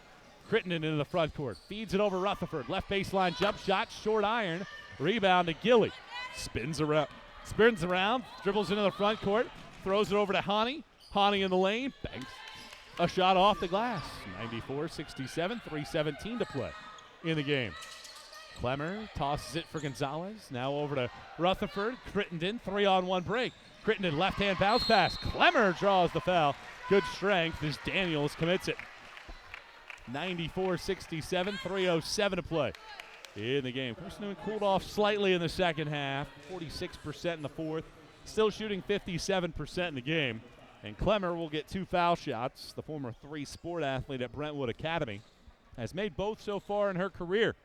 Crittenden into the front court. Feeds it over Rutherford. Left baseline jump shot, short iron. Rebound to Gilly. Spins around, dribbles into the front court, throws it over to Hani. Hani in the lane, banks a shot off the glass. 94-67, 3:17 to play in the game. Clemmer tosses it for Gonzalez. Now over to Rutherford. Crittenden, 3-on-1 break. Crittenden left-hand bounce pass. Clemmer draws the foul. good strength as Daniels commits it. 94-67, 3:07 to play in the game. Carson-Newman cooled off slightly in the second half, 46% in the fourth, still shooting 57% in the game. And Clemmer will get 2 foul shots. The former 3-sport athlete at Brentwood Academy has made both so far in her career.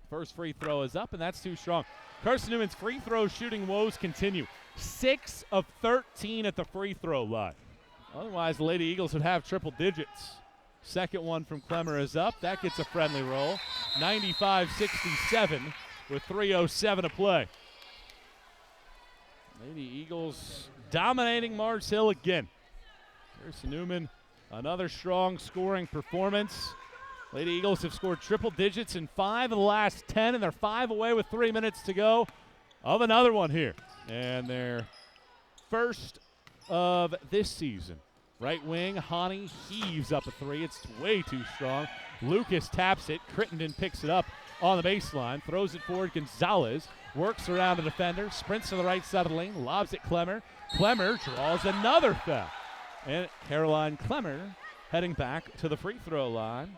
First free throw is up, and that's too strong. Carson-Newman's free throw shooting woes continue. 6 of 13 at the free throw line. Otherwise, the Lady Eagles would have triple digits. Second one from Clemmer is up. That gets a friendly roll. 95-67 with 3:07 to play. Lady Eagles dominating Mars Hill again. Carson-Newman, another strong scoring performance. Lady Eagles have scored triple digits in 5 of the last 10, and they're 5 away with 3 minutes to go of another one here. And their first of this season. Right wing, Hani heaves up a 3. It's way too strong. Lucas taps it. Crittenden picks it up on the baseline, throws it forward. Gonzalez works around the defender, sprints to the right side of the lane, lobs at Clemmer. Clemmer draws another foul. And Caroline Clemmer heading back to the free throw line.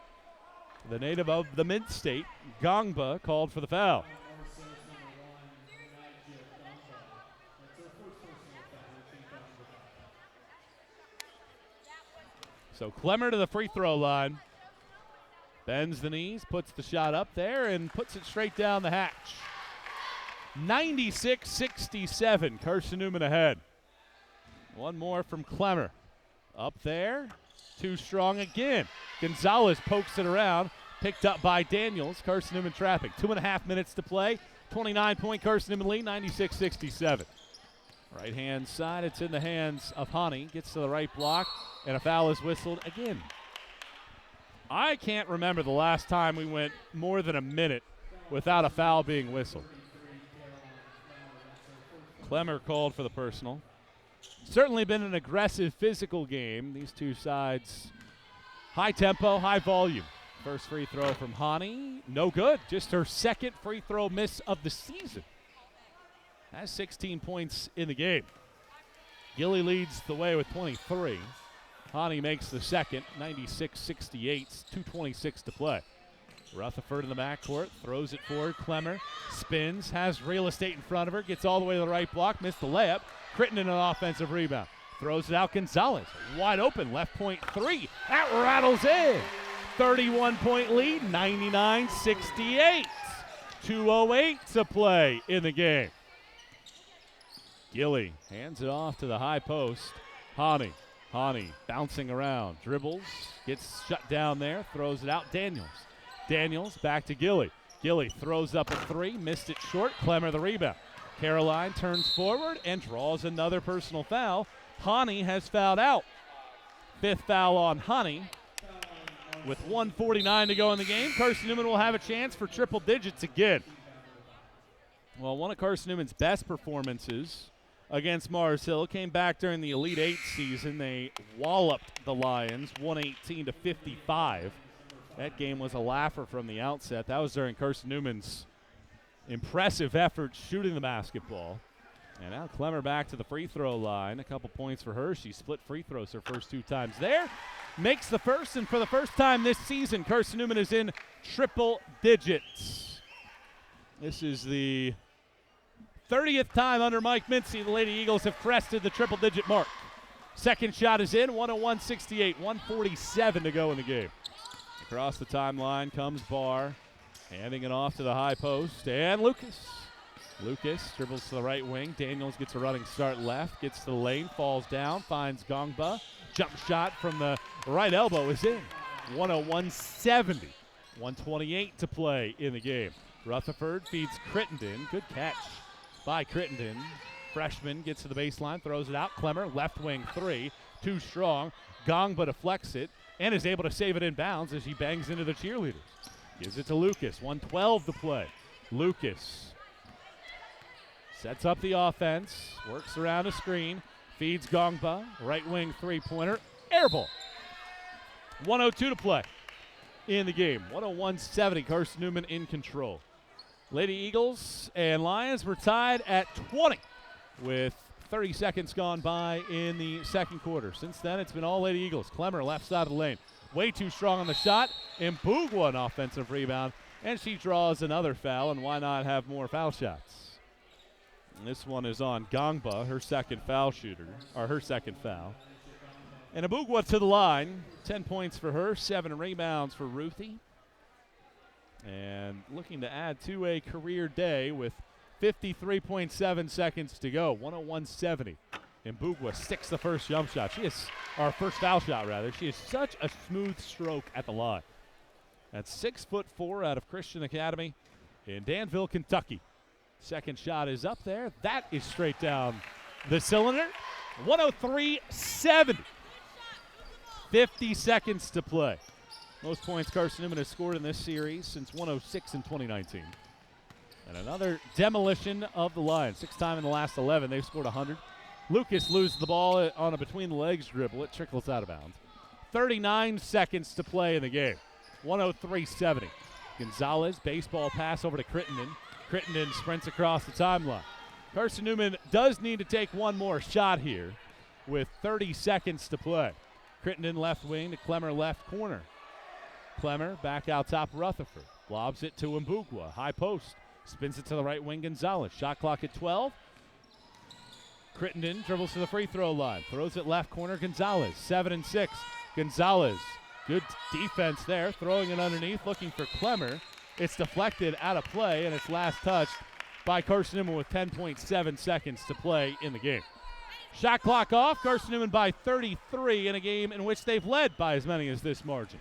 The native of the Mid-State, Gongba, called for the foul. So Clemmer to the free throw line. Bends the knees, puts the shot up there, and puts it straight down the hatch. 96-67, Carson-Newman ahead. One more from Clemmer. Up there, too strong again. Gonzalez pokes it around, picked up by Daniels. Carson-Newman trapping. 2.5 minutes to play. 29-point Carson-Newman lead, 96-67. Right-hand side, it's in the hands of Hani. Gets to the right block, and a foul is whistled again. I can't remember the last time we went more than a minute without a foul being whistled. Clemmer called for the personal. Certainly been an aggressive physical game. These two sides, high tempo, high volume. First free throw from Hani, no good. Just her second free throw miss of the season. Has 16 points in the game. Gilly leads the way with 23. Hani makes the second, 96-68, 2:26 to play. Rutherford in the backcourt, throws it forward. Clemmer spins, has real estate in front of her, gets all the way to the right block, missed the layup. Crittenden an offensive rebound. Throws it out, Gonzalez, wide open, left point 3. That rattles in. 31-point lead, 99-68. 2:08 to play in the game. Gilly hands it off to the high post. Hani bouncing around, dribbles, gets shut down there, throws it out. Daniels back to Gilly. Gilly throws up a 3, missed it short. Clemmer the rebound. Caroline turns forward and draws another personal foul. Hani has fouled out. 5th foul on Hani. With 1:49 to go in the game, Carson-Newman will have a chance for triple digits again. Well, one of Carson-Newman's best performances against Mars Hill came back during the Elite 8 season. They walloped the Lions 118-55. That game was a laugher from the outset. That was during Carson-Newman's impressive effort shooting the basketball. And now Clemmer back to the free throw line. A couple points for her. She split free throws her first 2 times there. Makes the first, and for the first time this season, Carson-Newman is in triple digits. This is the 30th time under Mike Mincy the Lady Eagles have crested the triple-digit mark. Second shot is in, 101-68, 1:47 to go in the game. Across the timeline comes Barr, handing it off to the high post, and Lucas dribbles to the right wing. Daniels gets a running start left, gets to the lane, falls down, finds Gongba. Jump shot from the right elbow is in. 101-70, 1:28 to play in the game. Rutherford feeds Crittenden. Good catch by Crittenden. Freshman gets to the baseline, throws it out. Clemmer, left wing 3, too strong. Gongba deflects it and is able to save it in bounds as he bangs into the cheerleaders. Gives it to Lucas, 1:12 to play. Lucas sets up the offense, works around a screen, feeds Gongba, right wing 3-pointer, air ball. 1:02 to play in the game. 101-70, Carson-Newman in control. Lady Eagles and Lions were tied at 20 with 30 seconds gone by in the second quarter. Since then, it's been all Lady Eagles. Clemmer, left side of the lane. Way too strong on the shot. Mbugwa, an offensive rebound. And she draws another foul, and why not have more foul shots? And this one is on Gongba, her second foul. And Mbugwa to the line. 10 points for her, 7 rebounds for Ruthie. And looking to add to a career day with 53.7 seconds to go, 101-70. Mbugwa sticks the first jump shot. Our first foul shot, rather. She has such a smooth stroke at the line. That's 6'4" out of Christian Academy in Danville, Kentucky. Second shot is up there. That is straight down the cylinder. 103-70. 50 seconds to play. Most points Carson-Newman has scored in this series since 106 in 2019. And another demolition of the Lions. 6th time in the last 11. They've scored 100. Lucas loses the ball on a between-the-legs dribble. It trickles out of bounds. 39 seconds to play in the game. 103-70. Gonzalez, baseball pass over to Crittenden. Crittenden sprints across the timeline. Carson-Newman does need to take one more shot here with 30 seconds to play. Crittenden left wing to Clemmer left corner. Clemmer back out top Rutherford. Lobs it to Mbugwa. High post. Spins it to the right wing, Gonzalez. Shot clock at 12. Crittenden dribbles to the free throw line. Throws it left corner, Gonzalez. 7-6. Gonzalez, good defense there. Throwing it underneath, looking for Clemmer. It's deflected out of play, and it's last touched by Carson-Newman with 10.7 seconds to play in the game. Shot clock off. Carson-Newman by 33 in a game in which they've led by as many as this margin.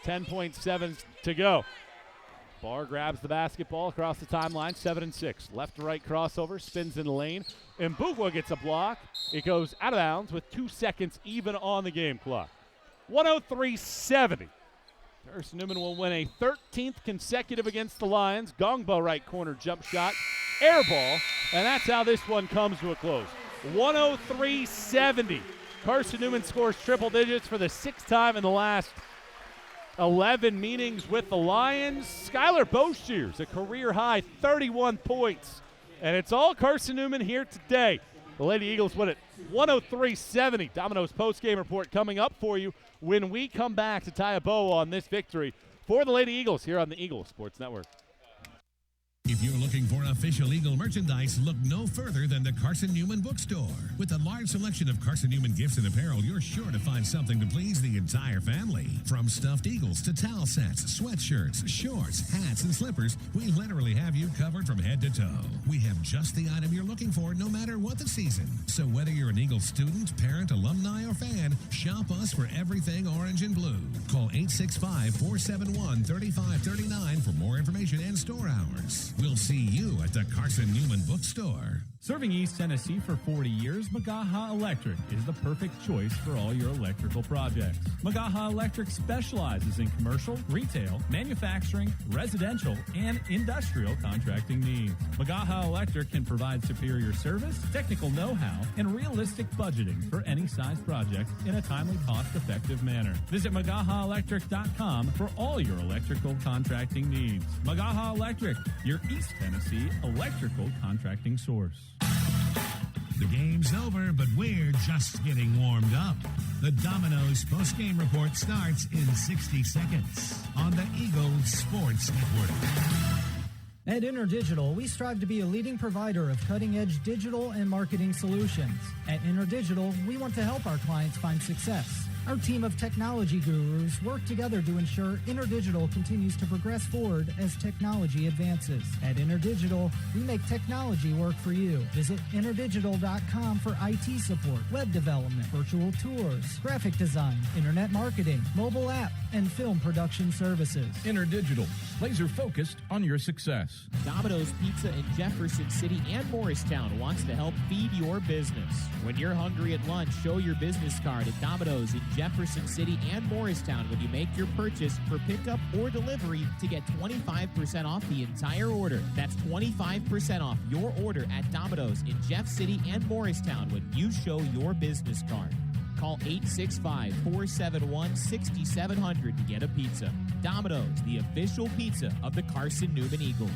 10.7 to go. Barr grabs the basketball across the timeline, 7-6. Left to right crossover, spins in the lane. Mbugwa gets a block. It goes out of bounds with 2 seconds even on the game clock. 103-70. Carson-Newman will win a 13th consecutive against the Lions. Gongba right corner jump shot, air ball, and that's how this one comes to a close. 103-70. Carson-Newman scores triple digits for the 6th time in the last 11 meetings with the Lions. Skylar Boshears, a career-high 31 points. And it's all Carson-Newman here today. The Lady Eagles win it 103-70. Domino's post-game report coming up for you when we come back to tie a bow on this victory for the Lady Eagles here on the Eagle Sports Network. If you're looking for official Eagle merchandise, look no further than the Carson-Newman Bookstore. With a large selection of Carson-Newman gifts and apparel, you're sure to find something to please the entire family. From stuffed eagles to towel sets, sweatshirts, shorts, hats, and slippers, we literally have you covered from head to toe. We have just the item you're looking for no matter what the season. So whether you're an Eagle student, parent, alumni, or fan, shop us for everything orange and blue. Call 865-471-3539 for more information and store hours. We'll see you at the Carson-Newman Bookstore. Serving East Tennessee for 40 years, Magaha Electric is the perfect choice for all your electrical projects. Magaha Electric specializes in commercial, retail, manufacturing, residential, and industrial contracting needs. Magaha Electric can provide superior service, technical know-how, and realistic budgeting for any size project in a timely, cost-effective manner. Visit MagahaElectric.com for all your electrical contracting needs. Magaha Electric, your East Tennessee electrical contracting source. The game's over, but we're just getting warmed up. The Domino's post-game report starts in 60 seconds on the Eagle Sports Network. At InterDigital, we strive to be a leading provider of cutting-edge digital and marketing solutions. At InterDigital, we want to help our clients find success. Our team of technology gurus work together to ensure InterDigital continues to progress forward as technology advances. At InterDigital, we make technology work for you. Visit interdigital.com for IT support, web development, virtual tours, graphic design, internet marketing, mobile app, and film production services. InterDigital, laser-focused on your success. Domino's Pizza in Jefferson City and Morristown wants to help feed your business. When you're hungry at lunch, show your business card at Domino's in Jefferson City and Morristown when you make your purchase for pickup or delivery to get 25% off the entire order. That's 25% off your order at Domino's in Jeff City and Morristown when you show your business card. Call 865-471-6700 to get a pizza. Domino's, the official pizza of the Carson-Newman Eagles.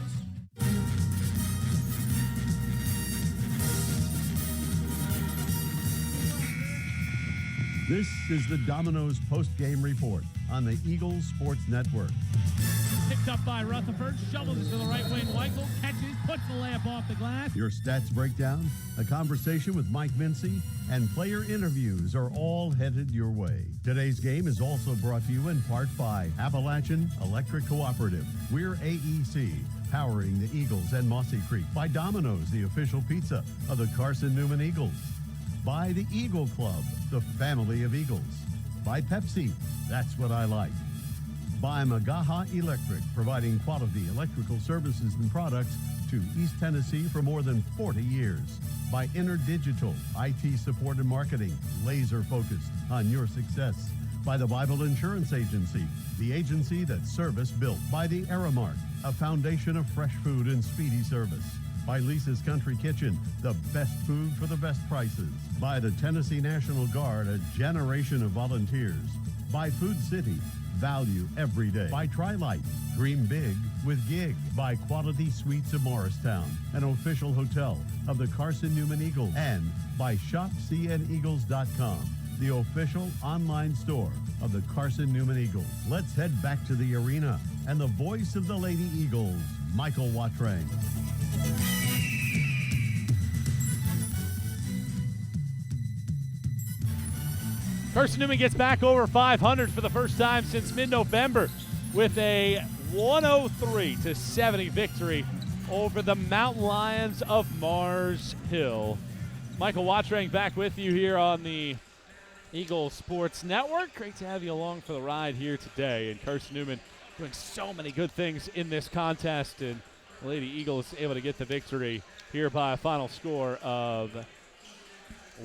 This is the Domino's post-game report on the Eagles Sports Network. Picked up by Rutherford, shovels it to the right wing. Weichel catches, puts the layup off the glass. Your stats breakdown, a conversation with Mike Mincy, and player interviews are all headed your way. Today's game is also brought to you in part by Appalachian Electric Cooperative. We're AEC, powering the Eagles and Mossy Creek. By Domino's, the official pizza of the Carson-Newman Eagles. By the Eagle Club, the family of Eagles. By Pepsi, that's what I like. By Magaha Electric, providing quality electrical services and products to East Tennessee for more than 40 years. By InterDigital, IT support and marketing, laser focused on your success. By the Bible Insurance Agency, the agency that service built. By the Aramark, a foundation of fresh food and speedy service. By Lisa's Country Kitchen, the best food for the best prices. By the Tennessee National Guard, a generation of volunteers. By Food City, value every day. By Tri-Light, dream big with gig. By Quality Suites of Morristown, an official hotel of the Carson-Newman Eagles. And by ShopCNEagles.com, the official online store of the Carson-Newman Eagles. Let's head back to the arena and the voice of the Lady Eagles, Michael Watrang. Carson-Newman gets back over 500 for the first time since mid-November with a 103-70 victory over the Mountain Lions of Mars Hill. Michael Watrang back with you here on the Eagles Sports Network. Great to have you along for the ride here today. And Carson-Newman doing so many good things in this contest, and the Lady Eagles able to get the victory here by a final score of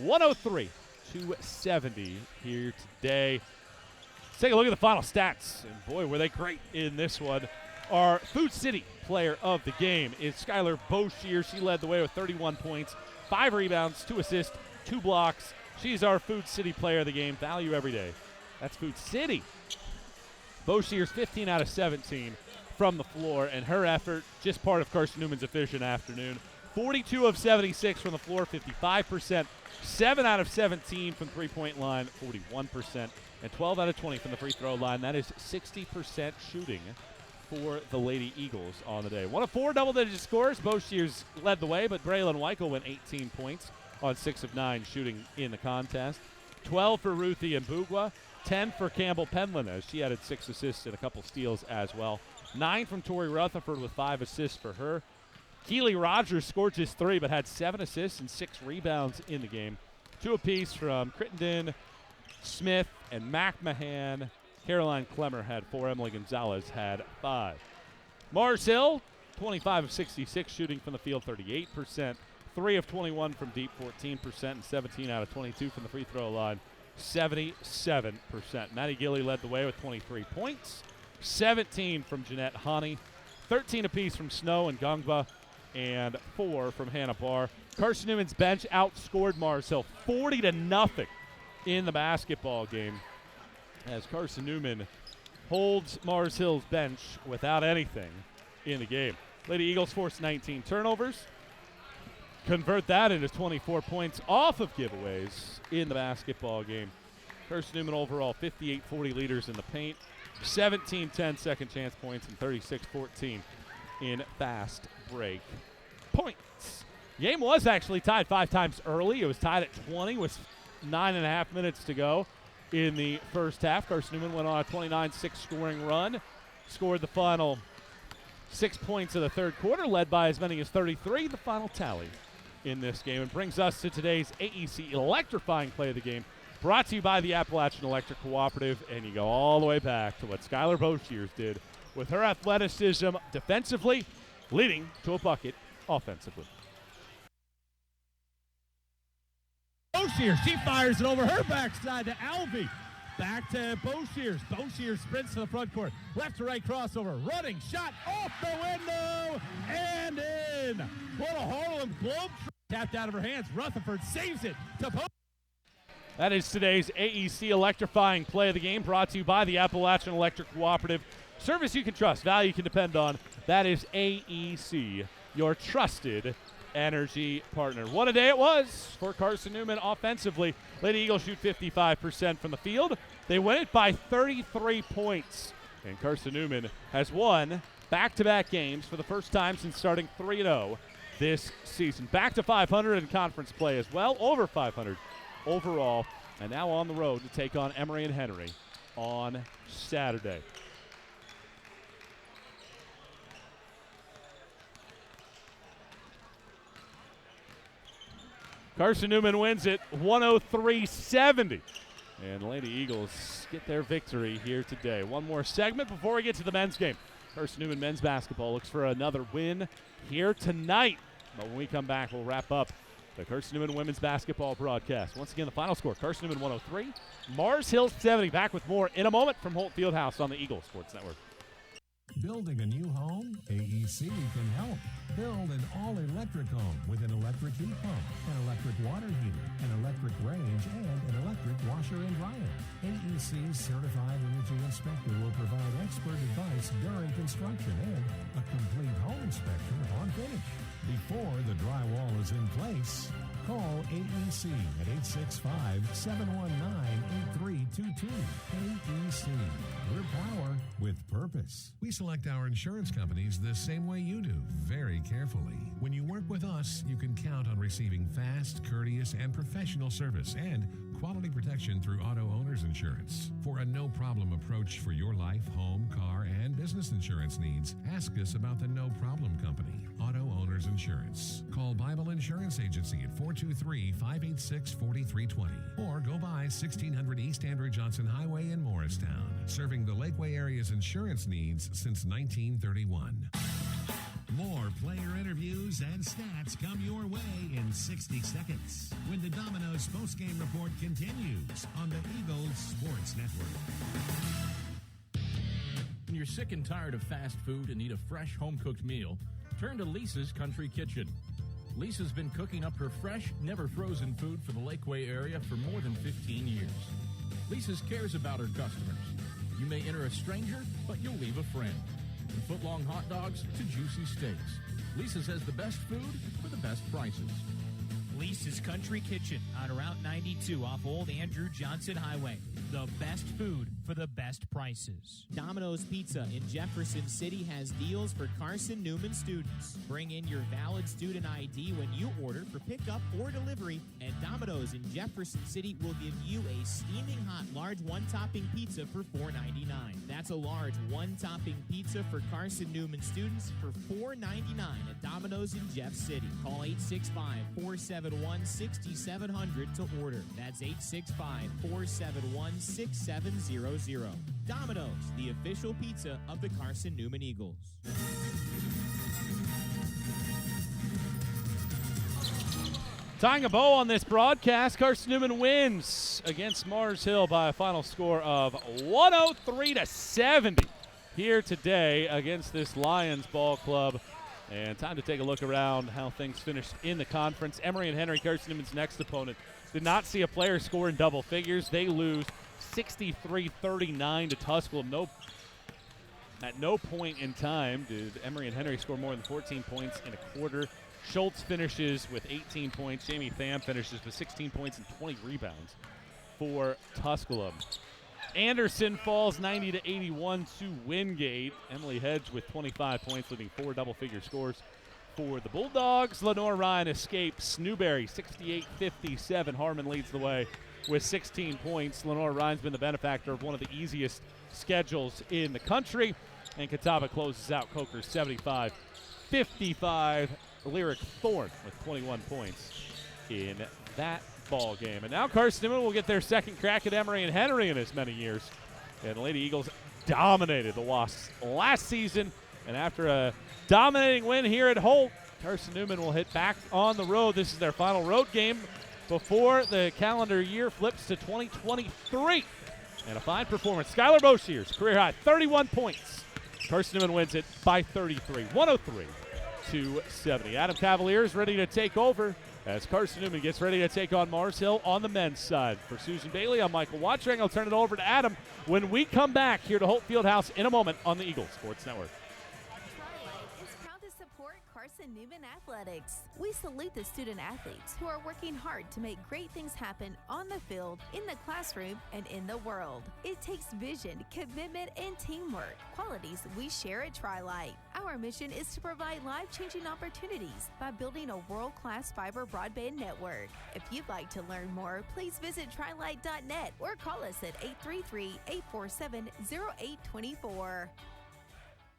103-70 here today. Let's take a look at the final stats, and boy, were they great in this one. Our Food City player of the game is Skylar Boshier. She led the way with 31 points, 5 rebounds, 2 assists, 2 blocks. She's our Food City player of the game. Value every day. That's Food City. Boshier's 15 out of 17 from the floor, and her effort just part of Carson-Newman's efficient afternoon. 42 of 76 from the floor, 55%. 7 out of 17 from three-point line, 41%. And 12 out of 20 from the free throw line. That is 60% shooting for the Lady Eagles on the day. 1 of 4 double-digit scores. Boshier's led the way, but Braylon Weichel went 18 points on 6 of 9 shooting in the contest. 12 for Ruthie and Bugwa. 10 for Campbell Penland, as she added 6 assists and a couple steals as well. 9 from Tori Rutherford with 5 assists for her. Keely Rogers scored just 3, but had 7 assists and 6 rebounds in the game. 2 apiece from Crittenden, Smith, and McMahon. Caroline Clemmer had 4. Emily Gonzalez had 5. Mars Hill, 25 of 66 shooting from the field, 38%. 3 of 21 from deep, 14%, and 17 out of 22 from the free throw line, 77%. Maddie Gilly led the way with 23 points. 17 from Jeanette Honey, 13 apiece from Snow and Gongba, and 4 from Hannah Barr. Carson-Newman's bench outscored Mars Hill 40-0 in the basketball game, as Carson-Newman holds Mars Hill's bench without anything in the game. Lady Eagles forced 19 turnovers. Convert that into 24 points off of giveaways in the basketball game. Carson-Newman overall 58-40 leaders in the paint, 17-10 second chance points, and 36-14 in fast break points. Game was actually tied 5 times early. It was tied at 20 with 9.5 minutes to go in the first half. Carson-Newman went on a 29-6 scoring run, scored the final 6 points of the third quarter, led by as many as 33, the final tally in this game. And brings us to today's AEC electrifying play of the game, brought to you by the Appalachian Electric Cooperative. And you go all the way back to what Skylar Boshiers did with her athleticism defensively, leading to a bucket offensively. Boshier, she fires it over her backside to Alvey. Back to Boshiers. Boshiers sprints to the front court. Left to right crossover. Running shot off the window and in. What a Harlem Globe. Tapped out of her hands. Rutherford saves it to Boshiers. That is today's AEC electrifying play of the game, brought to you by the Appalachian Electric Cooperative. Service you can trust, value you can depend on. That is AEC, your trusted energy partner. What a day it was for Carson-Newman offensively. Lady Eagles shoot 55% from the field. They win it by 33 points. And Carson-Newman has won back-to-back games for the first time since starting 3-0 this season. Back to 500 in conference play as well, over 500 overall, and now on the road to take on Emory and Henry on Saturday. Carson-Newman wins it 103-70. And the Lady Eagles get their victory here today. One more segment before we get to the men's game. Carson-Newman men's basketball looks for another win here tonight. But when we come back, we'll wrap up the Carson-Newman women's basketball broadcast. Once again, the final score, Carson-Newman 103, Mars Hill 70. Back with more in a moment from Holt Fieldhouse on the Eagle Sports Network. Building a new home? AEC can help. Build an all-electric home with an electric heat pump, an electric water heater, an electric range, and an electric washer and dryer. AEC's certified energy inspector will provide expert advice during construction and a complete home inspection upon finish. Before the drywall is in place, call AEC at 865-719-8322. AEC. We're power with purpose. We select our insurance companies the same way you do, very carefully. When you work with us, you can count on receiving fast, courteous, and professional service and quality protection through Auto Owners Insurance. For a no-problem approach for your life, home, car, and business insurance needs, ask us about the No Problem Company, Auto Owners Insurance. Call Bible Insurance Agency at 423-586-4320 or go by 1600 East Andrew Johnson Highway in Morristown, serving the Lakeway area's insurance needs since 1931. More player interviews and stats come your way in 60 seconds when the Domino's postgame report continues on the Eagles Sports Network. When you're sick and tired of fast food and need a fresh home-cooked meal, turn to Lisa's Country Kitchen. Lisa's been cooking up her fresh, never-frozen food for the Lakeway area for more than 15 years. Lisa's cares about her customers. You may enter a stranger, but you'll leave a friend. From foot-long hot dogs to juicy steaks, Lisa's has the best food for the best prices. Lisa's Country Kitchen on Route 92 off Old Andrew Johnson Highway. The best food for the best prices. Domino's Pizza in Jefferson City has deals for Carson-Newman students. Bring in your valid student ID when you order for pickup or delivery, and Domino's in Jefferson City will give you a steaming hot large one-topping pizza for $4.99. That's a large one-topping pizza for Carson-Newman students for $4.99 at Domino's in Jeff City. Call 865-471-6700 to order. That's 865-471-6700. Domino's, the official pizza of the Carson-Newman Eagles. Tying a bow on this broadcast, Carson-Newman wins against Mars Hill by a final score of 103-70 here today against this Lions ball club. And time to take a look around how things finished in the conference. Emory and Henry, Carson-Newman's next opponent, did not see a player score in double figures. They lose 63-39 to Tusculum. At no point in time did Emory and Henry score more than 14 points in a quarter. Schultz finishes with 18 points. Jamie Pham finishes with 16 points and 20 rebounds for Tusculum. Anderson falls 90-81 to Wingate. Emily Hedge with 25 points, leaving 4 double-figure scores for the Bulldogs. Lenore Ryan escapes Newberry 68-57. Harmon leads the way with 16 points. Lenore Ryan's been the benefactor of one of the easiest schedules in the country. And Catawba closes out Coker 75-55. Lyric Thorne with 21 points in that ball game. And now Carson-Newman will get their second crack at Emory and Henry in as many years. And the Lady Eagles dominated the Wasps last season. And after a dominating win here at Holt, Carson-Newman will hit back on the road. This is their final road game before the calendar year flips to 2023. And a fine performance. Skylar Boshiers, career high, 31 points. Carson-Newman wins it by 33, 103-70. Adam Cavalier is ready to take over as Carson-Newman gets ready to take on Mars Hill on the men's side. For Susan Bailey, I'm Michael Watchering. I'll turn it over to Adam when we come back here to Holt Fieldhouse in a moment on the Eagle Sports Network. Tri-Light is proud to support Carson-Newman Athletics. We salute the student athletes who are working hard to make great things happen on the field, in the classroom, and in the world. It takes vision, commitment, and teamwork, qualities we share at Tri-Light. Our mission is to provide life-changing opportunities by building a world-class fiber broadband network. If you'd like to learn more, please visit trilight.net or call us at 833-847-0824.